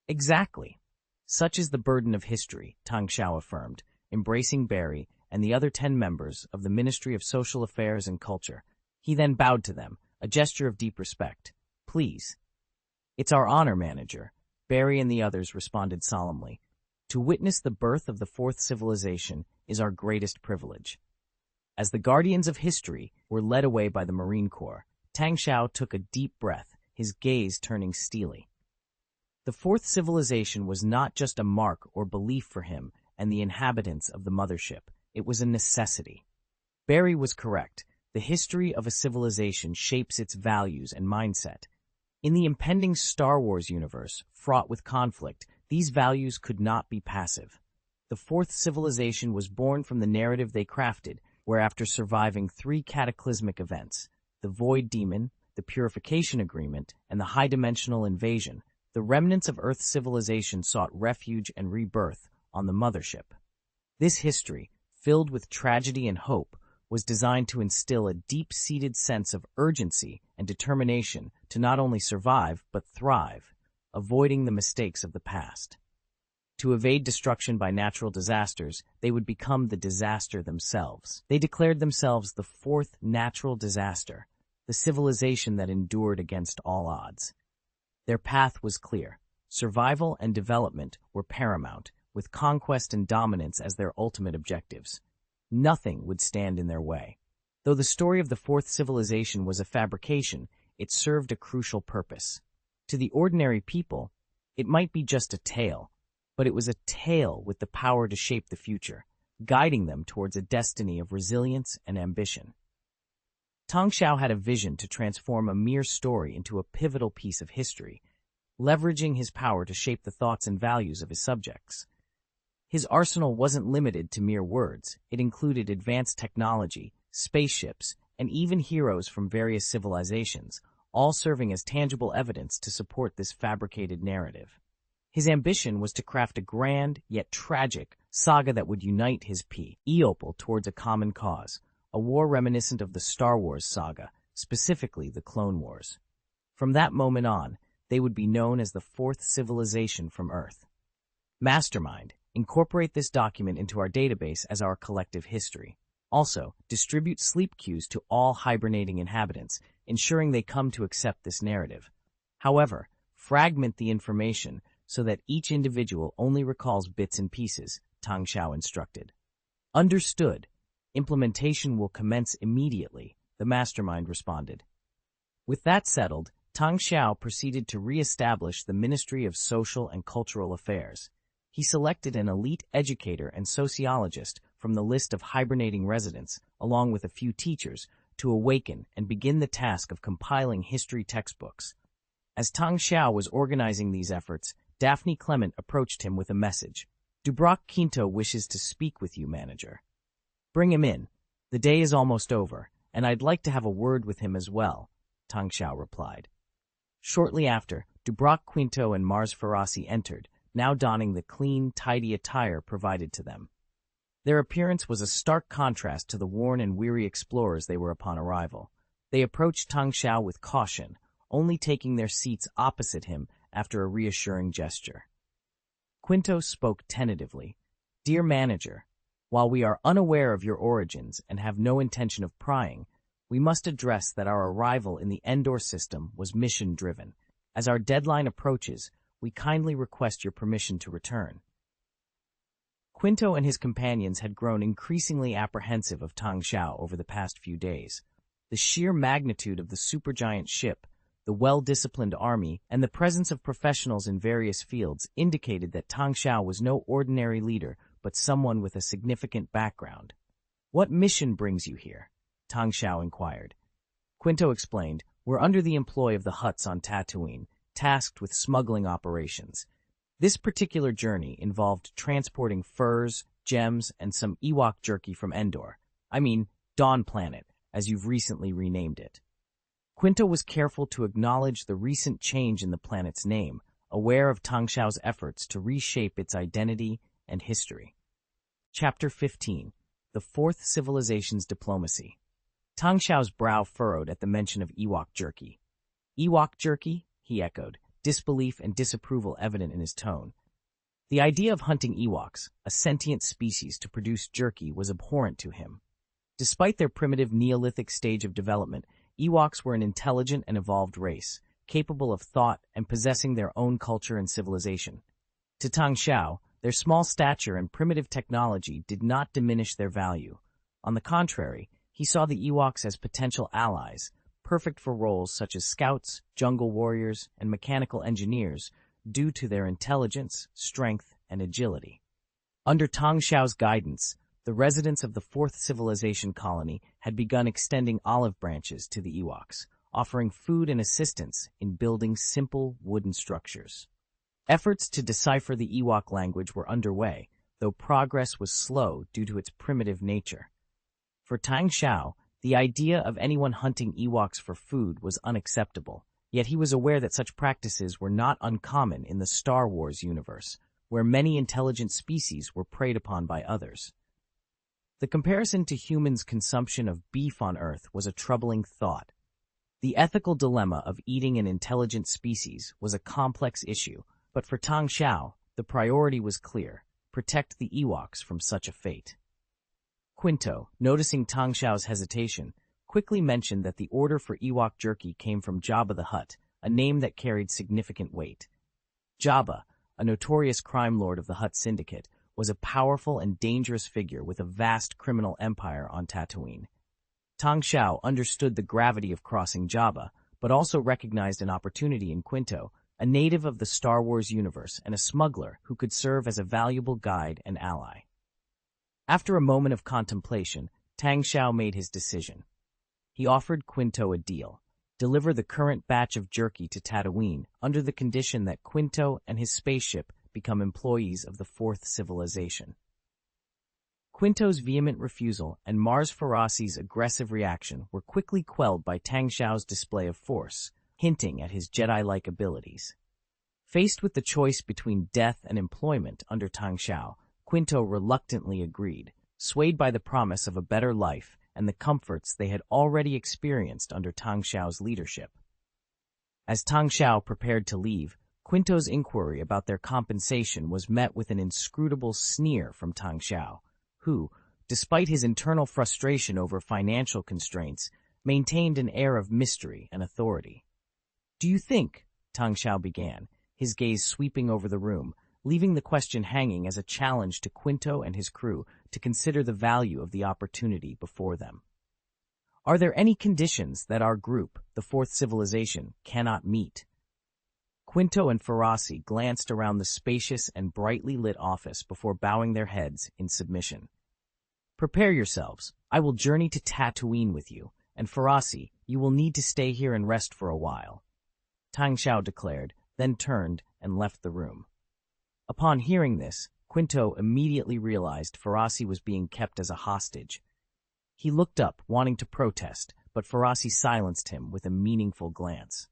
"Exactly. Such is the burden of history," Tang Xiao affirmed, embracing Berry and the other 10 members of the Ministry of Social Affairs and Culture. He then bowed to them, a gesture of deep respect. "Please." "It's our honor, Manager," Berry and the others responded solemnly. "To witness the birth of the Fourth Civilization is our greatest privilege." As the guardians of history were led away by the Marine Corps, Tang Xiao took a deep breath, his gaze turning steely. The Fourth Civilization was not just a mark or belief for him and the inhabitants of the Mothership. It was a necessity. Berry was correct. The history of a civilization shapes its values and mindset. In the impending Star Wars universe, fraught with conflict, these values could not be passive. The fourth civilization was born from the narrative they crafted, where after surviving 3 cataclysmic events, the Void Demon, the Purification Agreement, and the High-Dimensional Invasion, the remnants of Earth's civilization sought refuge and rebirth on the Mothership. This history, filled with tragedy and hope, was designed to instill a deep-seated sense of urgency and determination to not only survive but thrive, avoiding the mistakes of the past. To evade destruction by natural disasters, they would become the disaster themselves. They declared themselves the fourth natural disaster, the civilization that endured against all odds. Their path was clear. Survival and development were paramount, with conquest and dominance as their ultimate objectives. Nothing would stand in their way. Though the story of the fourth civilization was a fabrication, it served a crucial purpose. To the ordinary people, it might be just a tale, but it was a tale with the power to shape the future, guiding them towards a destiny of resilience and ambition. Tang Xiao had a vision to transform a mere story into a pivotal piece of history, leveraging his power to shape the thoughts and values of his subjects. His arsenal wasn't limited to mere words. It included advanced technology, spaceships, and even heroes from various civilizations, all serving as tangible evidence to support this fabricated narrative. His ambition was to craft a grand, yet tragic, saga that would unite his people towards a common cause, a war reminiscent of the Star Wars saga, specifically the Clone Wars. From that moment on, they would be known as the fourth civilization from Earth. Mastermind, incorporate this document into our database as our collective history. Also, distribute sleep cues to all hibernating inhabitants, ensuring they come to accept this narrative. However, fragment the information so that each individual only recalls bits and pieces, Tang Xiao instructed. Understood. Implementation will commence immediately, the mastermind responded. With that settled, Tang Xiao proceeded to re-establish the Ministry of Social and Cultural Affairs. He selected an elite educator and sociologist from the list of hibernating residents, along with a few teachers, to awaken and begin the task of compiling history textbooks. As Tang Xiao was organizing these efforts, Daphne Clement approached him with a message. Dubroc Quinto wishes to speak with you, manager. Bring him in. The day is almost over, and I'd like to have a word with him as well, Tang Xiao replied. Shortly after, Dubroc Quinto and Mars Ferrasi entered, now donning the clean, tidy attire provided to them. Their appearance was a stark contrast to the worn and weary explorers they were upon arrival. They approached Tang Xiao with caution, only taking their seats opposite him after a reassuring gesture. Quinto spoke tentatively. Dear manager, while we are unaware of your origins and have no intention of prying, we must address that our arrival in the Endor system was mission-driven. As our deadline approaches, we kindly request your permission to return. Quinto and his companions had grown increasingly apprehensive of Tang Xiao over the past few days. The sheer magnitude of the supergiant ship, the well-disciplined army, and the presence of professionals in various fields indicated that Tang Xiao was no ordinary leader, but someone with a significant background. What mission brings you here? Tang Xiao inquired. Quinto explained, We're under the employ of the Hutts on Tatooine, tasked with smuggling operations. This particular journey involved transporting furs, gems, and some Ewok jerky from Endor. Dawn Planet, as you've recently renamed it. Quinto was careful to acknowledge the recent change in the planet's name, aware of Tang Xiao's efforts to reshape its identity and history. Chapter 15. The Fourth Civilization's Diplomacy. Tang Xiao's brow furrowed at the mention of Ewok jerky. Ewok jerky? He echoed, disbelief and disapproval evident in his tone. The idea of hunting Ewoks, a sentient species, to produce jerky was abhorrent to him. Despite their primitive Neolithic stage of development, Ewoks were an intelligent and evolved race, capable of thought and possessing their own culture and civilization. To Tang Xiao, their small stature and primitive technology did not diminish their value. On the contrary, he saw the Ewoks as potential allies, perfect for roles such as scouts, jungle warriors, and mechanical engineers, due to their intelligence, strength, and agility. Under Tang Xiao's guidance, the residents of the Fourth Civilization colony had begun extending olive branches to the Ewoks, offering food and assistance in building simple wooden structures. Efforts to decipher the Ewok language were underway, though progress was slow due to its primitive nature. For Tang Xiao, the idea of anyone hunting Ewoks for food was unacceptable, yet he was aware that such practices were not uncommon in the Star Wars universe, where many intelligent species were preyed upon by others. The comparison to humans' consumption of beef on Earth was a troubling thought. The ethical dilemma of eating an intelligent species was a complex issue, but for Tang Xiao, the priority was clear: protect the Ewoks from such a fate. Quinto, noticing Tang Xiao's hesitation, quickly mentioned that the order for Ewok jerky came from Jabba the Hutt, a name that carried significant weight. Jabba, a notorious crime lord of the Hutt Syndicate, was a powerful and dangerous figure with a vast criminal empire on Tatooine. Tang Xiao understood the gravity of crossing Jabba, but also recognized an opportunity in Quinto, a native of the Star Wars universe and a smuggler who could serve as a valuable guide and ally. After a moment of contemplation, Tang Xiao made his decision. He offered Quinto a deal: deliver the current batch of jerky to Tatooine under the condition that Quinto and his spaceship become employees of the Fourth Civilization. Quinto's vehement refusal and Mars Feroci's aggressive reaction were quickly quelled by Tang Xiao's display of force, hinting at his Jedi-like abilities. Faced with the choice between death and employment under Tang Xiao, Quinto reluctantly agreed, swayed by the promise of a better life and the comforts they had already experienced under Tang Xiao's leadership. As Tang Xiao prepared to leave, Quinto's inquiry about their compensation was met with an inscrutable sneer from Tang Xiao, who, despite his internal frustration over financial constraints, maintained an air of mystery and authority. "Do you think," Tang Xiao began, his gaze sweeping over the room, leaving the question hanging as a challenge to Quinto and his crew to consider the value of the opportunity before them. "Are there any conditions that our group, the Fourth Civilization, cannot meet?" Quinto and Ferocity glanced around the spacious and brightly lit office before bowing their heads in submission. "Prepare yourselves. I will journey to Tatooine with you, and Ferocity, you will need to stay here and rest for a while," Tang Xiao declared, then turned and left the room. Upon hearing this, Quinto immediately realized Ferocity was being kept as a hostage. He looked up, wanting to protest, but Ferocity silenced him with a meaningful glance.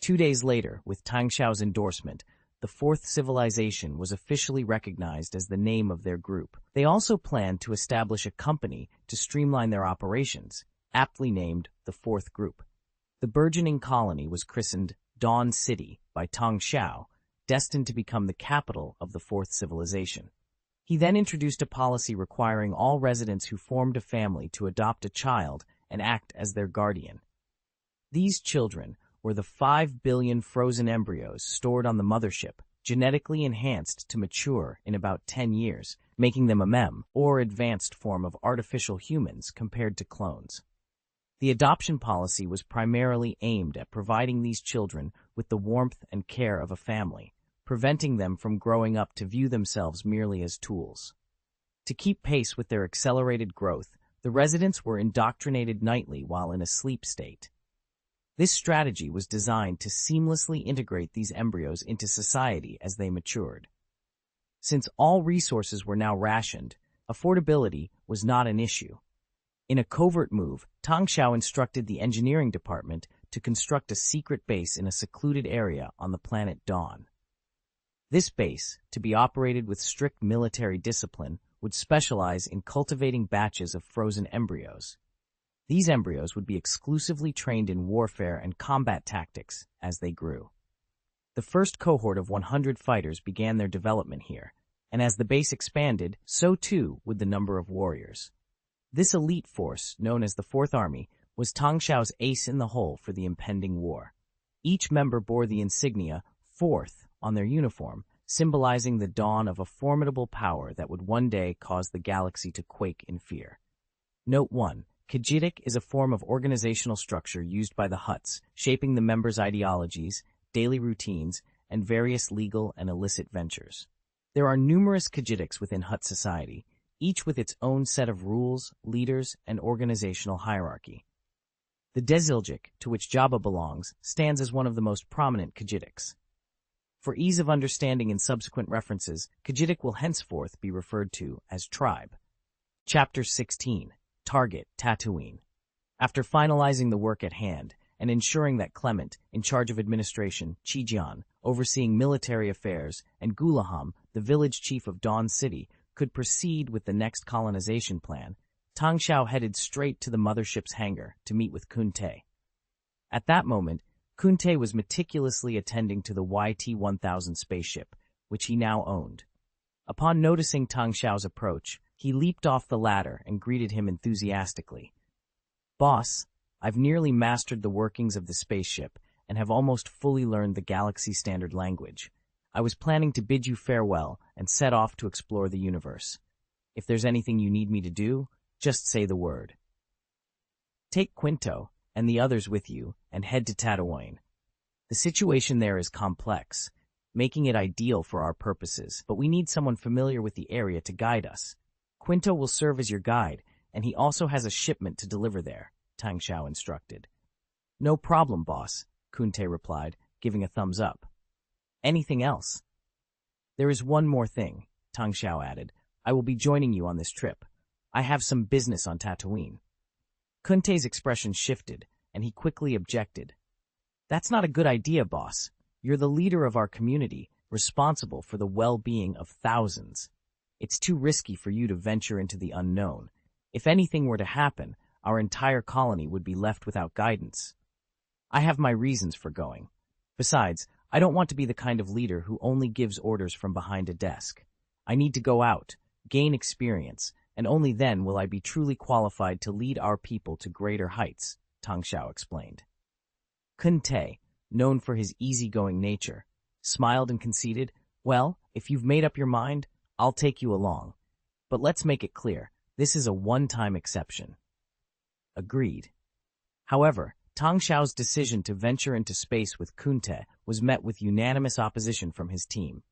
2 days later, with Tang Xiao's endorsement, the Fourth Civilization was officially recognized as the name of their group. They also planned to establish a company to streamline their operations, aptly named the Fourth Group. The burgeoning colony was christened Dawn City by Tang Xiao, destined to become the capital of the Fourth Civilization. He then introduced a policy requiring all residents who formed a family to adopt a child and act as their guardian. These children were the 5 billion frozen embryos stored on the Mothership, genetically enhanced to mature in about 10 years, making them a mem, or advanced form of artificial humans compared to clones. The adoption policy was primarily aimed at providing these children with the warmth and care of a family, preventing them from growing up to view themselves merely as tools. To keep pace with their accelerated growth, the residents were indoctrinated nightly while in a sleep state. This strategy was designed to seamlessly integrate these embryos into society as they matured. Since all resources were now rationed, affordability was not an issue. In a covert move, Tang Xiao instructed the engineering department to construct a secret base in a secluded area on the planet Dawn. This base, to be operated with strict military discipline, would specialize in cultivating batches of frozen embryos. These embryos would be exclusively trained in warfare and combat tactics as they grew. The first cohort of 100 fighters began their development here, and as the base expanded, so too would the number of warriors. This elite force, known as the Fourth Army, was Tang Xiao's ace in the hole for the impending war. Each member bore the insignia Fourth on their uniform, symbolizing the dawn of a formidable power that would one day cause the galaxy to quake in fear. Note 1. Khajiitic is a form of organizational structure used by the Hutts, shaping the members' ideologies, daily routines, and various legal and illicit ventures. There are numerous Khajiitics within Hutt society, each with its own set of rules, leaders, and organizational hierarchy. The Desilgic, to which Jabba belongs, stands as one of the most prominent Khajiitics. For ease of understanding in subsequent references, Khajiitic will henceforth be referred to as Tribe. Chapter 16. Target, Tatooine. After finalizing the work at hand and ensuring that Clement, in charge of administration, Chi-Jian, overseeing military affairs, and Gulaham, the village chief of Dawn City, could proceed with the next colonization plan, Tang Xiao headed straight to the Mothership's hangar to meet with Kun Te. At that moment, Kun Te was meticulously attending to the YT-1000 spaceship, which he now owned. Upon noticing Tang Xiao's approach, he leaped off the ladder and greeted him enthusiastically. "Boss, I've nearly mastered the workings of the spaceship and have almost fully learned the Galaxy Standard language. I was planning to bid you farewell and set off to explore the universe. If there's anything you need me to do, just say the word. Take Quinto and the others with you and head to Tatooine. The situation there is complex, making it ideal for our purposes, but we need someone familiar with the area to guide us. Quinto will serve as your guide, and he also has a shipment to deliver there," Tang Xiao instructed. "No problem, boss," Kun Te replied, giving a thumbs up. "Anything else?" "There is one more thing," Tang Xiao added. "I will be joining you on this trip. I have some business on Tatooine." Kun Te's expression shifted, and he quickly objected. "That's not a good idea, boss. You're the leader of our community, responsible for the well-being of thousands. It's too risky for you to venture into the unknown. If anything were to happen, our entire colony would be left without guidance. I have my reasons for going. Besides, I don't want to be the kind of leader who only gives orders from behind a desk. I need to go out, gain experience, and only then will I be truly qualified to lead our people to greater heights," Tang Xiao explained. Kun Te, known for his easygoing nature, smiled and conceded, "Well, if you've made up your mind, I'll take you along. But let's make it clear, this is a one-time exception." Agreed. However, Tang Xiao's decision to venture into space with Kun Te was met with unanimous opposition from his team.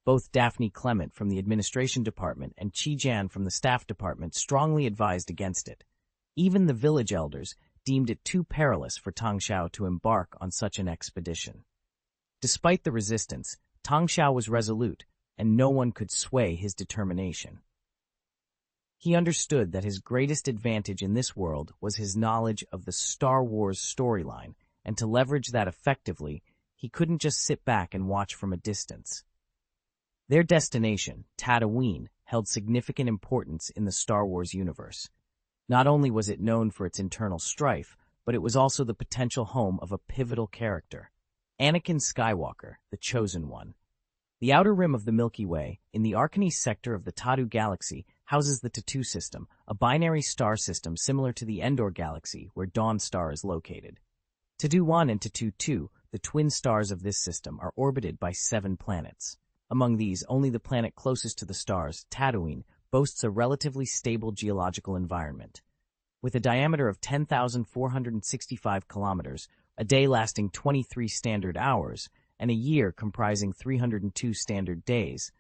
Both Daphne Clement from the administration department and Chi-Jian from the staff department strongly advised against it. Even the village elders deemed it too perilous for Tang Xiao to embark on such an expedition. Despite the resistance, Tang Xiao was resolute, and no one could sway his determination. He understood that his greatest advantage in this world was his knowledge of the Star Wars storyline, and to leverage that effectively, he couldn't just sit back and watch from a distance. Their destination, Tatooine, held significant importance in the Star Wars universe. Not only was it known for its internal strife, but it was also the potential home of a pivotal character, Anakin Skywalker, the Chosen One. The outer rim of the Milky Way, in the Artanis sector of the Tatu Galaxy, houses the Tatu system, a binary star system similar to the Endor Galaxy, where Dawn Star is located. Tatu 1 and Tatu 2, the twin stars of this system, are orbited by 7 planets. Among these, only the planet closest to the stars, Tatooine, boasts a relatively stable geological environment. With a diameter of 10,465 kilometers, a day lasting 23 standard hours, and a year comprising 302 standard days,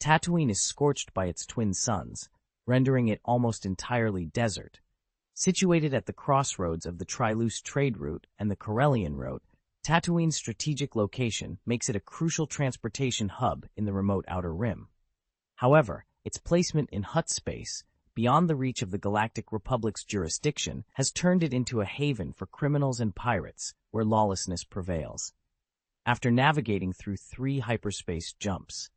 Tatooine is scorched by its twin suns, rendering it almost entirely desert. Situated at the crossroads of the Triluce trade route and the Corellian route, Tatooine's strategic location makes it a crucial transportation hub in the remote outer rim. However, its placement in Hutt space, beyond the reach of the Galactic Republic's jurisdiction, has turned it into a haven for criminals and pirates, where lawlessness prevails. After navigating through 3 hyperspace jumps,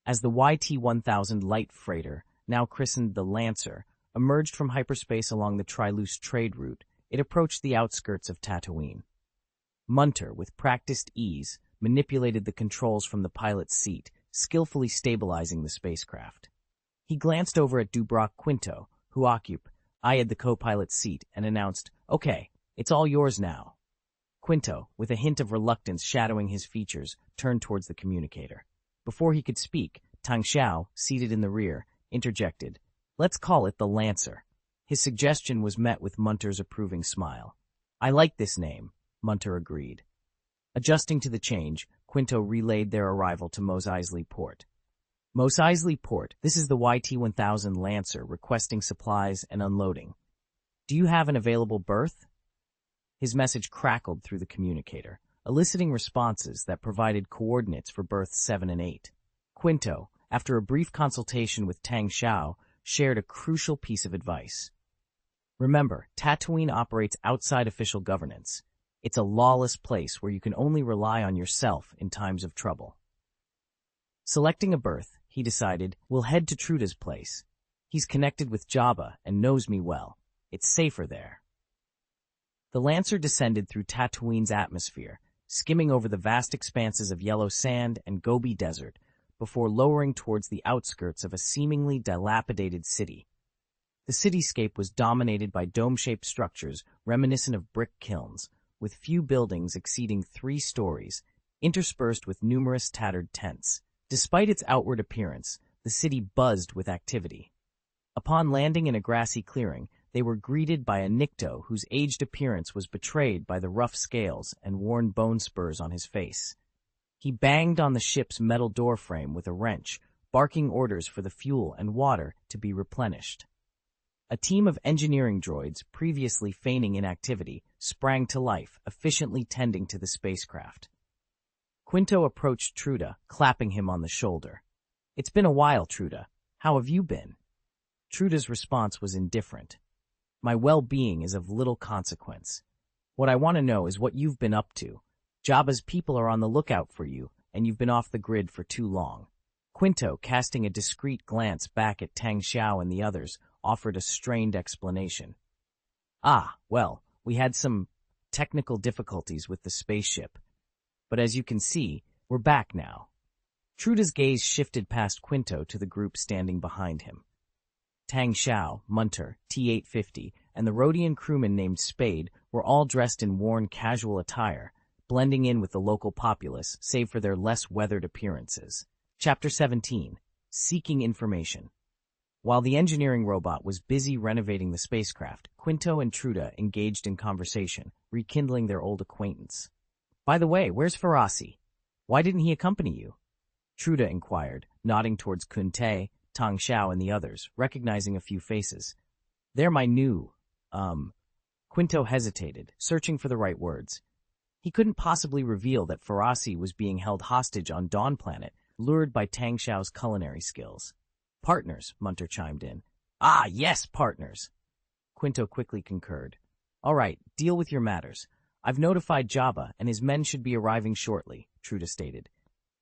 as the YT-1000 light freighter, now christened the Lancer, emerged from hyperspace along the Triluce trade route, it approached the outskirts of Tatooine. Munter, with practiced ease, manipulated the controls from the pilot's seat, skillfully stabilizing the spacecraft. He glanced over at Dubrak Quinto, who eyed the co-pilot's seat, and announced, "Okay, it's all yours now." Quinto, with a hint of reluctance shadowing his features, turned towards the communicator. Before he could speak, Tang Xiao, seated in the rear, interjected, "Let's call it the Lancer." His suggestion was met with Munter's approving smile. "I like this name," Munter agreed. Adjusting to the change, Quinto relayed their arrival to Mos Eisley Port. Mos Eisley Port, this is the YT-1000 Lancer requesting supplies and unloading. Do you have an available berth? His message crackled through the communicator, eliciting responses that provided coordinates for berths 7 and 8. Quinto, after a brief consultation with Tang Xiao, shared a crucial piece of advice. Remember, Tatooine operates outside official governance. It's a lawless place where you can only rely on yourself in times of trouble. Selecting a berth, he decided, we'll head to Truda's place. He's connected with Jabba and knows me well. It's safer there. The Lancer descended through Tatooine's atmosphere, skimming over the vast expanses of yellow sand and Gobi Desert, before lowering towards the outskirts of a seemingly dilapidated city. The cityscape was dominated by dome-shaped structures reminiscent of brick kilns, with few buildings exceeding 3 stories, interspersed with numerous tattered tents. Despite its outward appearance, the city buzzed with activity. Upon landing in a grassy clearing, they were greeted by a Nikto whose aged appearance was betrayed by the rough scales and worn bone spurs on his face. He banged on the ship's metal doorframe with a wrench, barking orders for the fuel and water to be replenished. A team of engineering droids, previously feigning inactivity, sprang to life, efficiently tending to the spacecraft. Quinto approached Truda, clapping him on the shoulder. "It's been a while, Truda. How have you been?" Truda's response was indifferent. "My well-being is of little consequence. What I want to know is what you've been up to. Jabba's people are on the lookout for you, and you've been off the grid for too long." Quinto, casting a discreet glance back at Tang Xiao and the others, offered a strained explanation. Well, we had some technical difficulties with the spaceship. But as you can see, we're back now. Truda's gaze shifted past Quinto to the group standing behind him. Tang Xiao, Munter, T-850, and the Rhodian crewman named Spade were all dressed in worn casual attire, blending in with the local populace, save for their less weathered appearances. Chapter 17. Seeking Information. While the engineering robot was busy renovating the spacecraft, Quinto and Truda engaged in conversation, rekindling their old acquaintance. "By the way, where's Farasi? Why didn't he accompany you?" Truda inquired, nodding towards Kunte, Tang Xiao, and the others, recognizing a few faces. "They're my new, Quinto hesitated, searching for the right words. He couldn't possibly reveal that Farasi was being held hostage on Dawn Planet, lured by Tang Xiao's culinary skills. "Partners," Munter chimed in. Yes, partners," Quinto quickly concurred. "All right, deal with your matters. I've notified Jabba, and his men should be arriving shortly," Truda stated.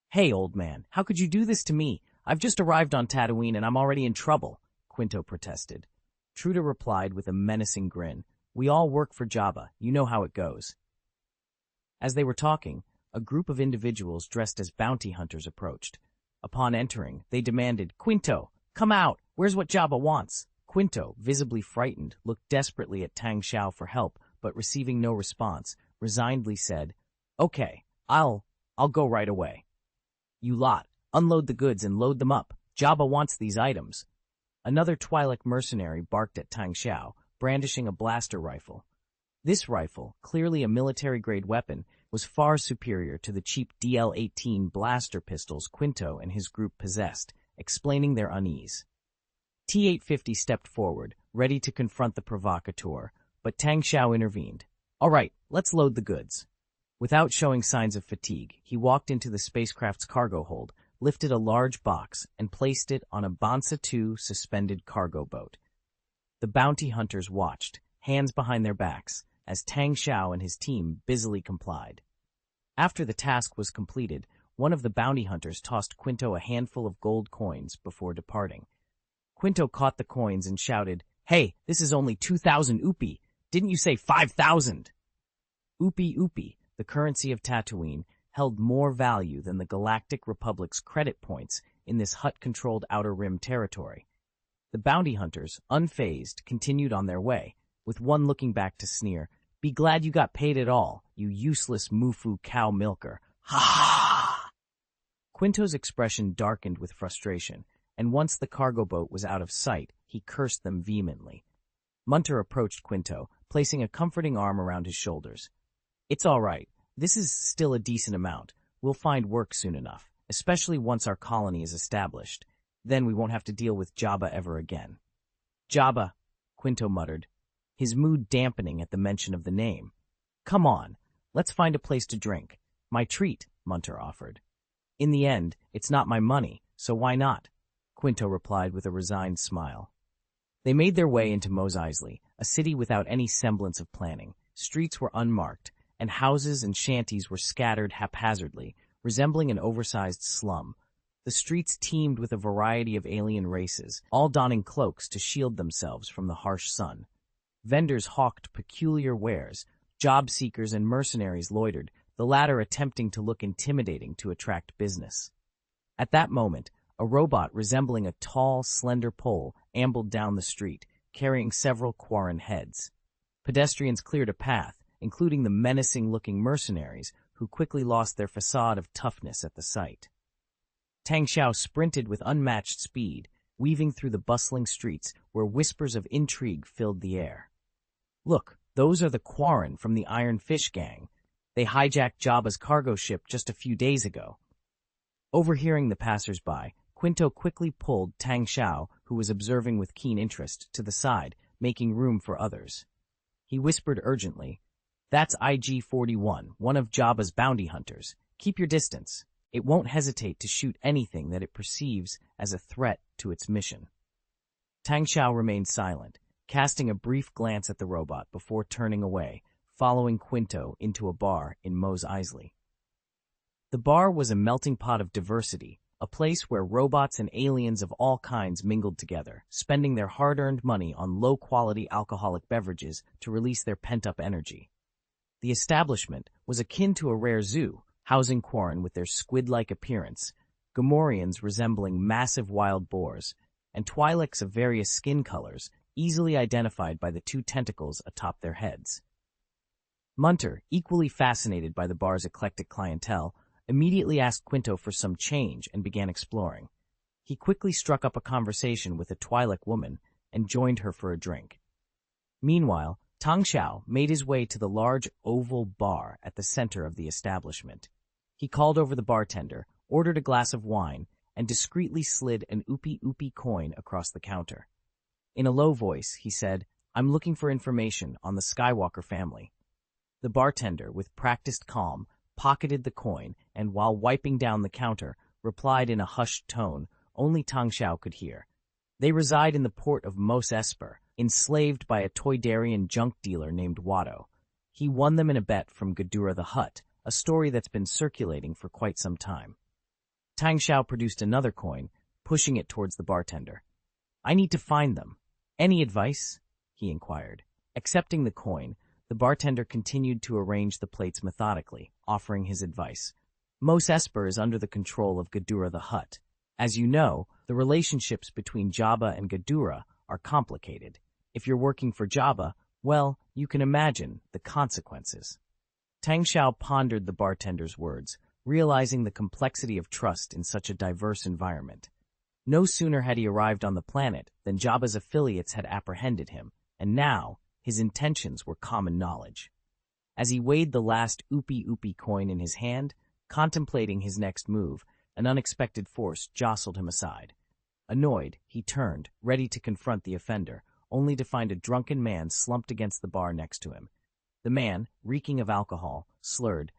"Hey, old man, how could you do this to me? I've just arrived on Tatooine, and I'm already in trouble," Quinto protested. Truda replied with a menacing grin. "We all work for Jabba. You know how it goes." As they were talking, a group of individuals dressed as bounty hunters approached. Upon entering, they demanded, "Quinto, come out! Where's what Jabba wants?" Quinto, visibly frightened, looked desperately at Tang Xiao for help, but receiving no response, resignedly said, "Okay, I'll go right away." "You lot, unload the goods and load them up. Jabba wants these items." Another Twi'lek mercenary barked at Tang Xiao, brandishing a blaster rifle. This rifle, clearly a military-grade weapon, was far superior to the cheap DL-18 blaster pistols Quinto and his group possessed, explaining their unease. T-850 stepped forward, ready to confront the provocateur, but Tang Xiao intervened. "All right, let's load the goods." Without showing signs of fatigue, he walked into the spacecraft's cargo hold, lifted a large box, and placed it on a Bansa 2 suspended cargo boat. The bounty hunters watched, hands behind their backs, as Tang Xiao and his team busily complied. After the task was completed, one of the bounty hunters tossed Quinto a handful of gold coins before departing. Quinto caught the coins and shouted, "Hey, this is only 2,000 upi. Didn't you say 5,000? Upi, the currency of Tatooine, held more value than the Galactic Republic's credit points in this Hutt-controlled Outer Rim territory. The bounty hunters, unfazed, continued on their way, with one looking back to sneer, "Be glad you got paid at all, you useless Mufu cow milker. Ha ha!" Quinto's expression darkened with frustration, and once the cargo boat was out of sight, he cursed them vehemently. Munter approached Quinto, placing a comforting arm around his shoulders. "It's all right. This is still a decent amount. We'll find work soon enough. especially once our colony is established. Then we won't have to deal with Jabba ever again." "Jabba," Quinto muttered, his mood dampening at the mention of the name. "Come on, let's find a place to drink." "My treat," Munter offered. "In the end, it's not my money, so why not?" Quinto replied with a resigned smile. They made their way into Mos Eisley, a city without any semblance of planning. Streets were unmarked, and houses and shanties were scattered haphazardly, resembling an oversized slum. The streets teemed with a variety of alien races, all donning cloaks to shield themselves from the harsh sun. Vendors hawked peculiar wares, job seekers and mercenaries loitered, the latter attempting to look intimidating to attract business. At that moment, a robot resembling a tall, slender pole ambled down the street, carrying several Quarren heads. Pedestrians cleared a path, including the menacing-looking mercenaries, who quickly lost their facade of toughness at the sight. Tang Xiao sprinted with unmatched speed, weaving through the bustling streets where whispers of intrigue filled the air. "Look, those are the Quarren from the Iron Fish Gang. They hijacked Jabba's cargo ship just a few days ago." Overhearing the passers-by, Quinto quickly pulled Tang Xiao, who was observing with keen interest, to the side, making room for others. He whispered urgently, "That's IG-41, one of Jabba's bounty hunters. Keep your distance. It won't hesitate to shoot anything that it perceives as a threat to its mission." Tang Xiao remained silent, casting a brief glance at the robot before turning away, following Quinto into a bar in Mos Eisley. The bar was a melting pot of diversity, a place where robots and aliens of all kinds mingled together, spending their hard-earned money on low-quality alcoholic beverages to release their pent-up energy. The establishment was akin to a rare zoo, housing Quarren with their squid-like appearance, Gamorreans resembling massive wild boars, and Twi'leks of various skin colors, easily identified by the two tentacles atop their heads. Munter, equally fascinated by the bar's eclectic clientele, immediately asked Quinto for some change and began exploring. He quickly struck up a conversation with a Twi'lek woman and joined her for a drink. Meanwhile, Tang Xiao made his way to the large oval bar at the center of the establishment. He called over the bartender, ordered a glass of wine, and discreetly slid an Upi coin across the counter. In a low voice, he said, "I'm looking for information on the Skywalker family." The bartender, with practiced calm, pocketed the coin and, while wiping down the counter, replied in a hushed tone only Tang Xiao could hear. "They reside in the port of Mos Esper, enslaved by a Toydarian junk dealer named Watto. He won them in a bet from Ghidorah the Hutt, a story that's been circulating for quite some time." Tang Xiao produced another coin, pushing it towards the bartender. "I need to find them. Any advice?" he inquired. Accepting the coin, the bartender continued to arrange the plates methodically, offering his advice. "Mos Esper is under the control of Ghidorah the Hutt. As you know, the relationships between Jabba and Ghidorah are complicated. If you're working for Jabba, well, you can imagine the consequences." Tang Xiao pondered the bartender's words, realizing the complexity of trust in such a diverse environment. No sooner had he arrived on the planet than Jabba's affiliates had apprehended him, and now his intentions were common knowledge. As he weighed the last Upi coin in his hand, contemplating his next move, an unexpected force jostled him aside. Annoyed, he turned, ready to confront the offender, only to find a drunken man slumped against the bar next to him. The man, reeking of alcohol, slurred,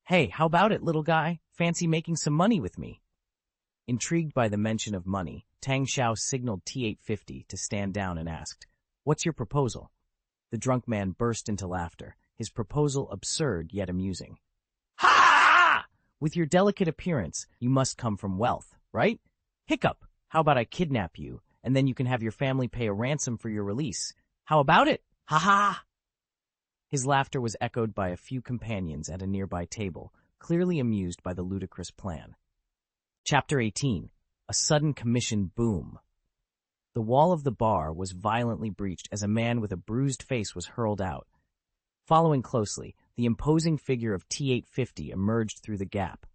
"Hey, how about it, little guy? Fancy making some money with me?" Intrigued by the mention of money, Tang Xiao signaled T-850 to stand down and asked, "What's your proposal?" The drunk man burst into laughter, his proposal absurd yet amusing. "Ha! With your delicate appearance, you must come from wealth, right? Hiccup, how about I kidnap you, and then you can have your family pay a ransom for your release? How about it? Ha-ha!" His laughter was echoed by a few companions at a nearby table, clearly amused by the ludicrous plan. Chapter 18. A Sudden Commission Boom. The wall of the bar was violently breached as a man with a bruised face was hurled out. Following closely, the imposing figure of T-850 emerged through the gap.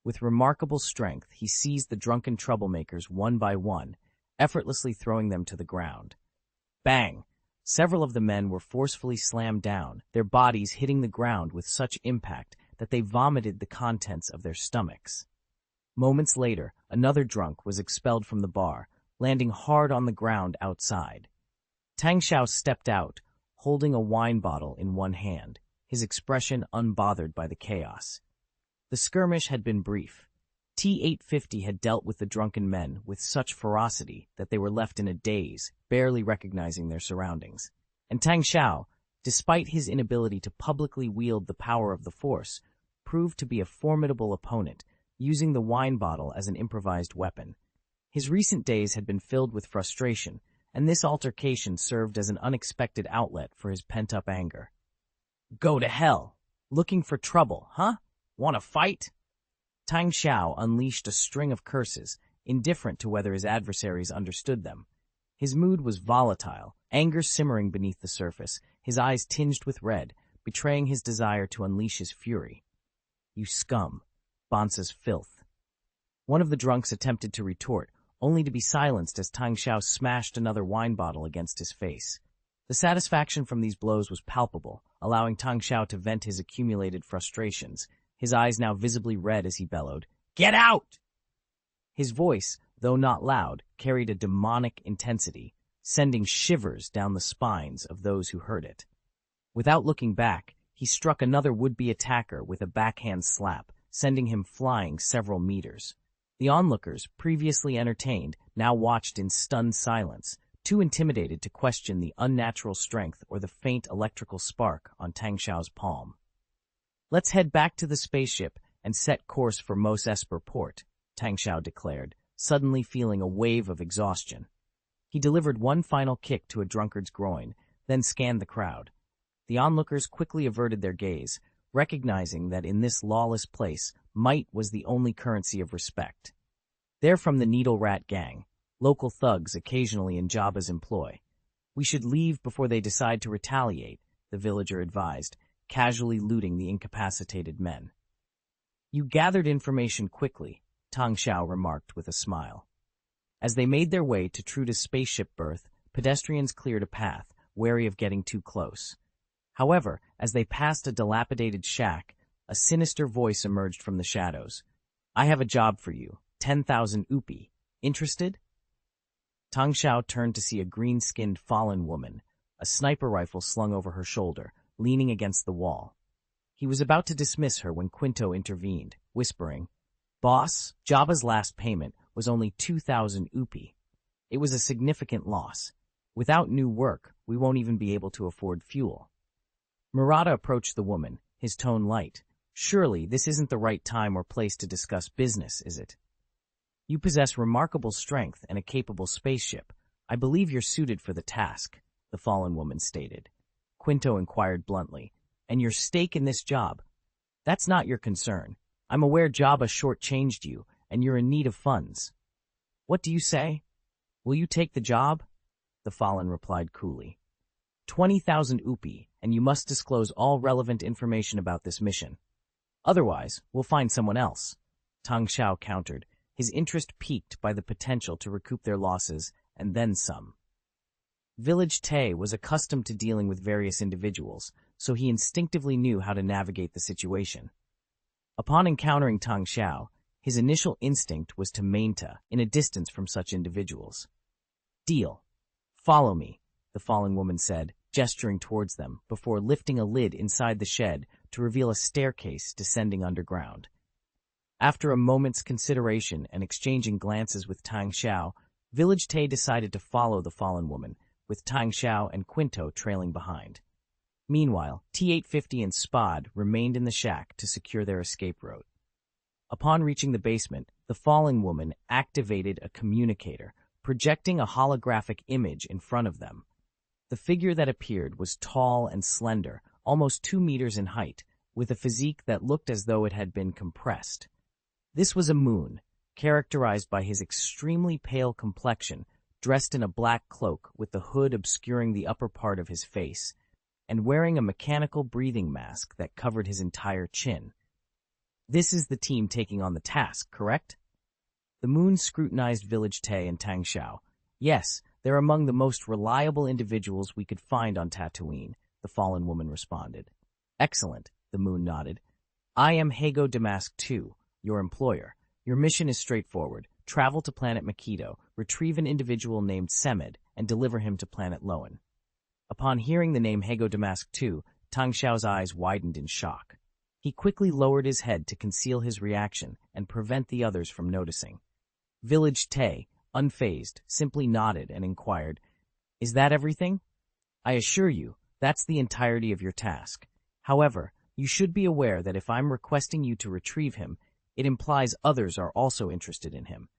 With remarkable strength, he seized the drunken troublemakers one by one, effortlessly throwing them to the ground. Bang! Several of the men were forcefully slammed down, their bodies hitting the ground with such impact that they vomited the contents of their stomachs. Moments later, another drunk was expelled from the bar, landing hard on the ground outside. Tang Xiao stepped out, holding a wine bottle in one hand, his expression unbothered by the chaos. The skirmish had been brief. T-850 had dealt with the drunken men with such ferocity that they were left in a daze, barely recognizing their surroundings. And Tang Xiao, despite his inability to publicly wield the power of the Force, proved to be a formidable opponent, using the wine bottle as an improvised weapon. His recent days had been filled with frustration, and this altercation served as an unexpected outlet for his pent-up anger. "Go to hell! Looking for trouble, huh? Want to fight?" Tang Xiao unleashed a string of curses, indifferent to whether his adversaries understood them. His mood was volatile, anger simmering beneath the surface, his eyes tinged with red, betraying his desire to unleash his fury. "You scum! Bonsa's filth." One of the drunks attempted to retort, only to be silenced as Tang Xiao smashed another wine bottle against his face. The satisfaction from these blows was palpable, allowing Tang Xiao to vent his accumulated frustrations, his eyes now visibly red as he bellowed, "Get out!" His voice, though not loud, carried a demonic intensity, sending shivers down the spines of those who heard it. Without looking back, he struck another would-be attacker with a backhand slap, sending him flying several meters. The onlookers, previously entertained, now watched in stunned silence, too intimidated to question the unnatural strength or the faint electrical spark on Tang Xiao's palm. "Let's head back to the spaceship and set course for Mos Esper Port," Tang Xiao declared, suddenly feeling a wave of exhaustion. He delivered one final kick to a drunkard's groin, then scanned the crowd. The onlookers quickly averted their gaze, recognizing that in this lawless place, might was the only currency of respect. "They're from the Needle Rat Gang, local thugs occasionally in Jabba's employ. We should leave before they decide to retaliate," the villager advised, casually looting the incapacitated men. "You gathered information quickly," Tang Xiao remarked with a smile. As they made their way to Truda's spaceship berth, pedestrians cleared a path, wary of getting too close. However, as they passed a dilapidated shack, a sinister voice emerged from the shadows. "I have a job for you, 10,000 Upi. Interested?" Tang Xiao turned to see a green-skinned fallen woman, a sniper rifle slung over her shoulder, leaning against the wall. He was about to dismiss her when Quinto intervened, whispering, "Boss, Jabba's last payment was only 2,000 Upi. It was a significant loss. Without new work, we won't even be able to afford fuel." Murata approached the woman, his tone light. "Surely this isn't the right time or place to discuss business, is it? You possess remarkable strength and a capable spaceship. I believe you're suited for the task," the fallen woman stated. Quinto inquired bluntly, "And your stake in this job? That's not your concern. I'm aware Jabba shortchanged you, and you're in need of funds." "What do you say? Will you take the job?" the fallen replied coolly. 20,000 Upi, and you must disclose all relevant information about this mission. Otherwise, we'll find someone else," Tang Xiao countered, his interest piqued by the potential to recoup their losses, and then some. Village Tay was accustomed to dealing with various individuals, so he instinctively knew how to navigate the situation. Upon encountering Tang Xiao, his initial instinct was to mainta, in a distance from such individuals. "Deal. Follow me," the fallen woman said, gesturing towards them, before lifting a lid inside the shed to reveal a staircase descending underground. After a moment's consideration and exchanging glances with Tang Xiao, Village Tay decided to follow the fallen woman, with Tang Xiao and Quinto trailing behind. Meanwhile, T-850 and Spad remained in the shack to secure their escape route. Upon reaching the basement, the fallen woman activated a communicator, projecting a holographic image in front of them. The figure that appeared was tall and slender, almost 2 meters in height, with a physique that looked as though it had been compressed. This was a moon, characterized by his extremely pale complexion, dressed in a black cloak with the hood obscuring the upper part of his face, and wearing a mechanical breathing mask that covered his entire chin. "This is the team taking on the task, correct?" The moon scrutinized Village Tay and Tang Xiao. "Yes, they're among the most reliable individuals we could find on Tatooine," the fallen woman responded. "Excellent," the moon nodded. "I am Hago Damask II, your employer. Your mission is straightforward. Travel to planet Makito, retrieve an individual named Semed, and deliver him to planet Loan. Upon hearing the name Hago Damask II, Tang Xiao's eyes widened in shock. He quickly lowered his head to conceal his reaction and prevent the others from noticing. Village Tay, unfazed, simply nodded and inquired, "Is that everything?" "I assure you, that's the entirety of your task. However, you should be aware that if I'm requesting you to retrieve him, it implies others are also interested in him.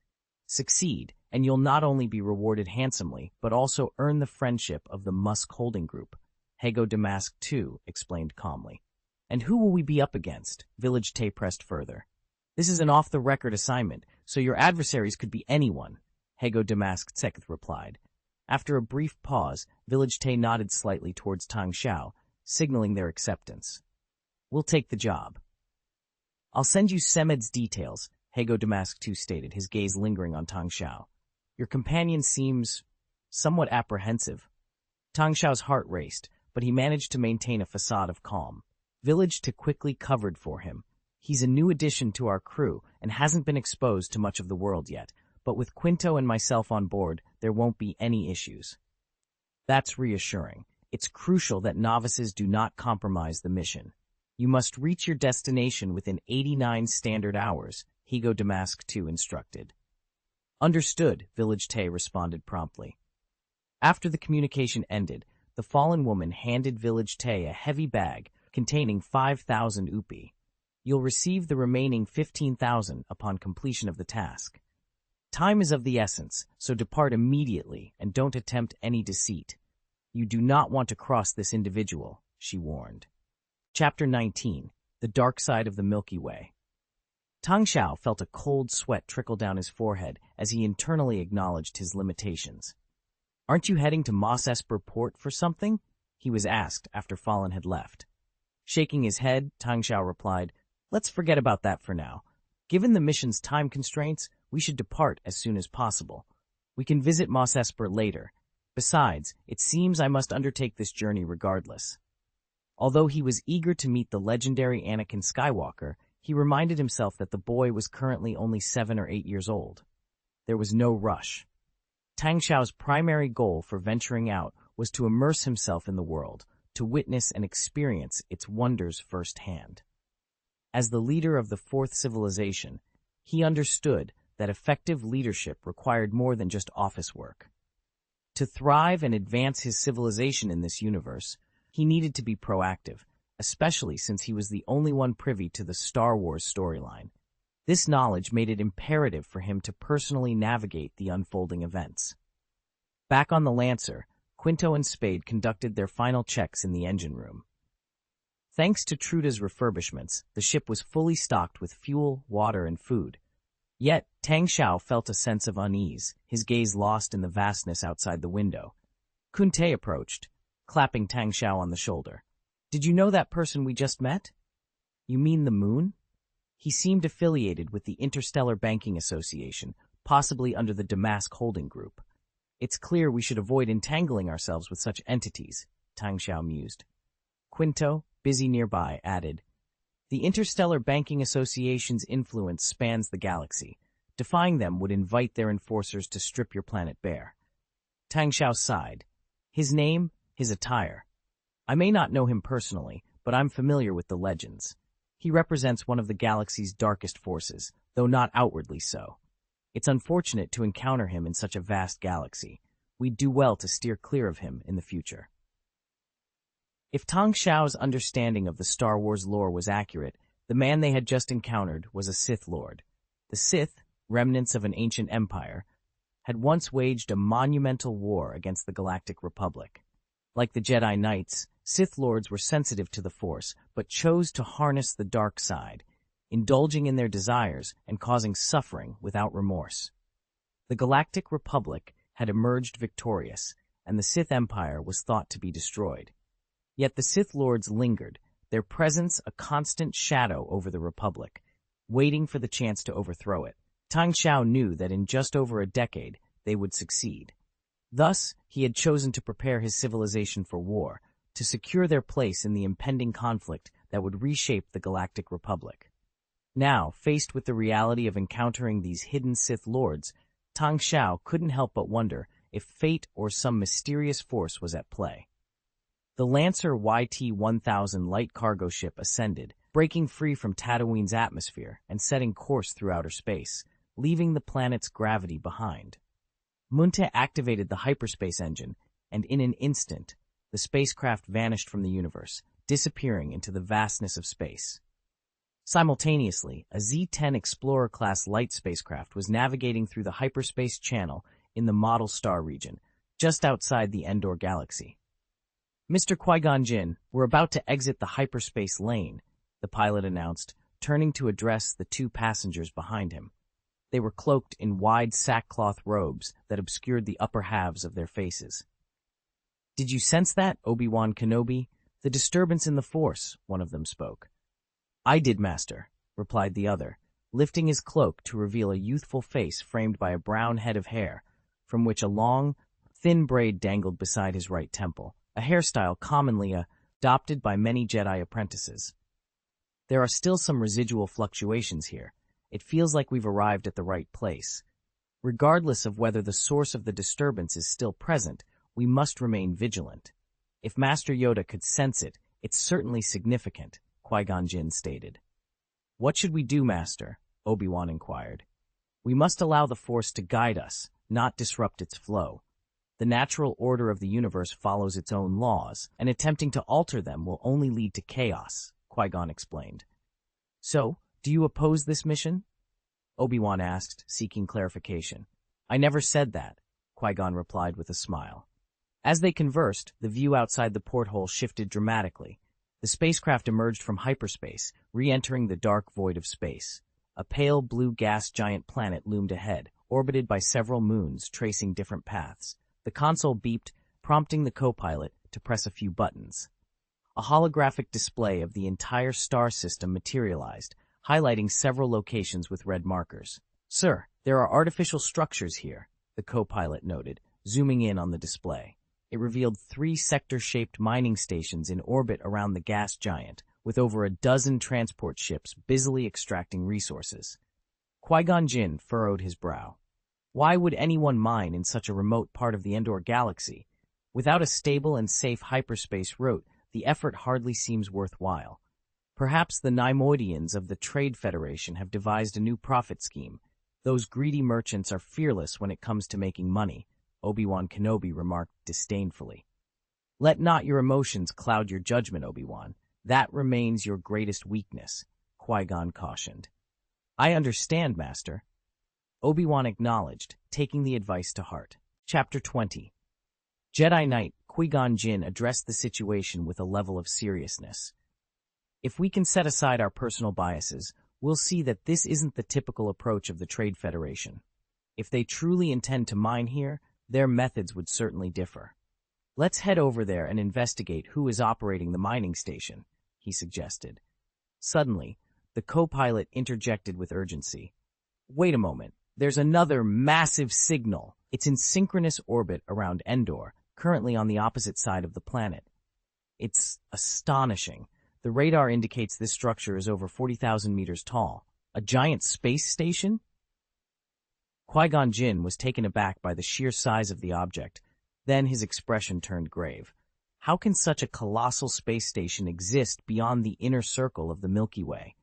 Succeed, and you'll not only be rewarded handsomely, but also earn the friendship of the Musk Holding Group," Hago Damask II explained calmly. "And who will we be up against?" Village Tay pressed further. "This is an off-the-record assignment, so your adversaries could be anyone," Hago Damask II replied. After a brief pause, Village Tay nodded slightly towards Tang Xiao, signaling their acceptance. "We'll take the job." "I'll send you Semed's details," Hago Damask II stated, his gaze lingering on Tang Xiao. "Your companion seems somewhat apprehensive." Tang Xiao's heart raced, but he managed to maintain a facade of calm. Village Tay quickly covered for him. "He's a new addition to our crew and hasn't been exposed to much of the world yet, but with Quinto and myself on board, there won't be any issues." "That's reassuring. It's crucial that novices do not compromise the mission. You must reach your destination within 89 standard hours," Hago Damask II instructed. "Understood," Village Tay responded promptly. After the communication ended, the fallen woman handed Village Tay a heavy bag containing 5,000 upi. "You'll receive the remaining 15,000 upon completion of the task. Time is of the essence, so depart immediately and don't attempt any deceit. You do not want to cross this individual," she warned. Chapter 19. The Dark Side of the Milky Way. Tang Xiao felt a cold sweat trickle down his forehead as he internally acknowledged his limitations. "Aren't you heading to Mos Esper Port for something?" he was asked after Fallen had left. Shaking his head, Tang Xiao replied, "Let's forget about that for now. Given the mission's time constraints, we should depart as soon as possible. We can visit Mos Esper later. Besides, it seems I must undertake this journey regardless." Although he was eager to meet the legendary Anakin Skywalker, he reminded himself that the boy was currently only 7 or 8 years old. There was no rush. Tang Xiao's primary goal for venturing out was to immerse himself in the world, to witness and experience its wonders firsthand. As the leader of the Fourth Civilization, he understood that effective leadership required more than just office work. To thrive and advance his civilization in this universe, he needed to be proactive, especially since he was the only one privy to the Star Wars storyline. This knowledge made it imperative for him to personally navigate the unfolding events. Back on the Lancer, Quinto and Spade conducted their final checks in the engine room. Thanks to Truda's refurbishments, the ship was fully stocked with fuel, water, and food. Yet, Tang Xiao felt a sense of unease, his gaze lost in the vastness outside the window. Kun Te approached, clapping Tang Xiao on the shoulder. "Did you know that person we just met?" "You mean the moon?" He seemed affiliated with the Interstellar Banking Association, possibly under the Damask Holding Group. "It's clear we should avoid entangling ourselves with such entities," Tang Xiao mused. Quinto, busy nearby, added, "The Interstellar Banking Association's influence spans the galaxy. Defying them would invite their enforcers to strip your planet bare." Tang Xiao sighed. His name, his attire. "I may not know him personally, but I'm familiar with the legends. He represents one of the galaxy's darkest forces, though not outwardly so. It's unfortunate to encounter him in such a vast galaxy. We'd do well to steer clear of him in the future." If Tang Xiao's understanding of the Star Wars lore was accurate, the man they had just encountered was a Sith Lord. The Sith, remnants of an ancient empire, had once waged a monumental war against the Galactic Republic. Like the Jedi Knights, Sith Lords were sensitive to the Force, but chose to harness the dark side, indulging in their desires and causing suffering without remorse. The Galactic Republic had emerged victorious, and the Sith Empire was thought to be destroyed. Yet the Sith Lords lingered, their presence a constant shadow over the Republic, waiting for the chance to overthrow it. Tang Xiao knew that in just over a decade they would succeed. Thus, he had chosen to prepare his civilization for war, to secure their place in the impending conflict that would reshape the Galactic Republic. Now, faced with the reality of encountering these hidden Sith Lords, Tang Xiao couldn't help but wonder if fate or some mysterious force was at play. The Lancer YT-1000 light cargo ship ascended, breaking free from Tatooine's atmosphere and setting course through outer space, leaving the planet's gravity behind. Munte activated the hyperspace engine, and in an instant, the spacecraft vanished from the universe, disappearing into the vastness of space. Simultaneously, a Z-10 Explorer-class light spacecraft was navigating through the hyperspace channel in the Model Star region, just outside the Endor galaxy. "Mr. Qui-Gon Jinn, we're about to exit the hyperspace lane," the pilot announced, turning to address the two passengers behind him. They were cloaked in wide sackcloth robes that obscured the upper halves of their faces. "Did you sense that, Obi-Wan Kenobi? The disturbance in the Force," one of them spoke. "I did, Master," replied the other, lifting his cloak to reveal a youthful face framed by a brown head of hair, from which a long, thin braid dangled beside his right temple, a hairstyle commonly adopted by many Jedi apprentices. "There are still some residual fluctuations here. It feels like we've arrived at the right place. Regardless of whether the source of the disturbance is still present, we must remain vigilant. If Master Yoda could sense it, it's certainly significant," Qui-Gon Jinn stated. "What should we do, Master?" Obi-Wan inquired. "We must allow the Force to guide us, not disrupt its flow. The natural order of the universe follows its own laws, and attempting to alter them will only lead to chaos," Qui-Gon explained. "So, do you oppose this mission?" Obi-Wan asked, seeking clarification. "I never said that," Qui-Gon replied with a smile. As they conversed, the view outside the porthole shifted dramatically. The spacecraft emerged from hyperspace, re-entering the dark void of space. A pale blue gas giant planet loomed ahead, orbited by several moons tracing different paths. The console beeped, prompting the co-pilot to press a few buttons. A holographic display of the entire star system materialized, highlighting several locations with red markers. "Sir, there are artificial structures here," the co-pilot noted, zooming in on the display. It revealed 3 sector-shaped mining stations in orbit around the gas giant, with over a dozen transport ships busily extracting resources. Qui-Gon Jinn furrowed his brow. Why would anyone mine in such a remote part of the Endor galaxy? Without a stable and safe hyperspace route, the effort hardly seems worthwhile. Perhaps the Neimoidians of the Trade Federation have devised a new profit scheme. Those greedy merchants are fearless when it comes to making money, Obi-Wan Kenobi remarked disdainfully. "Let not your emotions cloud your judgment, Obi-Wan. That remains your greatest weakness," Qui-Gon cautioned. "I understand, Master." Obi-Wan acknowledged, taking the advice to heart. Chapter 20. Jedi Knight Qui-Gon Jinn addressed the situation with a level of seriousness. "If we can set aside our personal biases, we'll see that this isn't the typical approach of the Trade Federation. If they truly intend to mine here, their methods would certainly differ. Let's head over there and investigate who is operating the mining station," he suggested. Suddenly, the co-pilot interjected with urgency. "Wait a moment. There's another massive signal. It's in synchronous orbit around Endor, currently on the opposite side of the planet. It's astonishing. The radar indicates this structure is over 40,000 meters tall. A giant space station?" Qui-Gon Jinn was taken aback by the sheer size of the object. Then his expression turned grave. How can such a colossal space station exist beyond the inner circle of the Milky Way?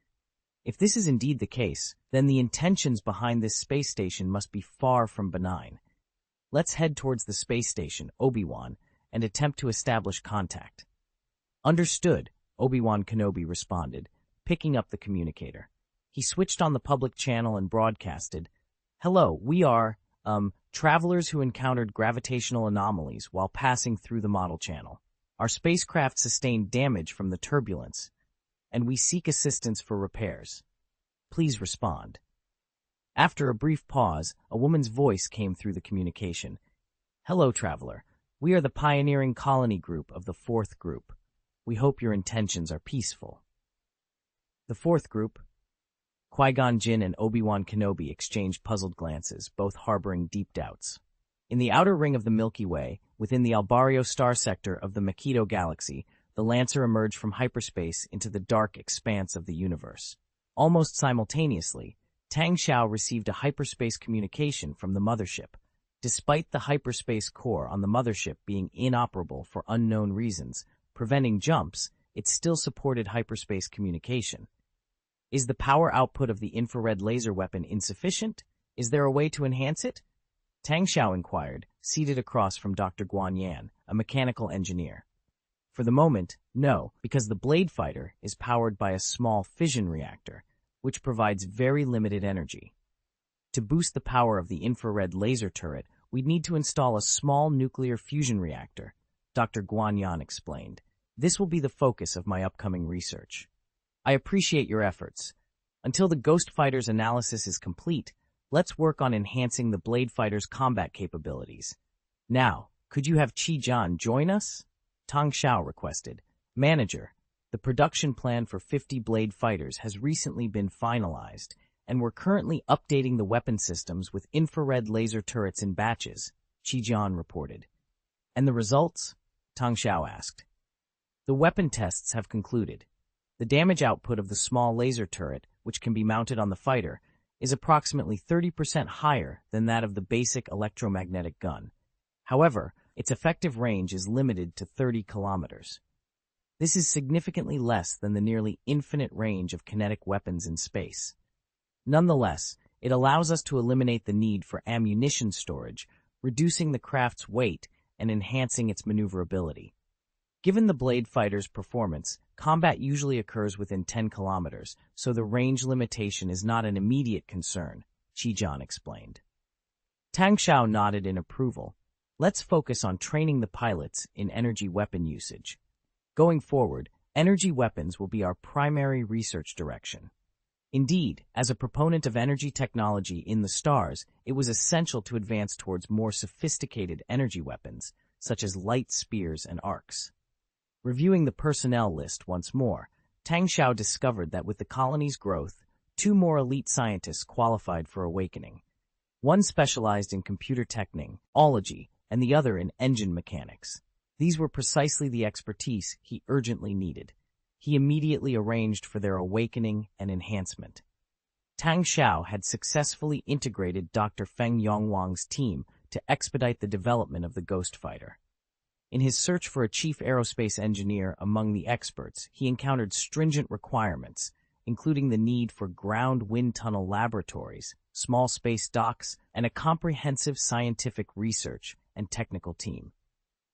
If this is indeed the case, then the intentions behind this space station must be far from benign. Let's head towards the space station, Obi-Wan, and attempt to establish contact. "Understood," Obi-Wan Kenobi responded, picking up the communicator. He switched on the public channel and broadcasted, "Hello, we are, travelers who encountered gravitational anomalies while passing through the model channel. Our spacecraft sustained damage from the turbulence, and we seek assistance for repairs. Please respond." After a brief pause, a woman's voice came through the communication. "Hello, traveler. We are the pioneering colony group of the Fourth Group. We hope your intentions are peaceful." The Fourth Group? Qui-Gon Jinn and Obi-Wan Kenobi exchanged puzzled glances, both harboring deep doubts. In the outer ring of the Milky Way, within the Albario star sector of the Makito galaxy, the Lancer emerged from hyperspace into the dark expanse of the universe. Almost simultaneously, Tang Xiao received a hyperspace communication from the Mothership. Despite the hyperspace core on the Mothership being inoperable for unknown reasons, preventing jumps, it still supported hyperspace communication. Is the power output of the infrared laser weapon insufficient? Is there a way to enhance it? Tang Xiao inquired, seated across from Dr. Guan Yan, a mechanical engineer. For the moment, no, because the blade fighter is powered by a small fission reactor, which provides very limited energy. To boost the power of the infrared laser turret, we'd need to install a small nuclear fusion reactor, Dr. Guan Yan explained. This will be the focus of my upcoming research. I appreciate your efforts. Until the Ghost Fighter's analysis is complete, let's work on enhancing the Blade Fighter's combat capabilities. Now, could you have Qi Jian join us? Tang Xiao requested. Manager, the production plan for 50 Blade Fighters has recently been finalized, and we're currently updating the weapon systems with infrared laser turrets in batches, Qi Jian reported. And the results? Tang Xiao asked. The weapon tests have concluded. The damage output of the small laser turret, which can be mounted on the fighter, is approximately 30% higher than that of the basic electromagnetic gun. However, its effective range is limited to 30 kilometers. This is significantly less than the nearly infinite range of kinetic weapons in space. Nonetheless, it allows us to eliminate the need for ammunition storage, reducing the craft's weight and enhancing its maneuverability. Given the Blade Fighter's performance, combat usually occurs within 10 kilometers, so the range limitation is not an immediate concern, Qi Jian explained. Tang Xiao nodded in approval. Let's focus on training the pilots in energy weapon usage. Going forward, energy weapons will be our primary research direction. Indeed, as a proponent of energy technology in the stars, it was essential to advance towards more sophisticated energy weapons, such as light spears and arcs. Reviewing the personnel list once more, Tang Xiao discovered that with the colony's growth, 2 more elite scientists qualified for awakening. One specialized in computer technology, and the other in engine mechanics. These were precisely the expertise he urgently needed. He immediately arranged for their awakening and enhancement. Tang Xiao had successfully integrated Dr. Feng Yongwang's team to expedite the development of the Ghost Fighter. In his search for a chief aerospace engineer among the experts, he encountered stringent requirements, including the need for ground wind tunnel laboratories, small space docks, and a comprehensive scientific research and technical team.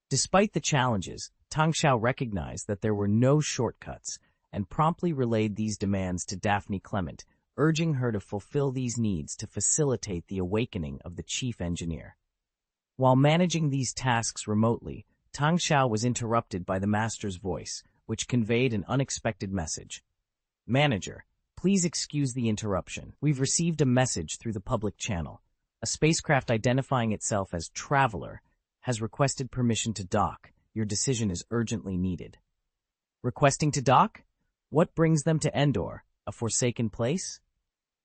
Despite the challenges, Tang Xiao recognized that there were no shortcuts and promptly relayed these demands to Daphne Clement, urging her to fulfill these needs to facilitate the awakening of the chief engineer. While managing these tasks remotely, Tang Xiao was interrupted by the master's voice, which conveyed an unexpected message. Manager, please excuse the interruption. We've received a message through the public channel. A spacecraft identifying itself as Traveler has requested permission to dock. Your decision is urgently needed. Requesting to dock? What brings them to Endor, a forsaken place?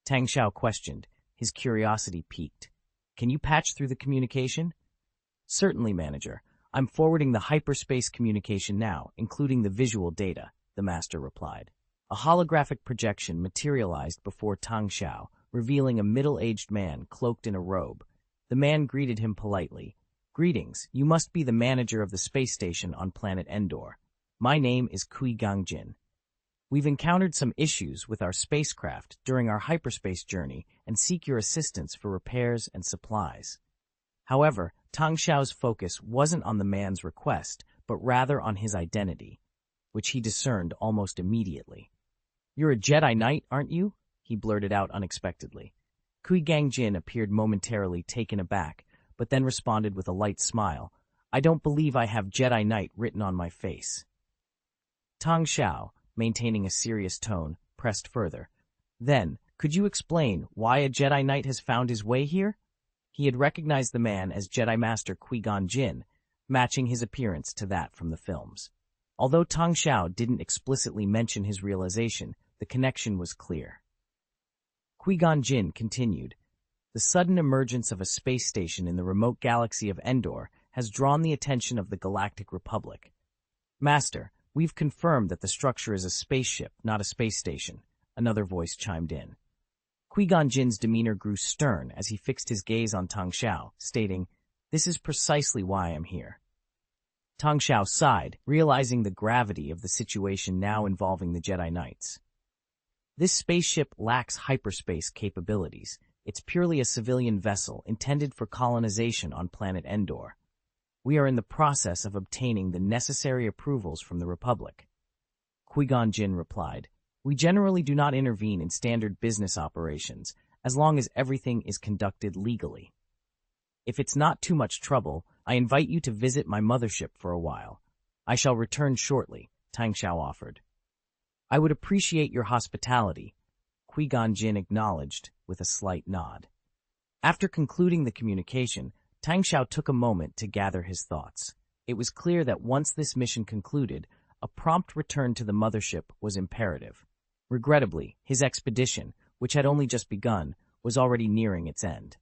Tang Xiao questioned, his curiosity piqued. Can you patch through the communication? Certainly, Manager. I'm forwarding the hyperspace communication now, including the visual data, the master replied. A holographic projection materialized before Tang Xiao, revealing a middle-aged man cloaked in a robe. The man greeted him politely. Greetings, you must be the manager of the space station on planet Endor. My name is Kui Gangjin. We've encountered some issues with our spacecraft during our hyperspace journey and seek your assistance for repairs and supplies. However, Tang Xiao's focus wasn't on the man's request, but rather on his identity, which he discerned almost immediately. You're a Jedi Knight, aren't you? He blurted out unexpectedly. Kui Gangjin appeared momentarily taken aback, but then responded with a light smile. I don't believe I have Jedi Knight written on my face. Tang Xiao, maintaining a serious tone, pressed further. Then, could you explain why a Jedi Knight has found his way here? He had recognized the man as Jedi Master Qui-Gon Jinn, matching his appearance to that from the films. Although Tang Xiao didn't explicitly mention his realization, the connection was clear. Qui-Gon Jinn continued, the sudden emergence of a space station in the remote galaxy of Endor has drawn the attention of the Galactic Republic. Master, we've confirmed that the structure is a spaceship, not a space station. another voice chimed in. Qui-Gon Jinn's demeanor grew stern as he fixed his gaze on Tang Xiao, stating, "This is precisely why I am here." Tang Xiao sighed, realizing the gravity of the situation now involving the Jedi Knights. This spaceship lacks hyperspace capabilities. It's purely a civilian vessel intended for colonization on planet Endor. We are in the process of obtaining the necessary approvals from the Republic. Qui-Gon Jinn replied, "We generally do not intervene in standard business operations, as long as everything is conducted legally. If it's not too much trouble, I invite you to visit my mothership for a while. I shall return shortly," Tang Xiao offered. "I would appreciate your hospitality," Qui-Gon Jinn acknowledged with a slight nod. After concluding the communication, Tang Xiao took a moment to gather his thoughts. It was clear that once this mission concluded, a prompt return to the mothership was imperative. Regrettably, his expedition, which had only just begun, was already nearing its end.